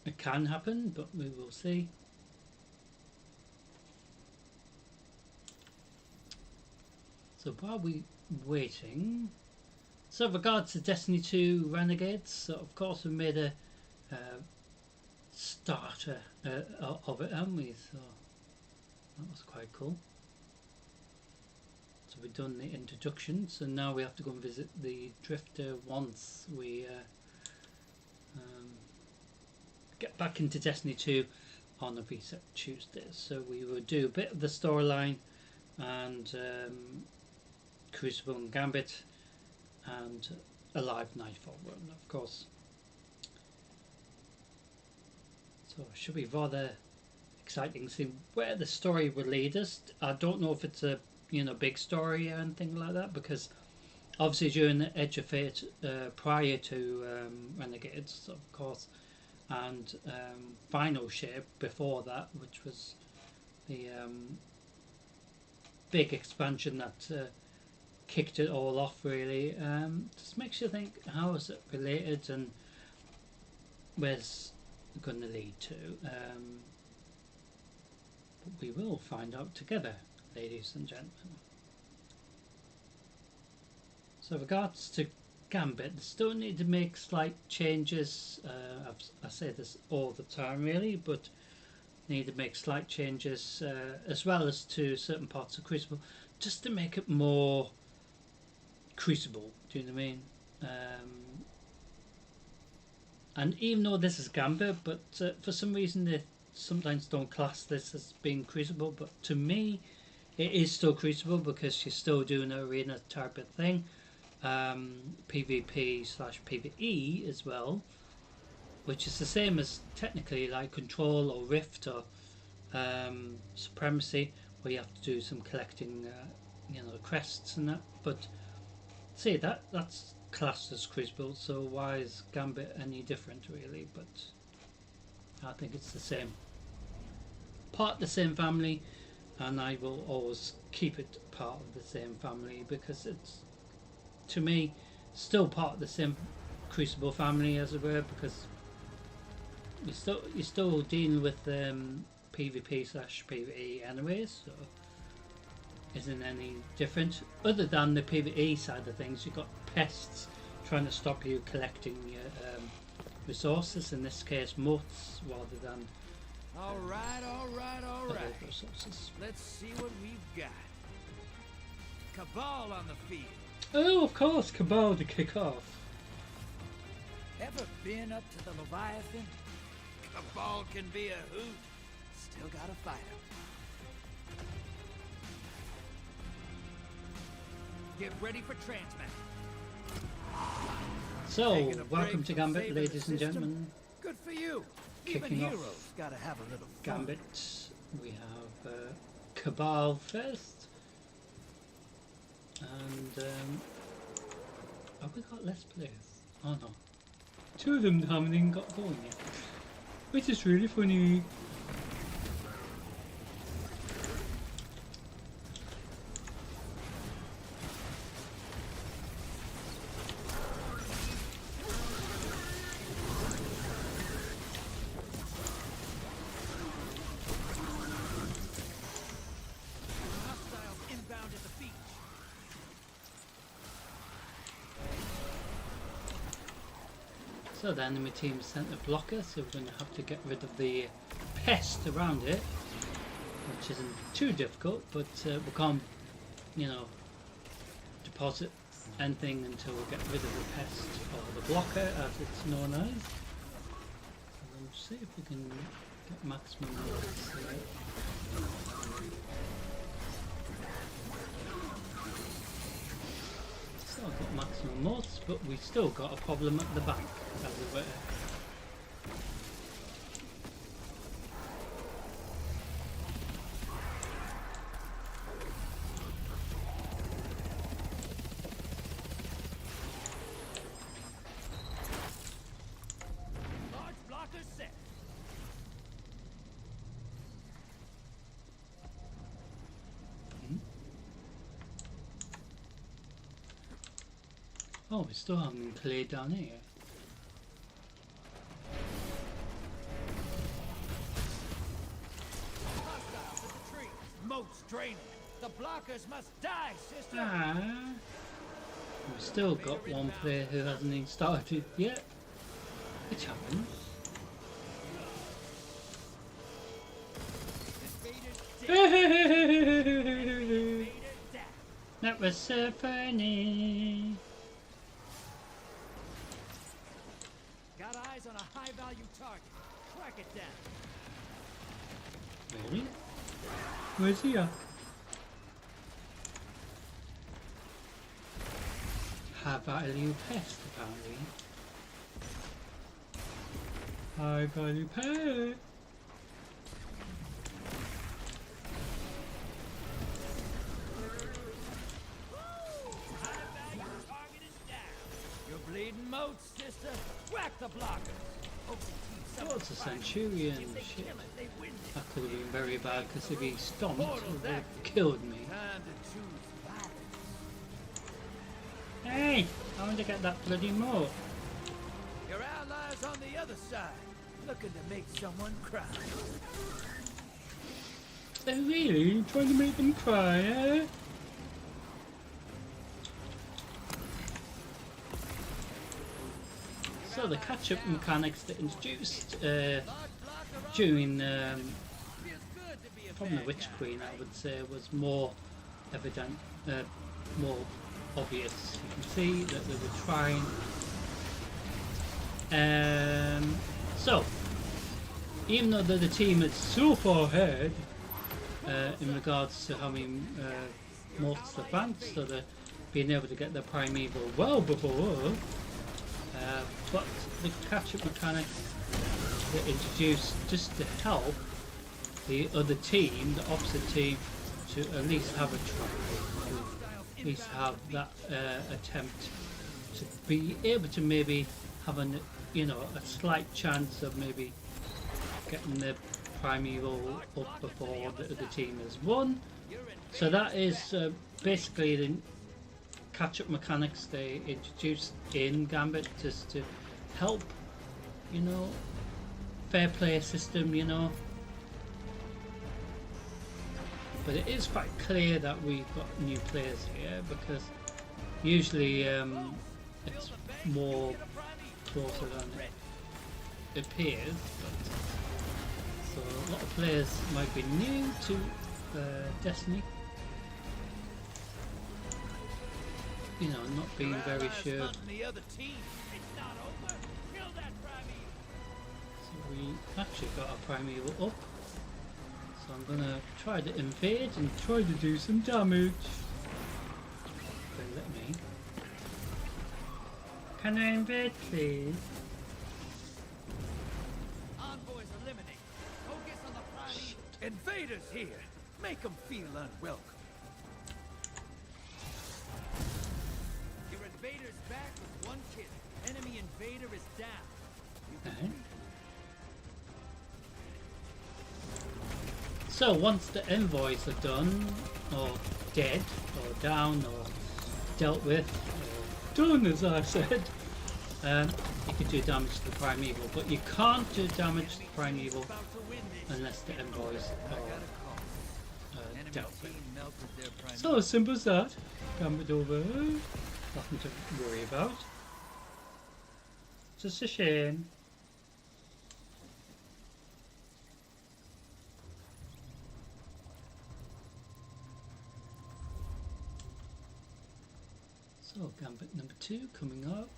S1: It can happen, but we will see. So while we waiting, so regards to Destiny 2 Renegades, so of course we made a starter of it, haven't we? So that was quite cool. So we've done the introduction, so now we have to go and visit the Drifter once we get back into Destiny 2 on the Reset Tuesdays. So we will do a bit of the storyline and Crucible and Gambit and a live Nightfall run, of course. So it should be rather exciting to see where the story will lead us. I don't know if it's a big story or anything like that, because obviously during the Edge of Fate prior to Renegades, of course, and Final Shape before that, which was the big expansion that kicked it all off, really. Just makes you think, how is it related and where's it going to lead to? But we will find out together, ladies and gentlemen. So regards to Gambit, still need to make slight changes. I say this all the time, really, but need to make slight changes as well as to certain parts of Crucible, just to make it more Crucible. Do you know what I mean? And even though this is Gambit, but for some reason they sometimes don't class this as being Crucible, but to me it is still Crucible because she's still doing an arena type of thing, PvP/PvE as well, which is the same as technically like Control or Rift or Supremacy, where you have to do some collecting crests and that. But see, that's classed as Crucible, so why is Gambit any different, really? But I think it's the same, part of the same family, and I will always keep it part of the same family because it's, to me, still part of the same Crucible family, as it were, because you're still dealing with PvP/PvE anyways, so isn't any different, other than the PvE side of things. You've got pests trying to stop you collecting your resources, in this case motes, rather than
S6: all right.
S1: resources.
S6: Let's see what we've got. Cabal on the field.
S1: Oh, of course, Cabal to kick off.
S6: Ever been up to the Leviathan? Cabal can be a hoot. Still gotta fight him. Get ready for transmat.
S1: So, welcome to Gambit, ladies and gentlemen.
S6: Good for you.
S1: Kicking
S6: Even
S1: off
S6: heroes gotta have a little fun.
S1: Gambit, we have Cabal first, and have we got less players? Oh no, 2 of them haven't even got going yet, which is really funny. So the enemy team sent a blocker, so we're going to have to get rid of the pest around it, which isn't too difficult, but we can't, deposit anything until we get rid of the pest, or the blocker as it's known as. So we'll see if we can get maximum notes here. Still got maximum motes, but we still got a problem at the back, as it were.
S6: Large blocker set.
S1: Oh, we still haven't cleared down here.
S6: Hostiles at the tree. Moat's draining. The blockers must die, sister.
S1: Ah. We've still got one player who hasn't even started yet. Which happens. That was so funny.
S6: Got eyes on a high-value target. Track it down.
S1: Really? Where's he at? High value pest, apparently. High value pest.
S6: You're bleeding moats, sister. Whack the blockers.
S1: Oh, it's a centurion. Shit. That could have been very bad because if he stomped, it would have killed me.
S6: Time to choose violence.
S1: Hey! I want to get that bloody moat.
S6: Your allies on the other side, looking to make someone cry.
S1: They're really trying to make them cry, eh? So the catch-up mechanics that introduced during from the Witch Queen, I would say, was more evident, more obvious. You can see that they were trying. So, even though the team is so far ahead in regards to having most advanced, so they're being able to get their primeval well before us. But the catch-up mechanics that introduced just to help the other team, the opposite team, to at least have a try, to at least have that attempt to be able to maybe have a slight chance of maybe getting the primeval up before the other team has won. So that is basically the catch-up mechanics they introduced in Gambit, just to help, fair play system, But it is quite clear that we've got new players here, because usually it's more closer than it appears. But, so a lot of players might be new to Destiny. Not being very sure. So we actually got our primeval up. So I'm gonna try to invade and try to do some damage. Don't let me. Can I invade, please?
S6: Envoys eliminated. Focus on the primeval. Invaders here. Make them feel unwelcome. Invader's back with one kill. Enemy invader is down.
S1: So once the envoys are done, or dead, or down, or dealt with, or done, as I said, you can do damage to the primeval, but you can't do damage to the primeval unless the envoys are dealt with. So as simple as that. Gambit over. Nothing to worry about. Just a shame. So, Gambit number 2 coming up.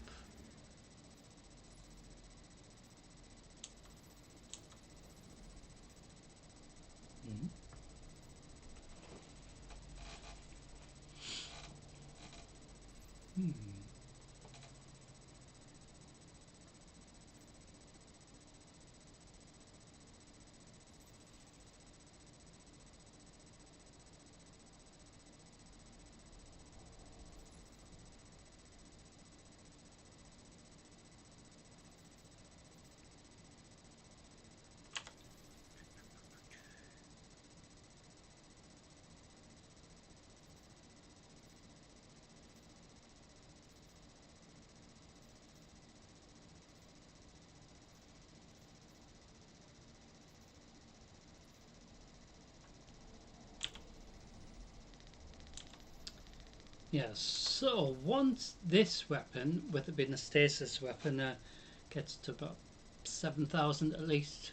S1: Yeah, so once this weapon, with it being a stasis weapon, gets to about 7,000 at least,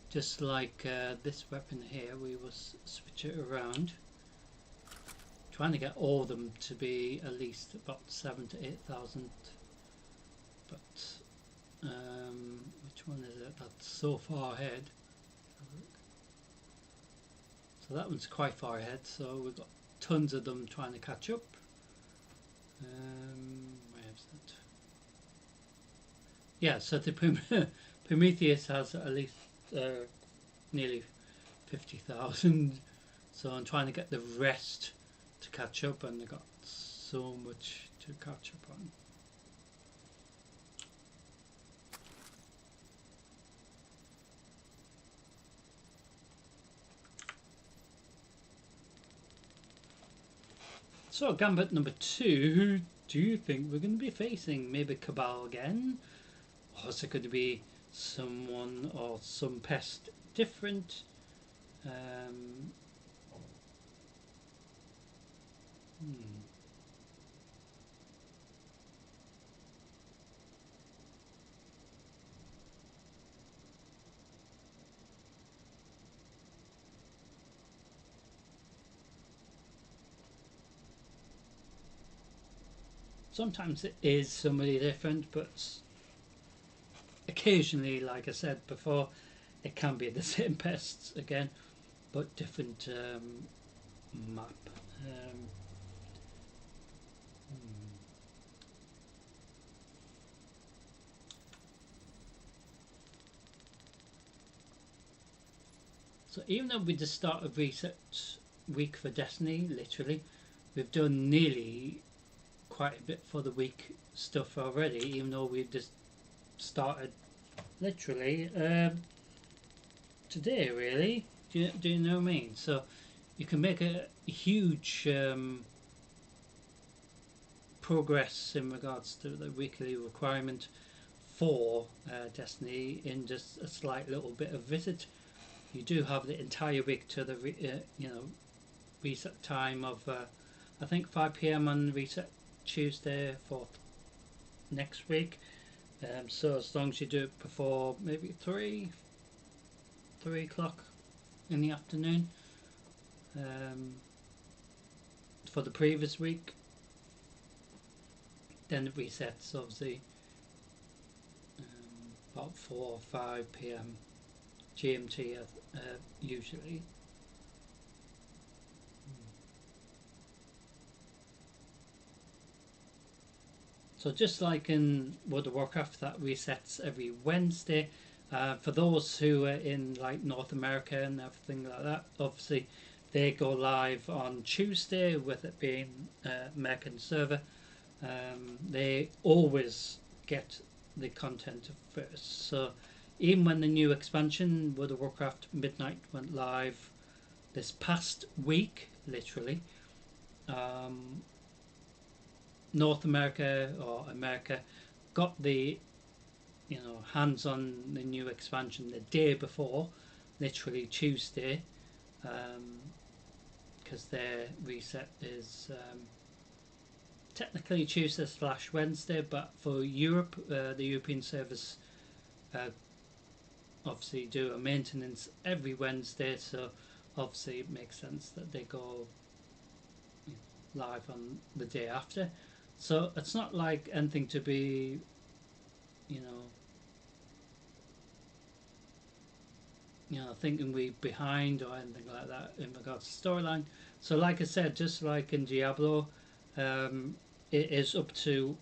S1: just like this weapon here, we will switch it around, trying to get all of them to be at least about 7 to 8,000. But which one is it? That's so far ahead. So that one's quite far ahead, so we've got tons of them trying to catch up. Where's that? Yeah, so the Prometheus has at least nearly 50,000, so I'm trying to get the rest to catch up, and they've got so much to catch up on. So Gambit number 2, who do you think we're going to be facing? Maybe Cabal again? Or is it going to be someone or some pest different? Sometimes it is somebody different, but occasionally, like I said before, it can be the same pests again, but different map. So even though we just started reset week for Destiny, literally, we've done nearly quite a bit for the week stuff already, even though we've just started literally today, really. Do you know what I mean? So you can make a huge progress in regards to the weekly requirement for Destiny in just a slight little bit of visit. You do have the entire week to the reset time of I think 5 p.m. on reset Tuesday for next week. So as long as you do it before maybe 3 o'clock in the afternoon for the previous week, then it resets obviously about 4 or 5 p.m. GMT usually. So just like in World of Warcraft, that resets every Wednesday. For those who are in like North America and everything like that, obviously they go live on Tuesday, with it being American server. They always get the content first. So even when the new expansion, World of Warcraft Midnight, went live this past week, literally, North America or America got the hands on the new expansion the day before, literally Tuesday, because their reset is technically Tuesday / Wednesday, but for Europe, the European servers obviously do a maintenance every Wednesday, so obviously it makes sense that they go live on the day after. So it's not like anything to be, thinking we're behind or anything like that in regards to storyline. So like I said, just like in Diablo, it is up to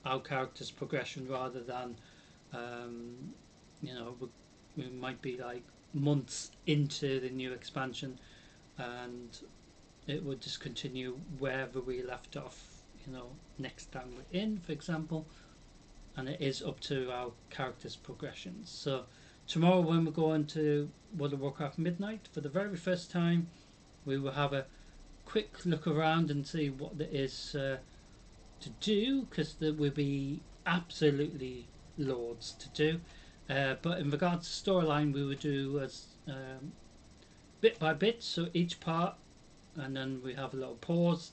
S1: our character's progression rather than, we might be like months into the new expansion and it would just continue wherever we left off, next time we're in, for example, and it is up to our character's progressions. So tomorrow when we go into World of Warcraft Midnight for the very first time, we will have a quick look around and see what there is to do, because there will be absolutely loads to do. But in regards to storyline, we will do as bit by bit, so each part, and then we have a little pause,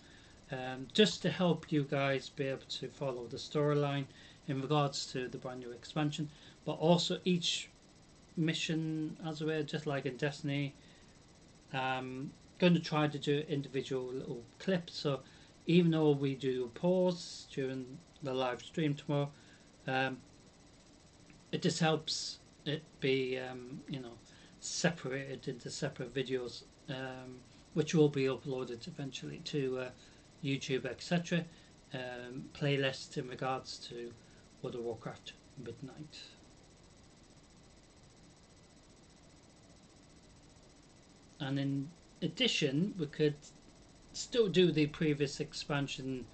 S1: just to help you guys be able to follow the storyline in regards to the brand new expansion, but also each mission, as it were, just like in Destiny, going to try to do individual little clips. So even though we do a pause during the live stream tomorrow, it just helps it be separated into separate videos, which will be uploaded eventually to YouTube, etc. Playlists in regards to World of Warcraft Midnight. And in addition, we could still do the previous expansion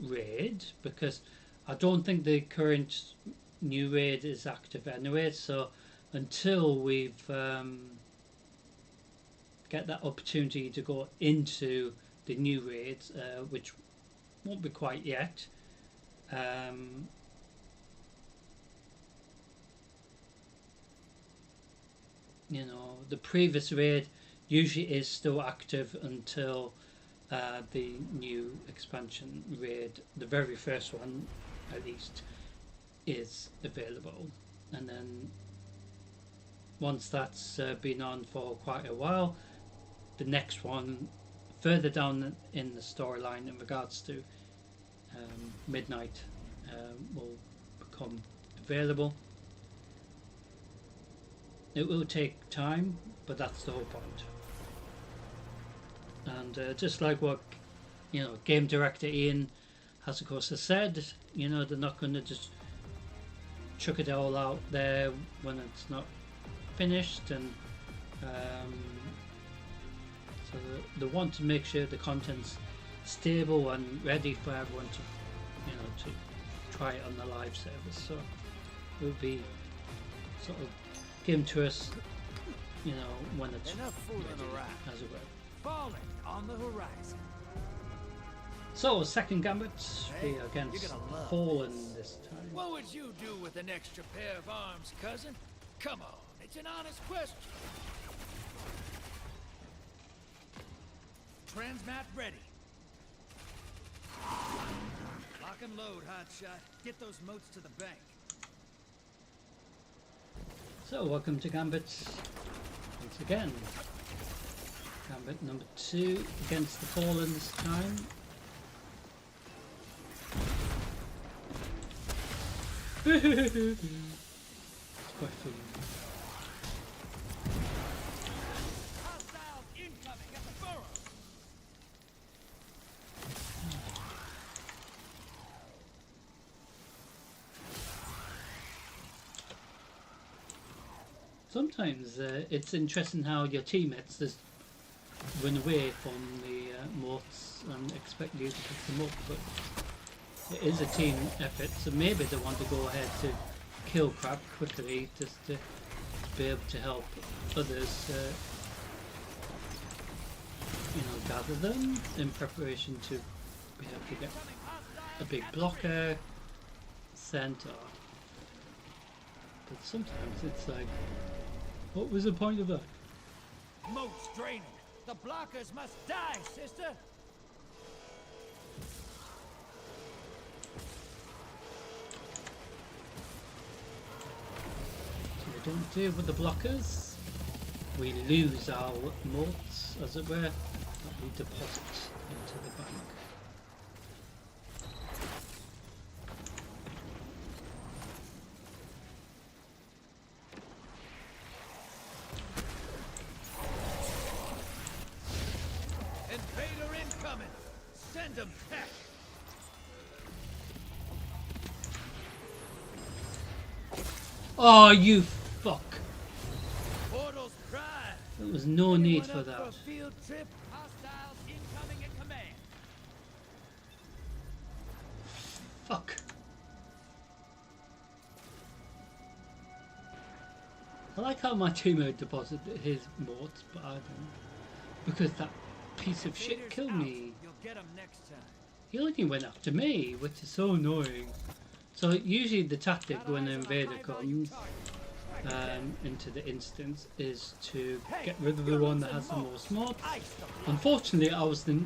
S1: raid, because I don't think the current new raid is active anyway, so until we've get that opportunity to go into the new raid, which won't be quite yet, the previous raid usually is still active until the new expansion raid, the very first one at least, is available. And then once that's been on for quite a while, the next one further down in the storyline in regards to Midnight will become available. It will take time, but that's the whole point. And just like what game director Ian has of course said, they're not going to just chuck it all out there when it's not finished, and so they want to make sure the content's stable and ready for everyone to try it on the live service. So it will be sort of given to us when it's ready, as it were.
S6: Falling on the horizon.
S1: So second gambit, we are against Fallen this time.
S6: What would you do with an extra pair of arms, cousin? Come on, it's an honest question. Transmat ready. Lock and load, hotshot. Get those motes to the bank.
S1: So welcome to Gambit once again. Gambit number 2 against the Fallen this time. It's quite funny.
S6: Hostiles incoming at the burrow.
S1: Sometimes it's interesting how your teammates just run away from the moats and expect you to pick them up, but it is a team effort, so maybe they want to go ahead to kill crab quickly just to be able to help others gather them in preparation to be able to get a big blocker center. But sometimes it's like, what was the point of that?
S6: Moats draining. The blockers must die, sister.
S1: So we don't deal with the blockers. We lose our moats, as it were, that we deposit into the bank.
S6: Invader incoming. Send them back.
S1: Oh, you fuck!
S6: Portals prime.
S1: There was no need
S6: Anyone
S1: for
S6: up
S1: that.
S6: a field trip? Hostiles incoming at command.
S1: Fuck. I like how my teammate deposited his moats, but I don't. Because that piece of shit
S6: Invaders
S1: killed
S6: out.
S1: me.
S6: You'll get 'em next time.
S1: He only went after me, which is so annoying. So usually the tactic when an invader comes into the instance is to get rid of the one that has the most mods. Unfortunately, I was the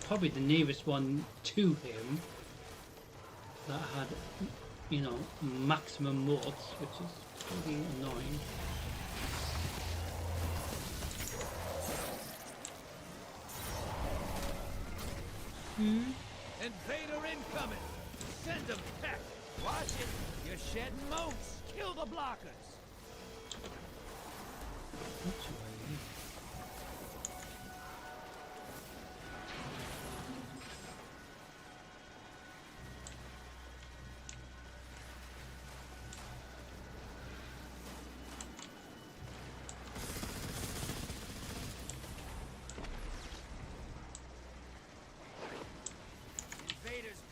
S1: probably the nearest one to him that had, you know, maximum morts, which is pretty annoying.
S6: Invader incoming! Send them tech! Watch it! You're shedding moats! Kill the blockers!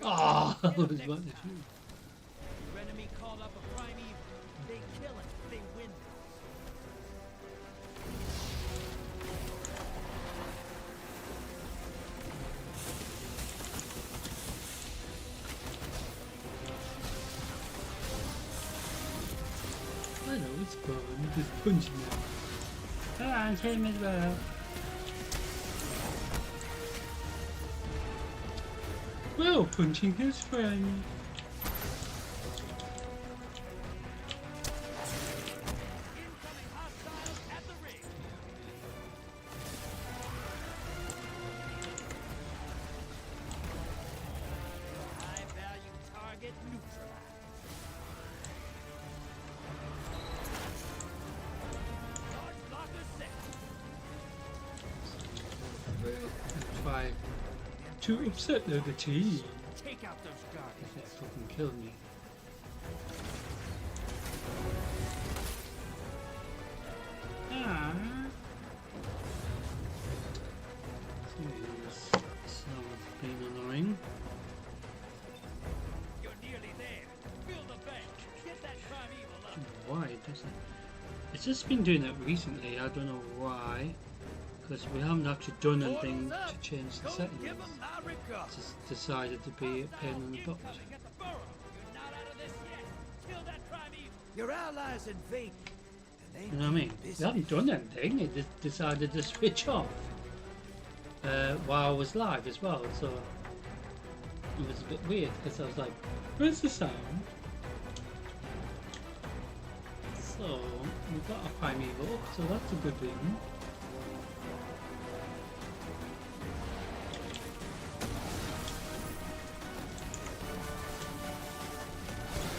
S1: Oh, I was about to shoot.
S6: Your enemy call up a prime evil. They kill it, they win.
S1: I know it's fun, just punching him. Come on, hit him as well. Well, punching his friend.
S6: Incoming hostiles at the ring. High value target neutralized. Large blocker set.
S1: Try to upset the other team.
S6: Take out those guards.
S1: If they fucking kill me. Ah. Someone's been annoying.
S6: You're nearly there. Fill the bank. Get that prime evil up.
S1: Why does it? It's just been doing that recently. I don't know why. Because we haven't actually done anything to change the
S6: Go
S1: settings.
S6: give 'em my regards.
S1: Just decided to be a pain in the butt.
S6: Incoming at the burrow. You're not out of this yet. Kill that prime evil. Your allies invade.
S1: You know what I mean? They haven't done anything. They just decided to switch off while I was live as well. So it was a bit weird because I was like, "Where's the sound?" So we got a prime evil, so that's a good thing.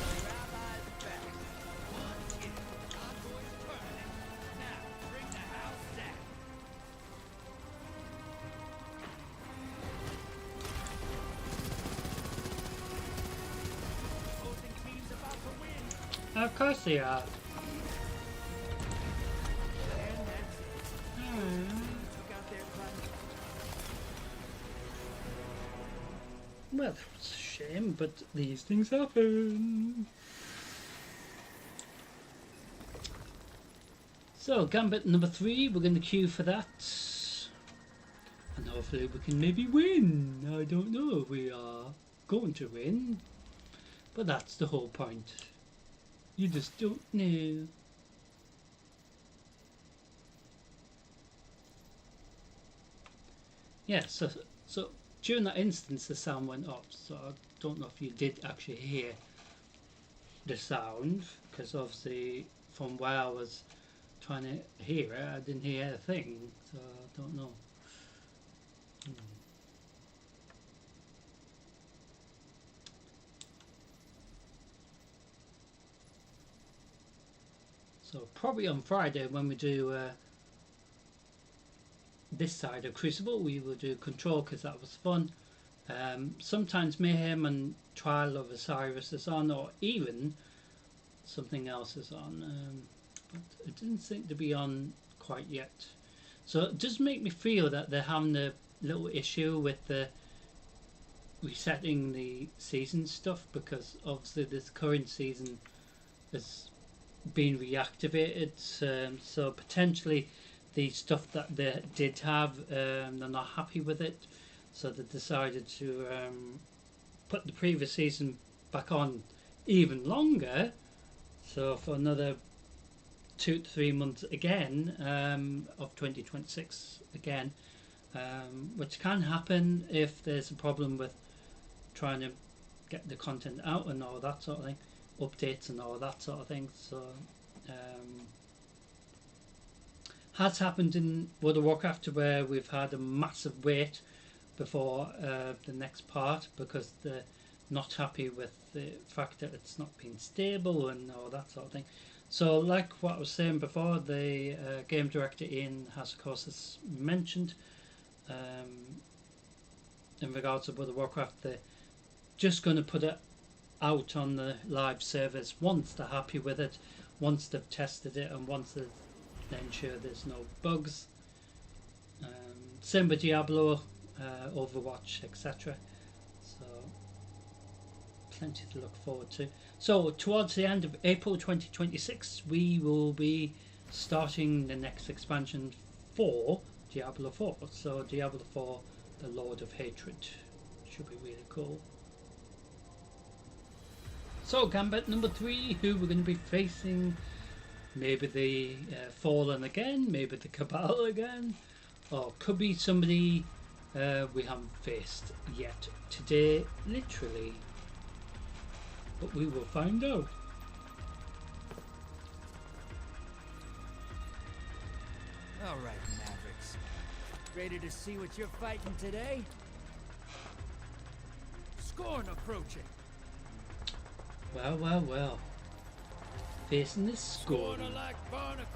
S6: Your allies back. One kill. Envoy's permanent. Now, bring the house down. Opposing team's about to win.
S1: Of course they are.
S6: And that's it. Took out their prime.
S1: Well, that was a shame, but these things happen. So, Gambit number 3, we're going to queue for that. And hopefully we can maybe win. I don't know if we are going to win. But that's the whole point. You just don't know. Yeah, so during that instance the sound went up, so I don't know if you did actually hear the sound, because obviously from where I was trying to hear it I didn't hear a thing, so I don't know. So probably on Friday when we do this side of Crucible we will do Control, because that was fun. Sometimes Mayhem and Trial of Osiris is on, or even something else is on, but it didn't seem to be on quite yet. So it does make me feel that they're having a little issue with the resetting the season stuff, because obviously this current season has been reactivated, so potentially the stuff that they did have, they're not happy with it, so they decided to put the previous season back on even longer, so for another 2 to 3 months again, of 2026 again, which can happen if there's a problem with trying to get the content out and all that sort of thing, updates and all that sort of thing. So has happened in World of Warcraft where we've had a massive wait before the next part because they're not happy with the fact that it's not been stable and all that sort of thing. So like what I was saying before, the game director Ian has of course has mentioned in regards to World of Warcraft, they're just going to put it out on the live servers once they're happy with it, once they've tested it, and once they've ensured there's no bugs. Same with Diablo, Overwatch, etc. So plenty to look forward to. So towards the end of April 2026 we will be starting the next expansion for Diablo 4. So Diablo 4, the Lord of Hatred, should be really cool. So Gambit number 3, who we're going to be facing, maybe the Fallen again, maybe the Cabal again, or could be somebody we haven't faced yet today, literally. But we will find out.
S12: All right, Mavericks. Ready to see what you're fighting today? Scorn approaching.
S6: Well, well, well. Facing this Scorn.
S12: Scorn are like barnacles,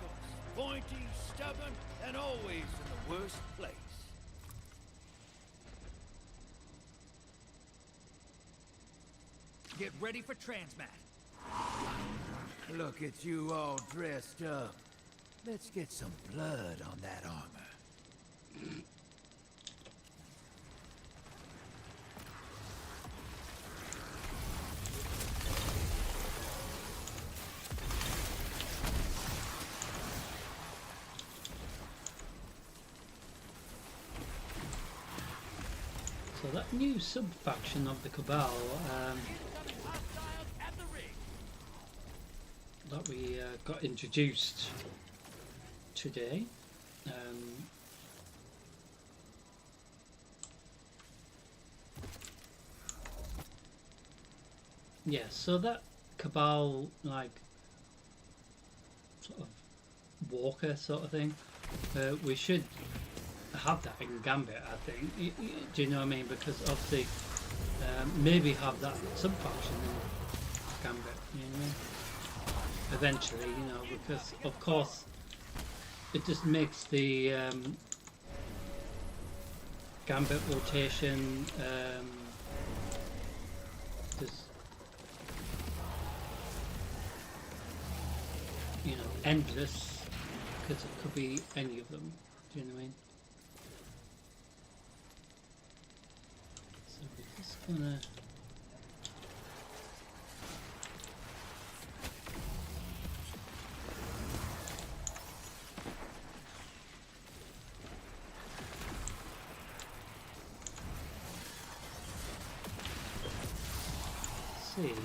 S12: pointy, stubborn, and always in the worst place. Get ready for transmat. Look at you all dressed up. Let's get some blood on that armor.
S1: So that new sub-faction of the Cabal that we got introduced today. Yeah, so that Cabal, like, sort of walker sort of thing, we should have that in Gambit, I think. Do you know what I mean? Because obviously, maybe have that sub-faction in Gambit, you know what I mean? Eventually, you know, because of course it just makes the Gambit rotation just, you know, endless, because it could be any of them. Do you know what I mean? So we're just gonna see if we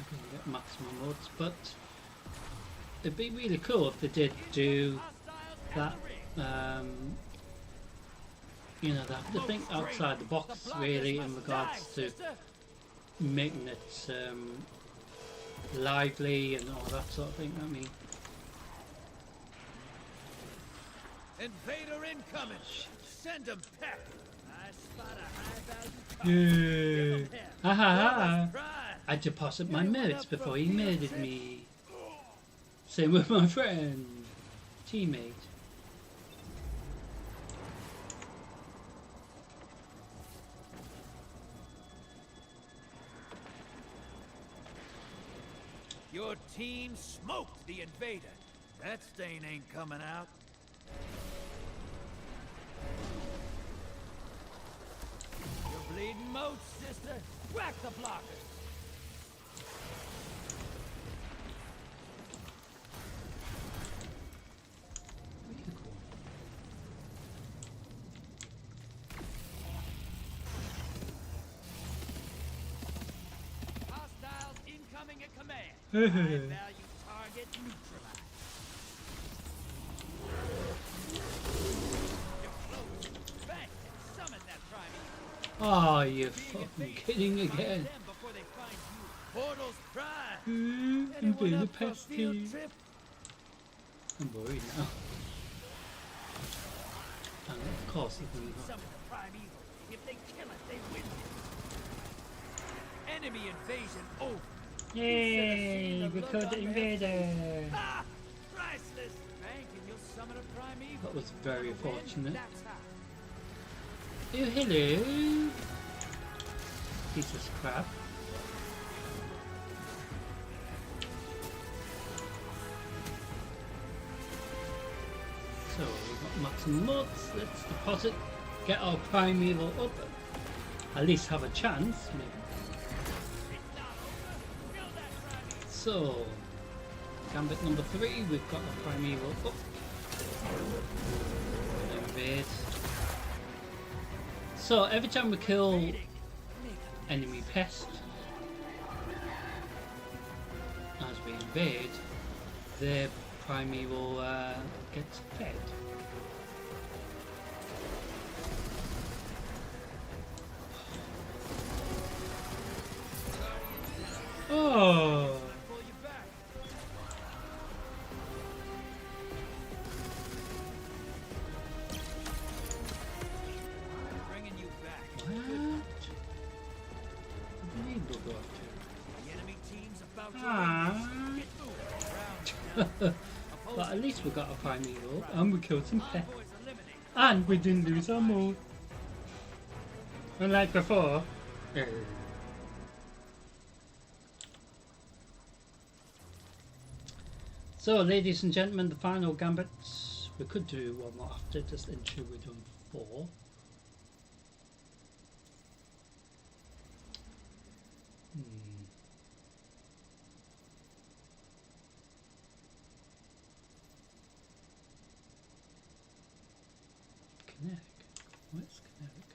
S1: can get maximum odds, but it'd be really cool if they did do that. You know, they have to think outside the box really in regards to making it lively and all that sort of thing. I mean,
S12: Invader incoming. Send him pack. I spot a high value.
S1: yeah. Ha ha ha. I deposit my merits before he murdered me. Same with my friend, teammate.
S12: Your team smoked the invader. That stain ain't coming out. You're bleeding moats, sister. Whack the blockers. Hostiles incoming at command. High value target neutralized.
S1: Oh, you fucking kidding again.
S12: Portals prime.
S1: I'm
S12: Anyone
S1: doing the
S12: up for a field
S1: pesky.
S12: trip?
S1: I'm worried now. And of course, if we got
S12: Summon the primeval. If they kill it, they win. Enemy invasion over.
S1: yay, we killed the invader.
S12: Ah, priceless. Bank and you'll summon a primeval.
S1: That was very fortunate.
S12: That's how.
S1: Oh, hello. Piece of crap. So we've got maximum mods. Let's deposit, get our primeval up. At least have a chance, maybe. So, gambit number 3, we've got a primeval up. Invade. So every time we kill enemy pest, as we invade, their primeval gets fed. Oh.
S12: Bringing you back.
S1: What? What do you mean we'll go after?
S12: The enemy team's about to
S1: Ah.
S12: get moving. Round.
S1: But at least we got a primeval and we killed some pets.
S12: Boys eliminated.
S1: And we didn't lose our mode. Unlike before. So, ladies and gentlemen, the final gambits. We could do one more after, just ensure we've done 4. Kinetic. What's kinetic?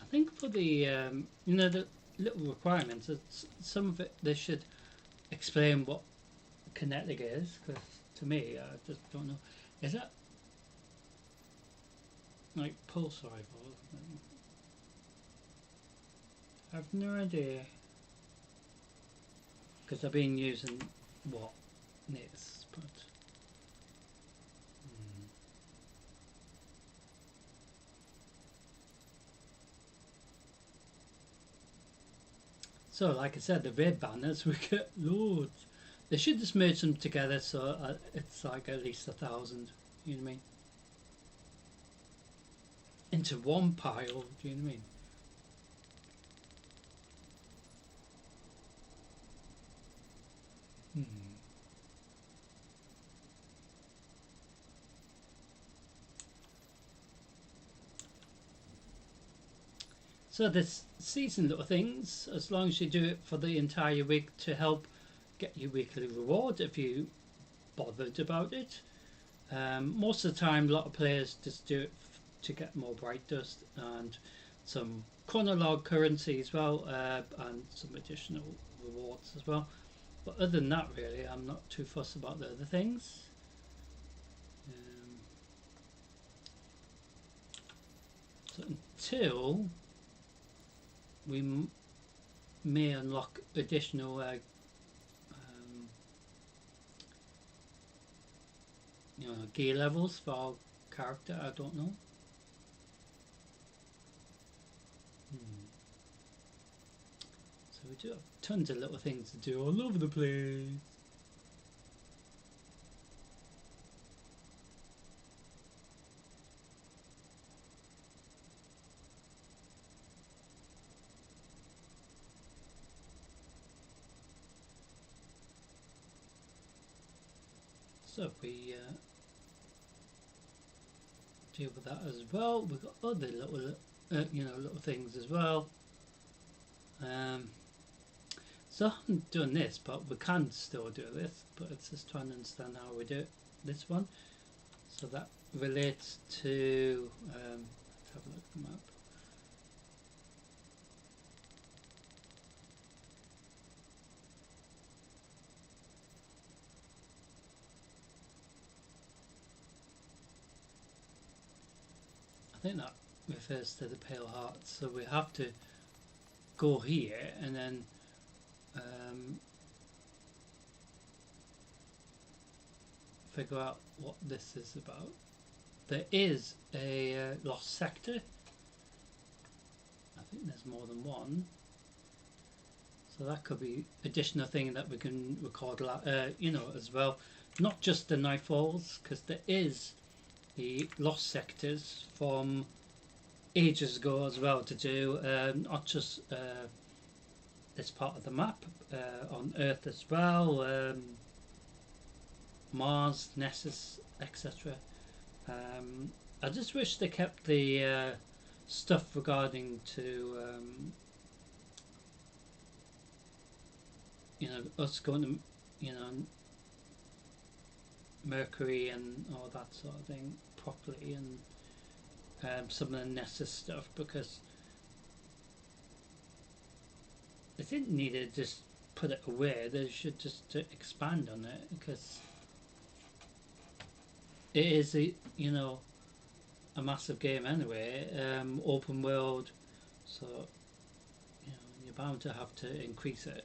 S1: I think for the you know, the little requirements, some of it they should explain what kinetic is, because to me I just don't know. Is that like pulse rifles? I have no idea, because I've been using what this, but so like I said, the red banners we get loads. They should just merge them together so it's like at least 1,000. You know what I mean? Into one pile. Do you know what I mean? So this season little things, as long as you do it for the entire week to help get your weekly reward if you bothered about it. Most of the time a lot of players just do it to get more bright dust and some chronolog currency as well, and some additional rewards as well. But other than that, really, I'm not too fussed about the other things. So until we may unlock additional you know, gear levels for our character, I don't know. So we do have tons of little things to do all over the place. So if we deal with that as well, we've got other little, you know, little things as well. So I haven't done this, but we can still do this. But it's just trying to understand how we do it. This one, so that relates to. Let's have a look at the map. think that refers to the Pale Hearts. So we have to go here and then figure out what this is about. There is a lost sector. I think there's more than one. So that could be additional thing that we can record, you know, as well. Not just the Nightfalls, because there is the lost sectors from ages ago as well to do. Not just this part of the map, on Earth as well, Mars, Nessus, etc. I just wish they kept the stuff regarding to you know, us going to, you know, Mercury and all that sort of thing properly, and some of the Nessus stuff, because they didn't need to just put it away. They should just expand on it, because it is a, you know, a massive game anyway, open world, so you know you're bound to have to increase it.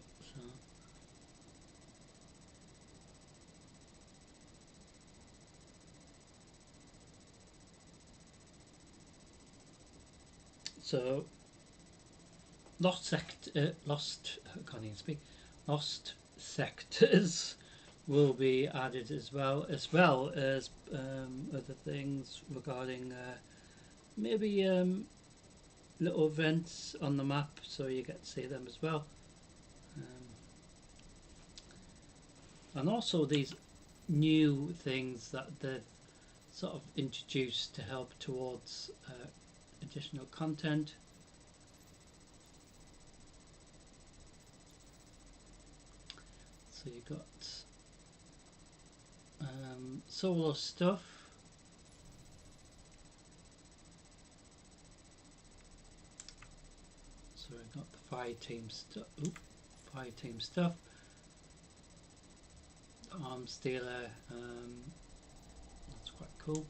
S1: So lost I can't even speak. Lost sectors will be added as well as other things regarding maybe little events on the map, so you get to see them as well, and also these new things that they've sort of introduced to help towards additional content. So you got solo stuff. So we've got the fire team stuff. Fire team stuff. The arms dealer. That's quite cool.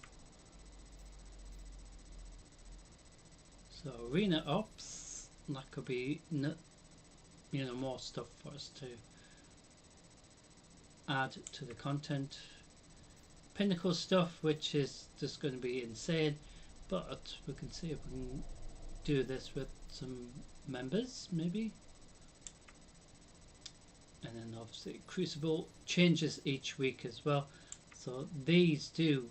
S1: So arena ops. That could be, you know, more stuff for us to add to the content. Pinnacle stuff, which is just going to be insane, but we can see if we can do this with some members maybe. And then obviously Crucible changes each week as well, so these do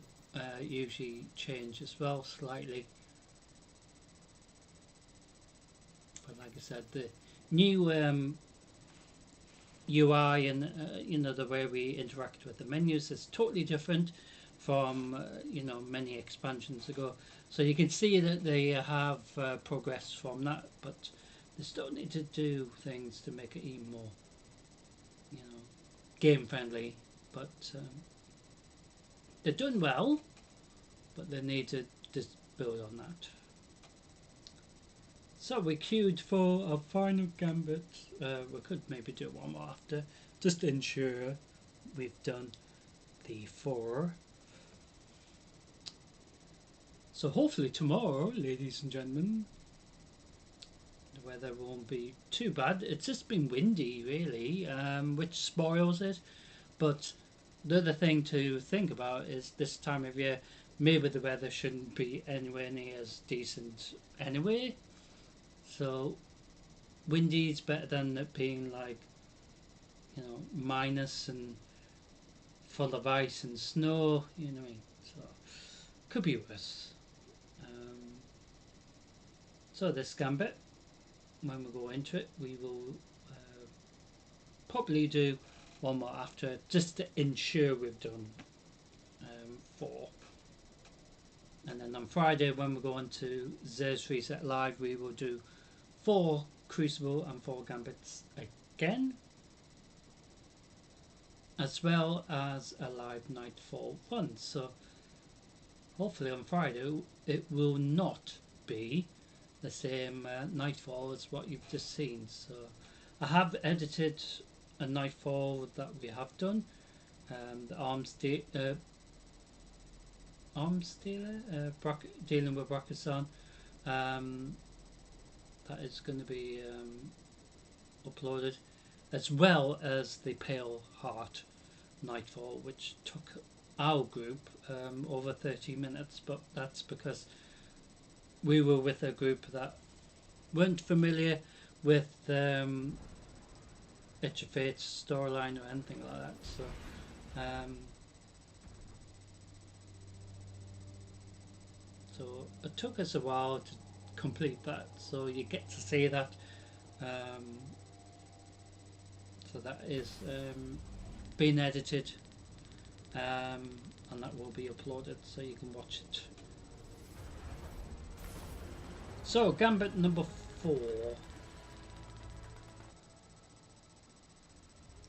S1: usually change as well slightly, but like I said, the new UI and you know, the way we interact with the menus is totally different from you know, many expansions ago. So you can see that they have progressed from that, but they still need to do things to make it even more, you know, game friendly. But they're done well, but they need to just build on that. So we queued for a final gambit. We could maybe do one more after, just to ensure we've done the 4. So hopefully tomorrow, ladies and gentlemen, the weather won't be too bad. It's just been windy really, which spoils it. But the other thing to think about is this time of year, maybe the weather shouldn't be anywhere near as decent anyway. So windy is better than it being like, you know, minus and full of ice and snow, you know what I mean? So could be worse. So this gambit, when we go into it, we will probably do one more after, just to ensure we've done 4. And then on Friday, when we go on to Zers Reset Live, we will do 4 Crucible and 4 Gambits again, as well as a live Nightfall one. So hopefully on Friday it will not be the same Nightfall as what you've just seen. So I have edited a Nightfall that we have done, the arms dealer, dealing with Rakazan. That is going to be uploaded, as well as the Pale Heart Nightfall, which took our group over 30 minutes, but that's because we were with a group that weren't familiar with Edge of Fate's storyline or anything like that. So it took us a while to complete that, so you get to see that. So that is being edited, and that will be uploaded so you can watch it. So Gambit number 4.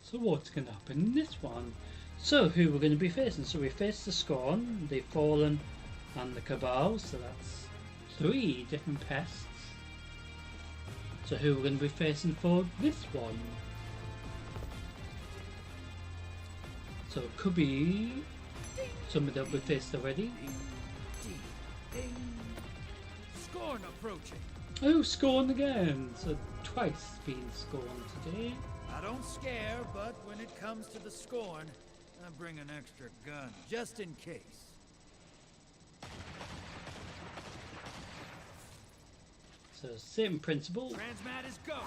S1: So what's going to happen in this one? So who we're going to be facing? So we face the Scorn, the Fallen, and the Cabal. So that's 3 different pests. So who we're going to be facing for this one? So it could be somebody that we faced already.
S12: Scorn approaching.
S1: Oh, Scorn again. So twice been Scorn today.
S12: I don't scare, but when it comes to the Scorn, I bring an extra gun, just in case.
S1: So same principle.
S12: Transmat is go.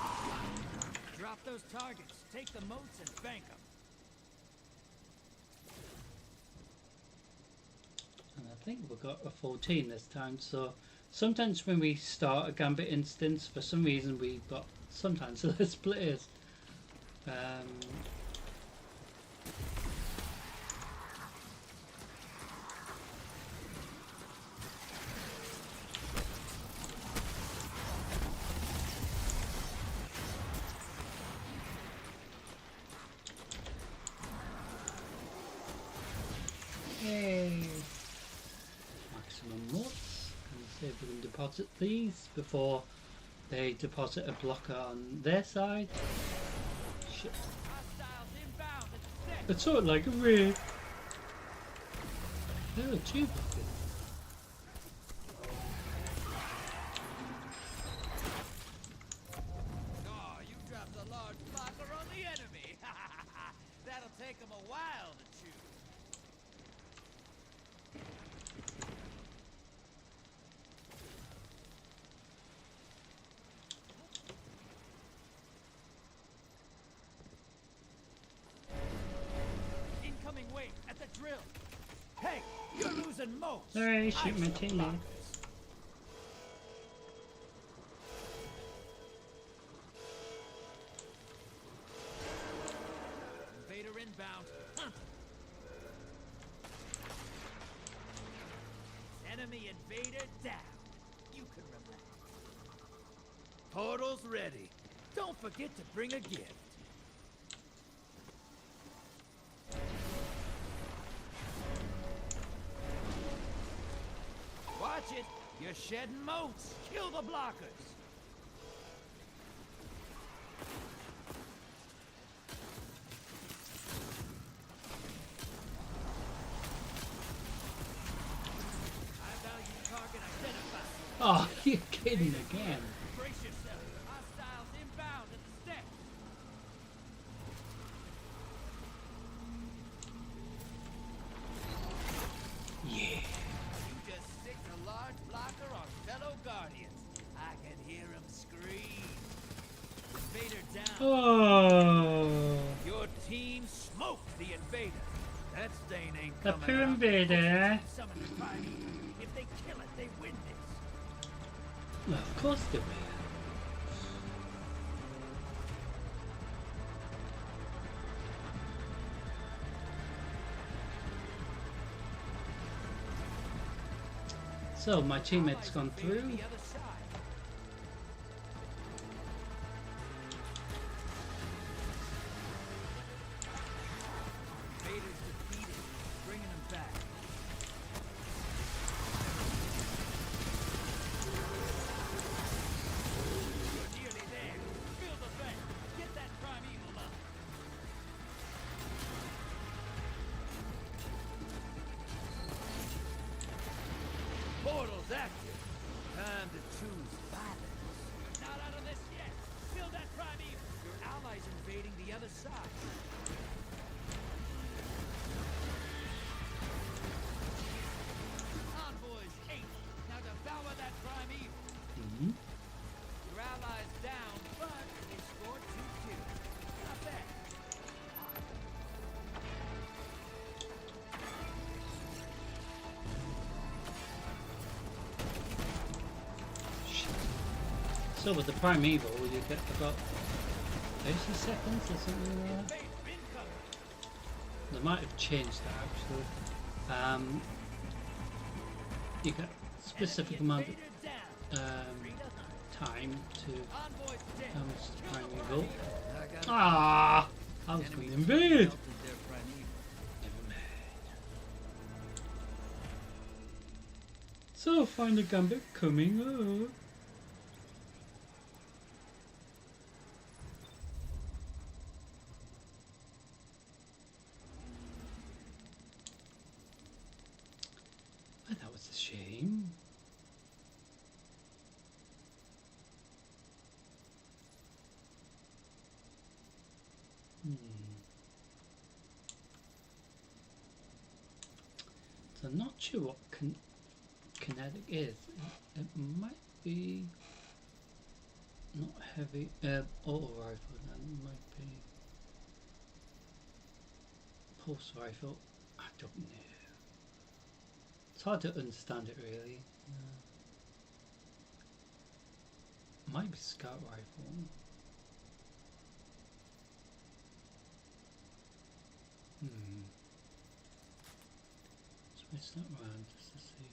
S12: Drop those targets, take the moats and bank them.
S1: And I think we've got a 14 this time, so sometimes when we start a Gambit instance, for some reason we've got sometimes less players. Yay! Maximum mods. And see if we can deposit these before they deposit a blocker on their side. Shit. It's sort of like a raid. There are 2 blockers.
S12: Oh, you dropped a large blocker on the enemy. That'll take him a while to choose. Incoming wave at the drill. Hey, you're losing most.
S1: Hey, shoot my teammate.
S12: Invader inbound. Hunt. Enemy invader down. You can relax. Portal's ready. Don't forget to bring a gift. Watch it. You're shedding moats. Kill the blockers.
S1: Oh, you're kidding again.
S12: Brace yourself. Hostiles inbound at the steps.
S1: Yeah.
S12: You just sicked a large blocker on fellow guardians. I can hear him scream. Invader down.
S1: Oh.
S12: Your team smoked the invader. That stain ain't
S1: The
S12: coming
S1: poor
S12: out.
S1: invader.
S12: Summon the party. If they kill it, they win this.
S1: Well, of course they will. So my teammate's gone through.
S12: The other side. Invaders defeated. Bringing them back. You're nearly there. Fill the vent. Get that primeval up. side. Envoys 8. Now devour that primeval. Your allies down, but they scored 2 kills. Not bad.
S1: So with the primeval, you get about 30 seconds or something like that. They might have changed that actually. You get a specific amount of time to damage the primeval. Ah! I was going to invade! Never mind. So, find a gambit coming up. That was a shame. So I'm not sure what kinetic is. It might be not heavy auto rifle, then it might be pulse rifle. I don't know. It's hard to understand it really. Might be scout rifle. Switch that round just to see if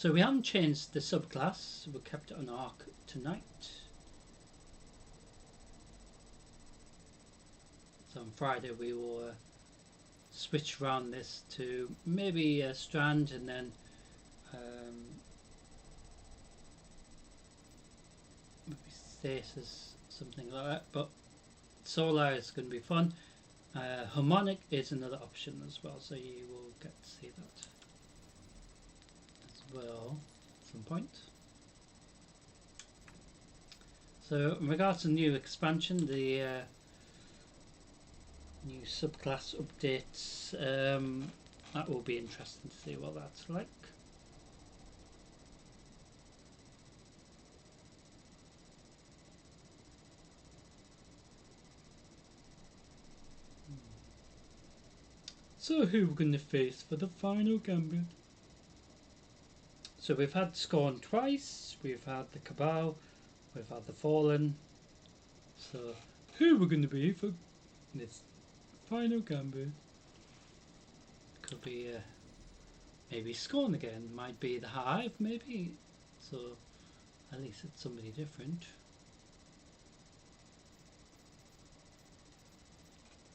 S1: So we haven't changed the subclass, we kept it on Arc tonight. So on Friday we will switch around this to maybe Strand and then maybe Stasis, something like that, but Solar is going to be fun. Harmonic is another option as well, so you will get to see that as well at some point. So in regards to new expansion, the new subclass updates, that will be interesting to see what that's like. So who we're going to face for the final gambit? So we've had Scorn twice, we've had the Cabal, we've had the Fallen. So who we're going to be for this final gambit? Could be maybe Scorn again, might be the Hive maybe, so at least it's somebody different.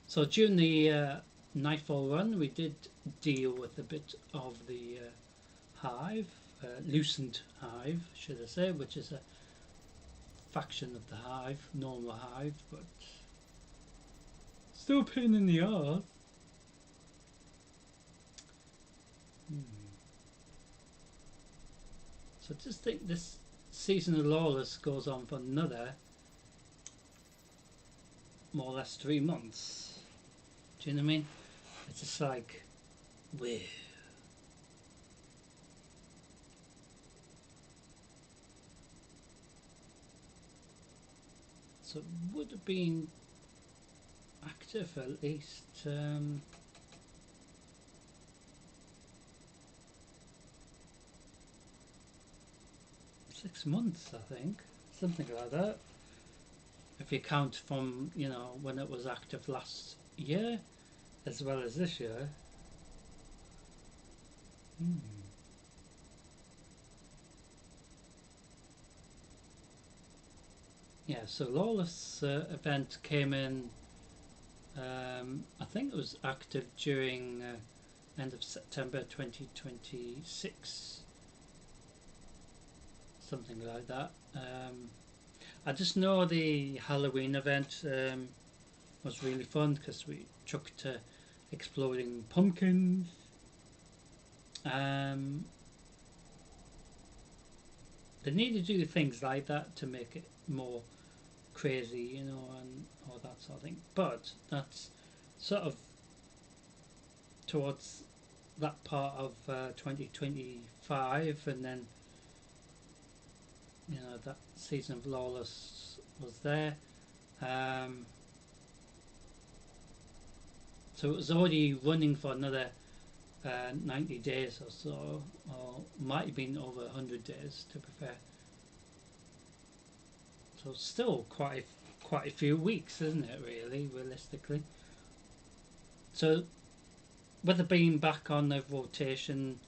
S1: So during the Nightfall run we did deal with a bit of the Hive, Loosened Hive should I say, which is a faction of the Hive, normal Hive, but still a pain in the arse. So just think this season of Lawless goes on for another more or less 3 months. Do you know what I mean? It's just like, whoa. So it would have been active for at least 6 months, I think, something like that. If you count from, you know, when it was active last year as well as this year. Yeah, so Lawless event came in, I think it was active during end of September 2026, something like that. I just know the Halloween event was really fun because we took to exploding pumpkins. they need to do things like that to make it more crazy, you know, and all that sort of thing. But that's sort of towards that part of 2025, and then you know that season of Lawless was there. So it was already running for another 90 days or so, or might have been over 100 days to be fair. So still quite a few weeks, isn't it, really, realistically? So with it being back on the rotation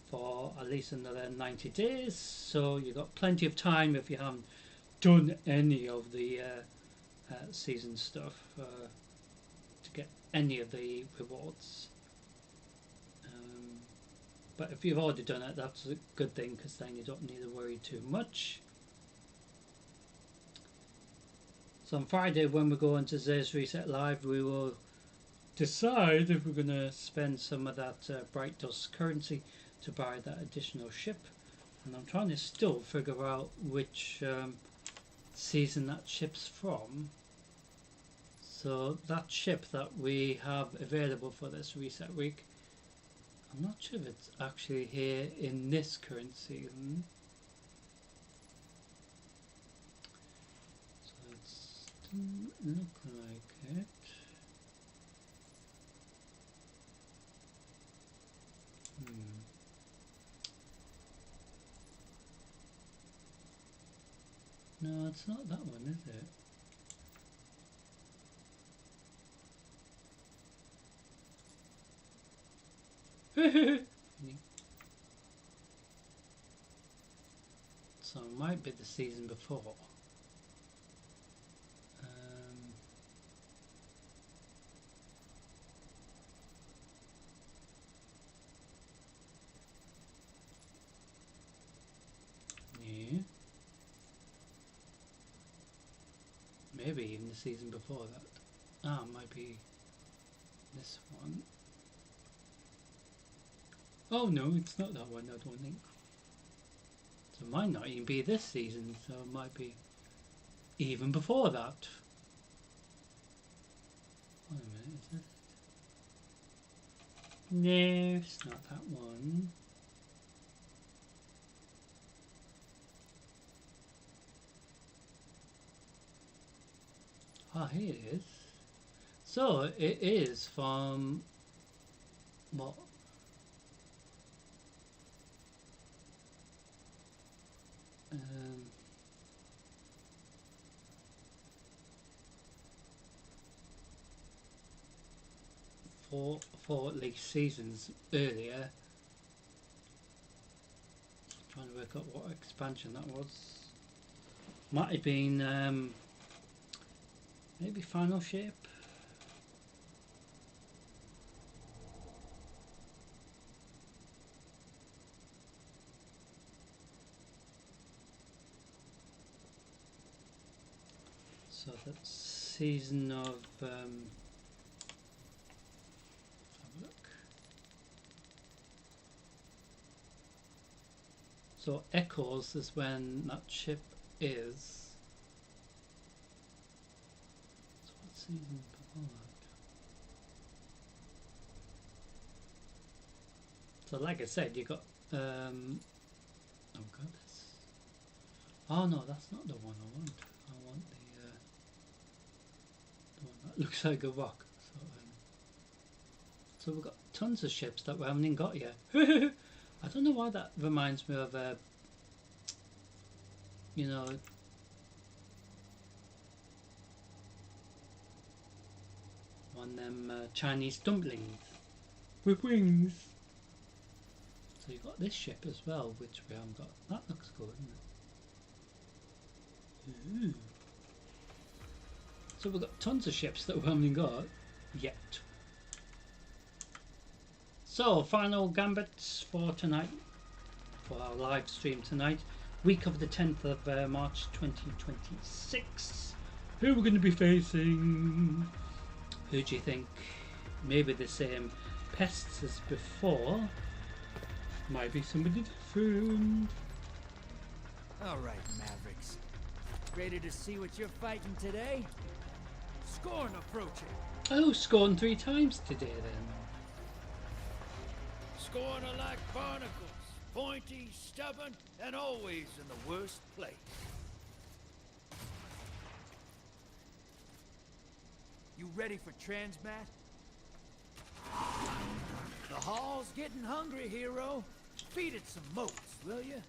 S1: for at least another 90 days, so you've got plenty of time if you haven't done any of the season stuff to get any of the rewards. But if you've already done it, that's a good thing, because then you don't need to worry too much. So on Friday, when we go into Zay's Reset Live, we will decide if we're going to spend some of that Bright Dust currency to buy that additional ship. And I'm trying to still figure out which season that ship's from. So that ship that we have available for this reset week, I'm not sure if it's actually here in this current season. So it doesn't look like it. No, it's not that one, is it? So it might be the season before. Yeah. Maybe even the season before that. Ah, it might be this one. Oh no, it's not that one, I don't think. So it might not even be this season, so it might be even before that. Wait a minute, is it? No, it's not that one. Ah, here it is. So it is from what? Four at least seasons earlier. I'm trying to work out what expansion that was. Might have been maybe Final Shape. So that season of have a look. So Echoes is when that ship is. So what season before that? So like I said, you got oh god, oh no, that's not the one I want. I want the one that looks like a rock. So we've got tons of ships that we haven't even got yet. I don't know why that reminds me of you know, one of them Chinese dumplings with wings. So you've got this ship as well, which we haven't got. That looks good, isn't it? Ooh. So we've got tons of ships that we haven't got yet. So final gambits for tonight, for our live stream tonight, week of the 10th of March 2026. Who we're going to be facing? Who do you think? Maybe the same pests as before. Might be somebody different.
S12: All right, Mavericks. Ready to see what you're fighting today? Scorn approaching.
S1: Oh, scorn 3 times today then.
S12: Scorn are like barnacles. Pointy, stubborn, and always in the worst place. You ready for transmat? The hall's getting hungry, hero. Feed it some motes, will you?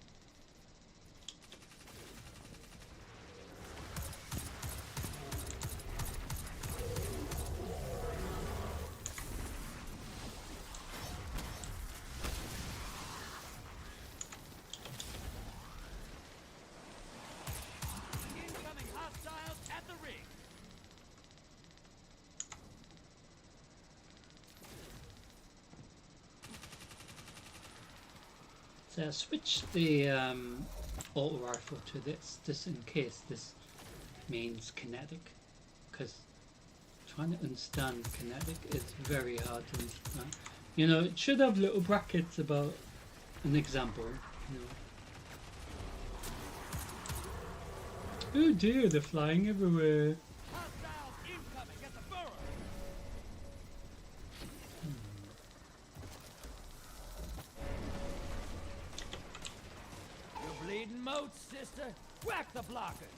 S12: Incoming hostiles at the ring.
S1: So I switched the auto rifle to this, just in case this means kinetic, because trying to understand kinetic is very hard to understand. You know, it should have little brackets about an example. You know. Oh dear, they're flying everywhere.
S12: Hostiles incoming at the burrow. You're bleeding moats, sister. Whack the blockers.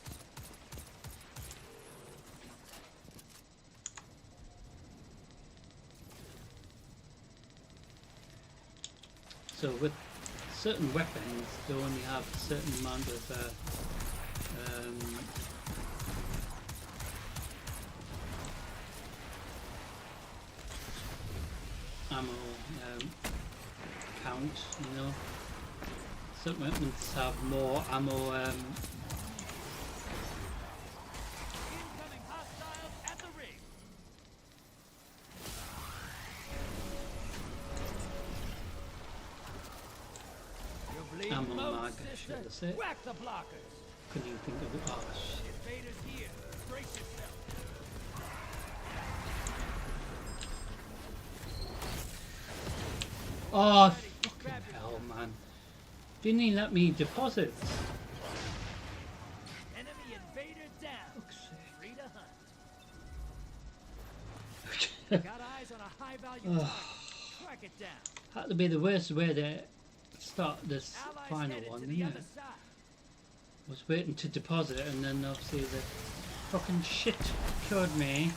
S1: So with certain weapons, they only have a certain amount of ammo count, you know. Certain weapons have more ammo.
S12: Incoming hostiles at the ring. You're bleeding
S1: Ammo
S12: moats,
S1: mag,
S12: sister.
S1: should I say.
S12: Whack the blockers.
S1: Couldn't even think of it. Oh shit.
S12: Invaders here. Brace yourself.
S1: Oh fucking hell, man! Didn't he let me deposit?
S12: Enemy invader down.
S1: Fuck's sake.
S12: Free to hunt. Got eyes on a high value target. Track it down.
S1: Had to be the worst way to start this
S12: Allies
S1: final
S12: headed
S1: one,
S12: to the
S1: didn't
S12: other
S1: it?
S12: side.
S1: Was waiting to deposit and then obviously the fucking shit killed me.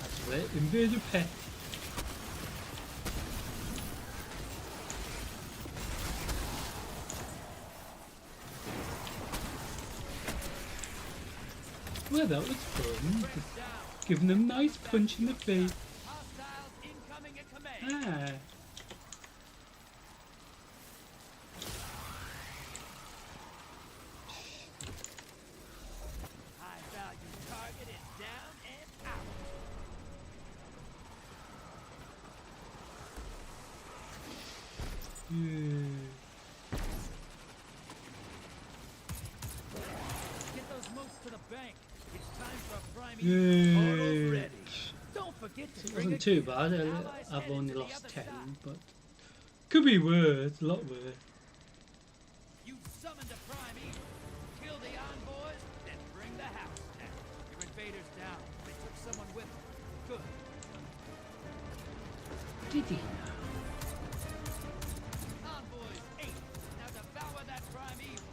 S1: That's it, invader pet. Well, that was fun.
S12: Press down.
S1: Giving them a nice punch in the face.
S12: Hostiles incoming at command.
S1: Ah.
S12: High value target is down and out. Get those moves to the bank. It's time for a prime portal ready. Don't forget to
S1: It
S12: bring
S1: wasn't
S12: a
S1: too
S12: gift.
S1: bad.
S12: Allies
S1: I've
S12: headed
S1: only
S12: to the
S1: lost
S12: other
S1: 10,
S12: side.
S1: but could be worse. A lot worse.
S12: You summoned a prime evil. Kill the envoys, then bring the house down. Your invaders down. They took someone with them. Good.
S1: Did he now?
S12: Envoys 8. Now devour that prime evil.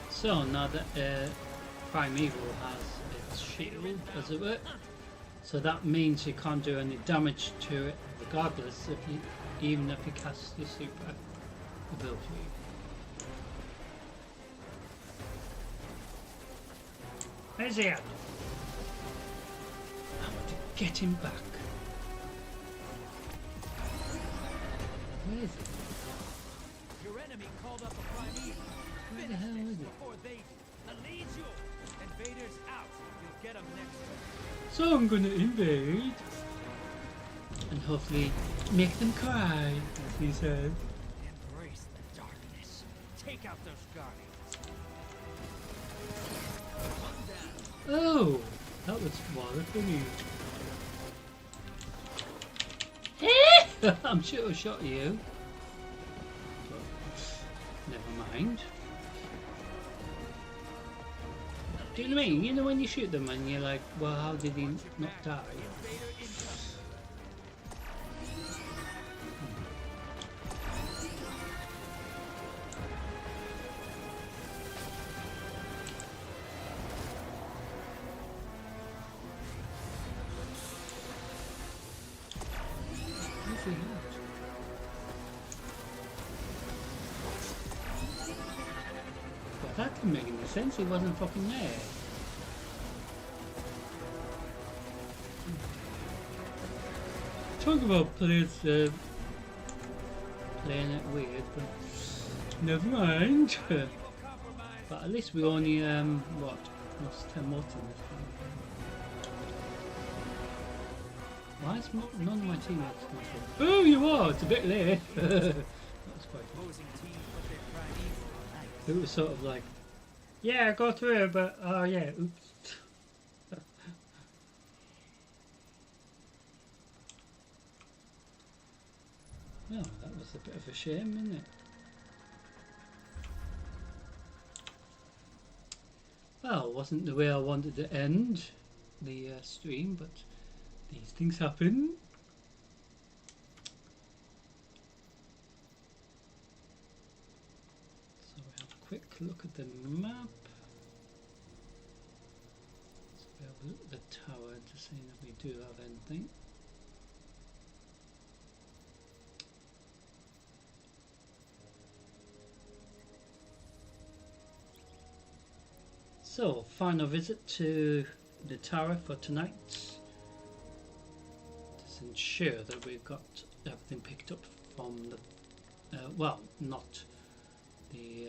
S1: So now that Primeval has its shield, as it were, so that means you can't do any damage to it, regardless if you, even if you cast your super ability. Where's he at? I want to get him back. Where is he?
S12: Your enemy called up a prime evil.
S1: Where the hell
S12: Finish
S1: is
S12: this
S1: he?
S12: before they do. The lead's yours. Invaders out. You'll get them next time.
S1: So I'm gonna invade, and hopefully make them cry, as he said.
S12: Embrace the darkness. Take out those guardians. One down.
S1: Oh, that was rather funny. I'm sure I shot you. But never mind. Do you know what I mean? You know when you shoot them and you're like, well, how did he not die? But that didn't make any sense, he wasn't fucking there. Talk about playing it weird, but never mind. But at least we only what? Lost 10 more to this. Why is none of my teammates going? Oh, you are! It's a bit late. That was quite cool. It was sort of like, yeah, I got through, but oh yeah, oops. Well, that was a bit of a shame, isn't it? Well, wasn't the way I wanted to end the stream, but these things happen. So we have a quick look at the map. So we have a look at the tower to see if we do have anything. So, final visit to the tower for tonight. Just ensure that we've got everything picked up from the, well, not the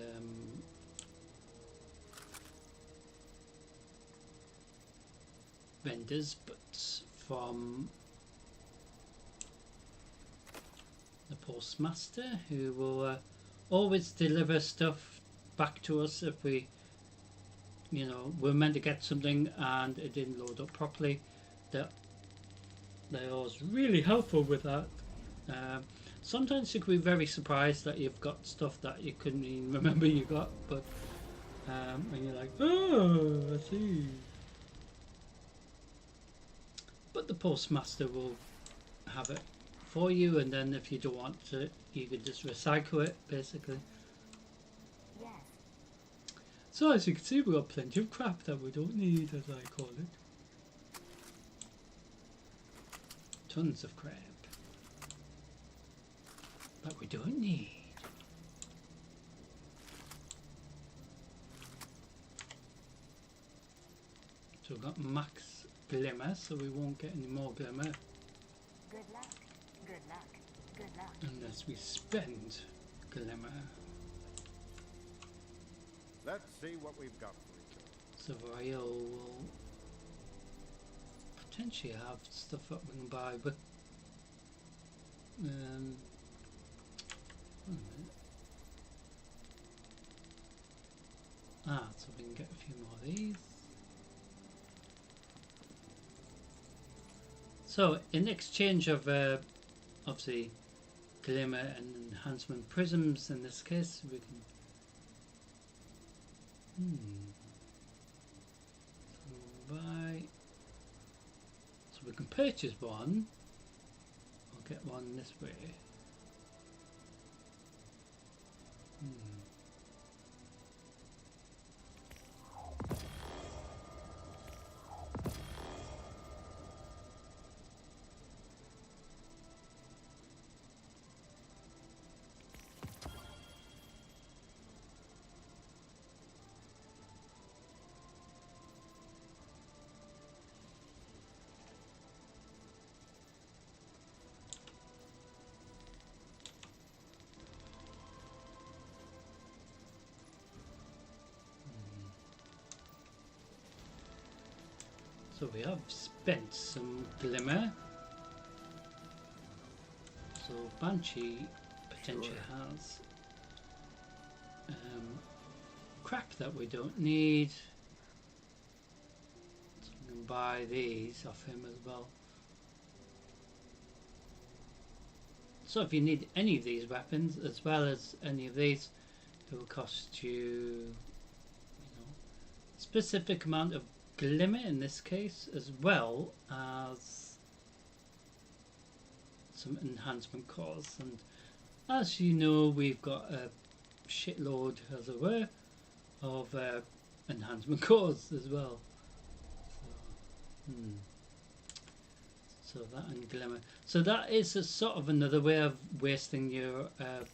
S1: vendors, but from the postmaster, who will always deliver stuff back to us if we, you know, we're meant to get something and it didn't load up properly. They're always really helpful with that. Sometimes you can be very surprised that you've got stuff that you couldn't even remember you got, but and you're like, oh, I see. But the postmaster will have it for you, and then if you don't want it, you can just recycle it, basically. So as you can see, we've got plenty of crap that we don't need, as I call it. Tons of crap that we don't need. So we've got max glimmer, so we won't get any more glimmer.
S5: Good luck, good luck, good luck.
S1: Unless we spend glimmer.
S13: Let's see what we've got for each other.
S1: So Royal will potentially have stuff that we can buy, but wait a minute. So we can get a few more of these. So in exchange of obviously glimmer and enhancement prisms, in this case we can so buy, so we can purchase one. I'll get one this way. So we have spent some glimmer. So Banshee potentially has crap that we don't need. So we can buy these off him as well. So if you need any of these weapons as well as any of these, it will cost you, a specific amount of glimmer in this case, as well as some enhancement cores. And as you know, we've got a shitload, as it were, of enhancement cores as well. So that and glimmer. So that is a sort of another way of wasting your as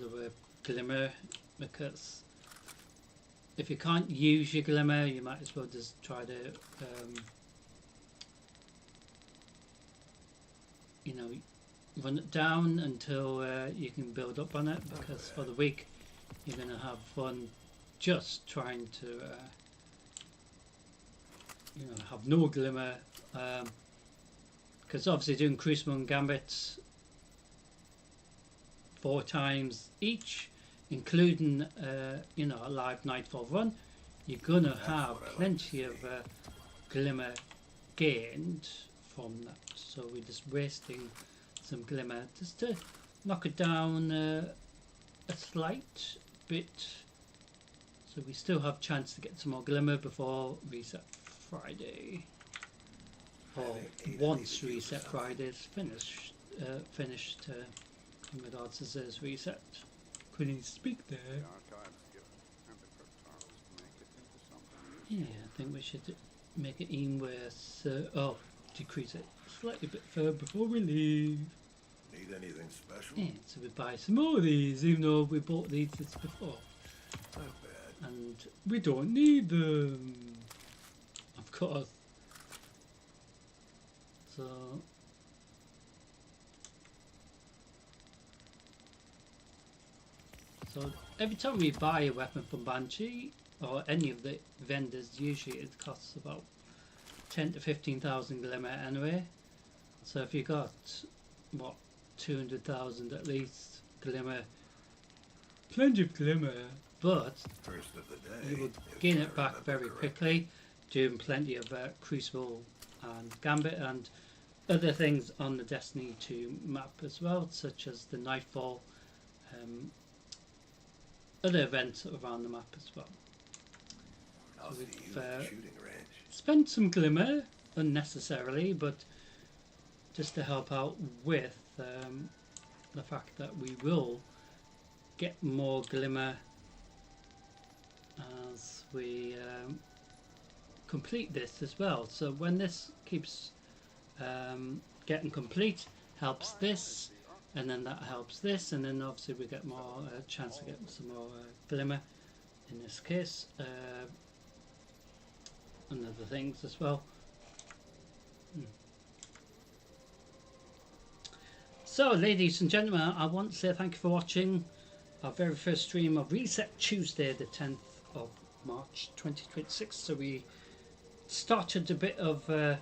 S1: it were, glimmer, because if you can't use your glimmer, you might as well just try to run it down until you can build up on it, because for the week you're going to have fun just trying to have no glimmer, because obviously doing Crucible and Gambits 4 times each, including a live Nightfall run, you're gonna have plenty of glimmer gained from that. So we're just wasting some glimmer just to knock it down a slight bit, so we still have chance to get some more glimmer before Reset Friday, or once Reset Friday is finished in regards to this reset. Couldn't speak there. Yeah, I think we should make it even worse. Decrease it slightly bit further before we leave.
S4: Need anything special?
S1: Yeah, so we buy some more of these, even though we bought these before.
S4: Not bad.
S1: And we don't need them, of course. So every time we buy a weapon from Banshee or any of the vendors, usually it costs about 10 to 15,000 glimmer anyway. So if you got 200,000 at least glimmer, plenty of glimmer, but
S4: First of the day,
S1: you will gain it back very quickly, doing plenty of Crucible and Gambit and other things on the Destiny 2 map as well, such as the Nightfall, other events around the map as well.
S4: I'll
S1: So
S4: see
S1: we've
S4: you at the shooting range.
S1: spent some glimmer unnecessarily, but just to help out with the fact that we will get more glimmer as we complete this as well. So when this keeps getting complete, helps this, and then that helps this, and then obviously we get more chance to get some more glimmer in this case, and other things as well. So ladies and gentlemen, I want to say thank you for watching our very first stream of Reset Tuesday, the 10th of March 2026. So we started a bit of the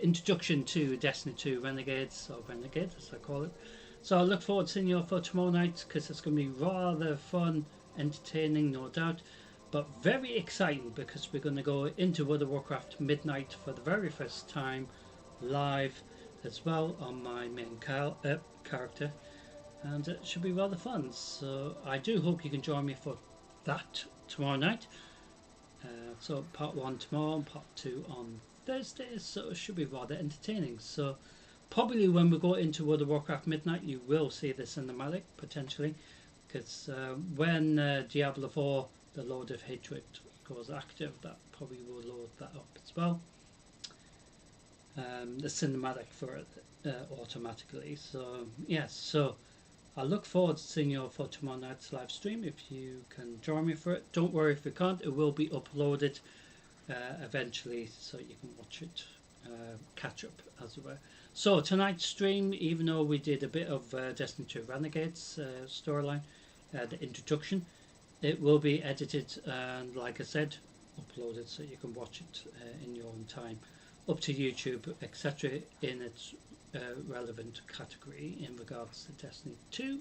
S1: introduction to Destiny 2 Renegades, or Renegade as I call it. So I look forward to seeing you all for tomorrow night, because it's going to be rather fun, entertaining, no doubt, but very exciting, because we're going to go into World of Warcraft Midnight for the very first time live as well on my main character, and it should be rather fun. So I do hope you can join me for that tomorrow night. So part 1 tomorrow and part 2 on Thursday, so it should be rather entertaining. So probably when we go into World of Warcraft Midnight, you will see the cinematic potentially, because when Diablo 4 the Lord of Hatred goes active, that probably will load that up as well, the cinematic for it automatically. So yes, so I look forward to seeing you all for tomorrow night's live stream. If you can join me for it, don't worry if you can't, it will be uploaded eventually, so you can watch it, catch up as it were. So tonight's stream, even though we did a bit of Destiny 2 Renegades storyline, the introduction, it will be edited and, like I said, uploaded so you can watch it in your own time. up to YouTube, etc., in its relevant category in regards to Destiny 2.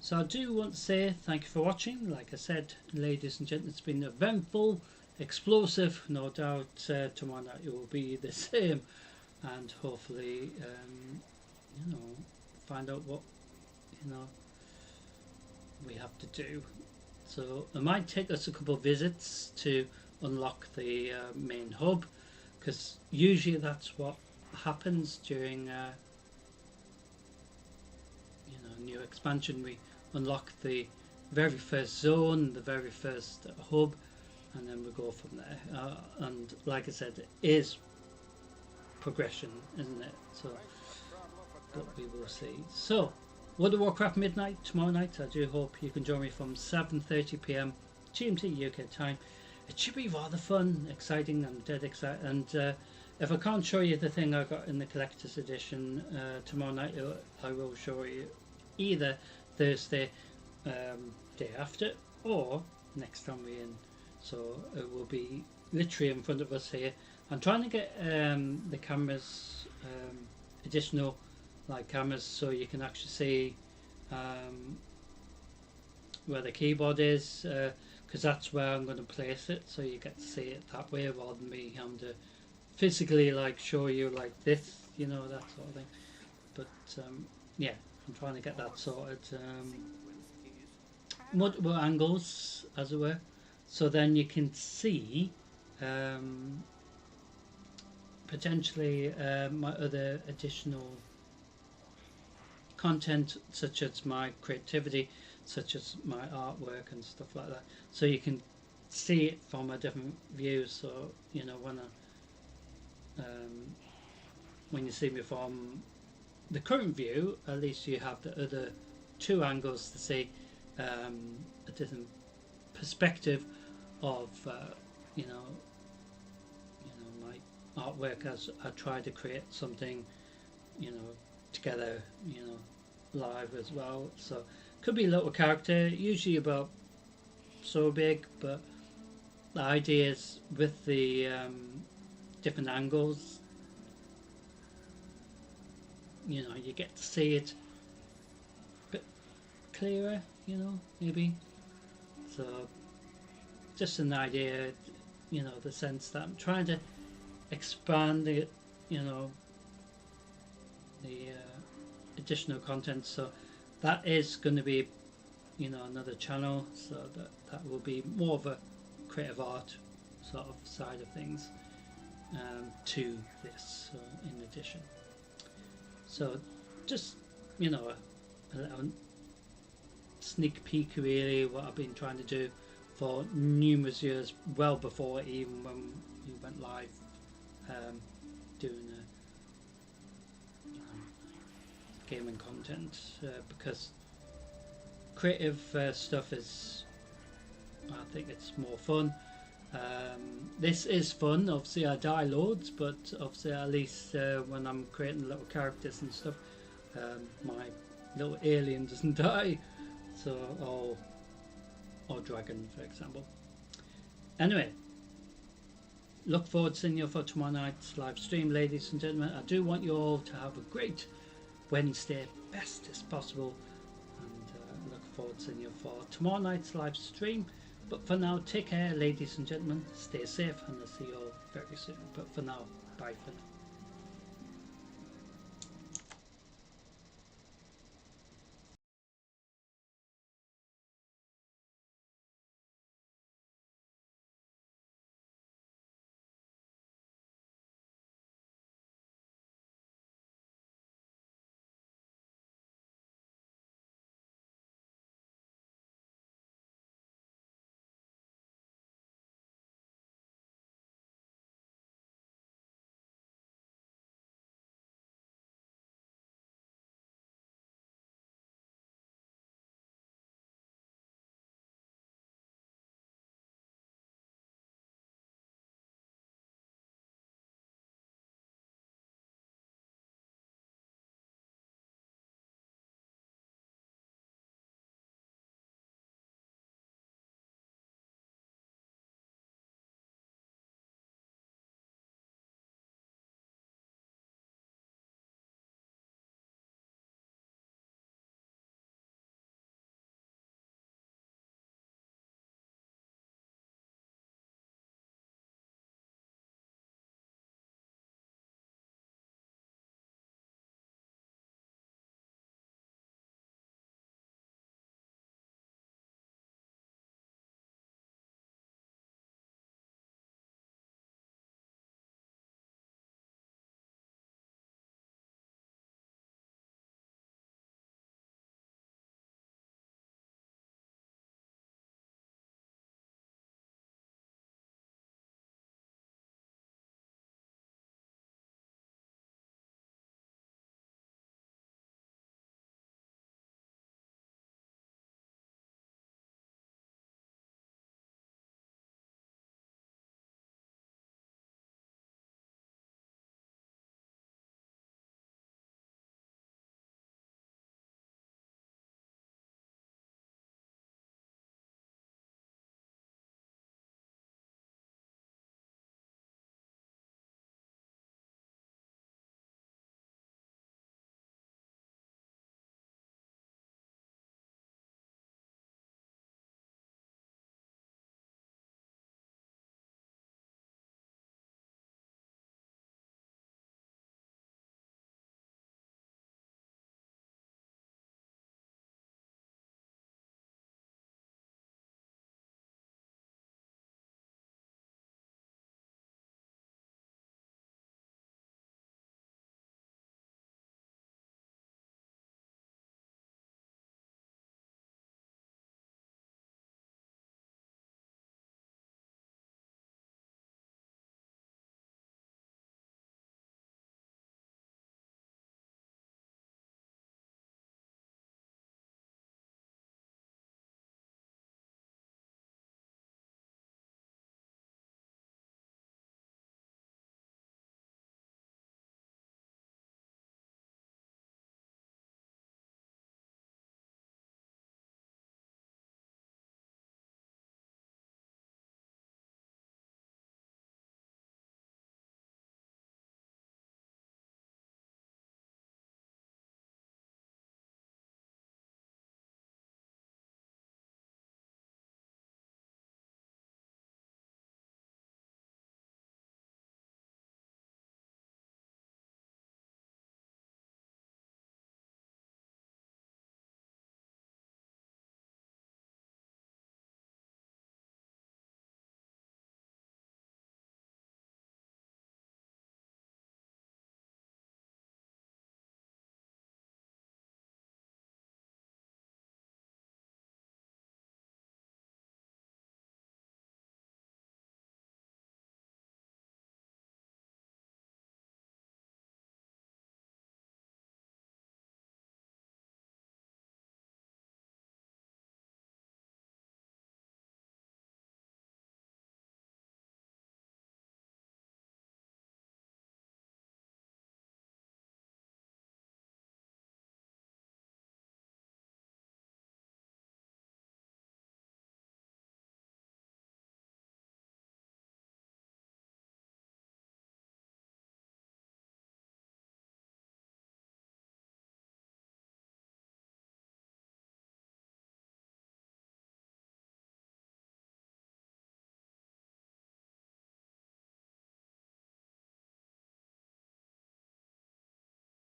S1: So I do want to say thank you for watching. Like I said, ladies and gentlemen, it's been eventful, explosive. No doubt tomorrow night it will be the same, and hopefully, you know, find out what, you know, we have to do. So it might take us a couple of visits to unlock the main hub, because usually that's what happens during you know, new expansion. We unlock the very first zone, the very first hub, and then we go from there. And like I said, it is progression, isn't it? So, but we will see. So, World of Warcraft Midnight tomorrow night. I do hope you can join me from 7:30 p.m. GMT UK time. It should be rather fun, exciting. I'm dead excited. And if I can't show you the thing I got in the collector's edition tomorrow night, I will show you either Thursday day after or next time we're in. So it will be literally in front of us here. I'm trying to get the cameras, additional like cameras, so you can actually see where the keyboard is, because that's where I'm going to place it, so you get to see it that way rather than me having to physically like show you like this, you know, that sort of thing. But yeah, I'm trying to get that sorted. Multiple angles, as it were, so then you can see potentially my other additional content, such as my creativity, such as my artwork and stuff like that, so you can see it from a different view. So you know, when you see me from the current view, at least you have the other two angles to see a different perspective of you know my artwork, as I try to create something, you know, together, you know, live as well. So could be a little character, usually about so big, but the idea is with the different angles, you know, you get to see it a bit clearer, you know, maybe. So just an idea, you know, the sense that I'm trying to expand it, you know, the additional content. So that is going to be, you know, another channel, so that will be more of a creative art sort of side of things to this, in addition. So just, you know, a little sneak peek really what I've been trying to do for numerous years, well before even when we went live, doing gaming content, because creative stuff is, I think it's more fun. This is fun. Obviously I die loads, but obviously at least when I'm creating little characters and stuff, my little alien doesn't die. So, or dragon, for example. Anyway, look forward to seeing you for tomorrow night's live stream, ladies and gentlemen. I do want you all to have a great Wednesday, best as possible, and look forward to seeing you for tomorrow night's live stream. But for now, take care, ladies and gentlemen, stay safe, and I'll see you all very soon. But for now, bye for now.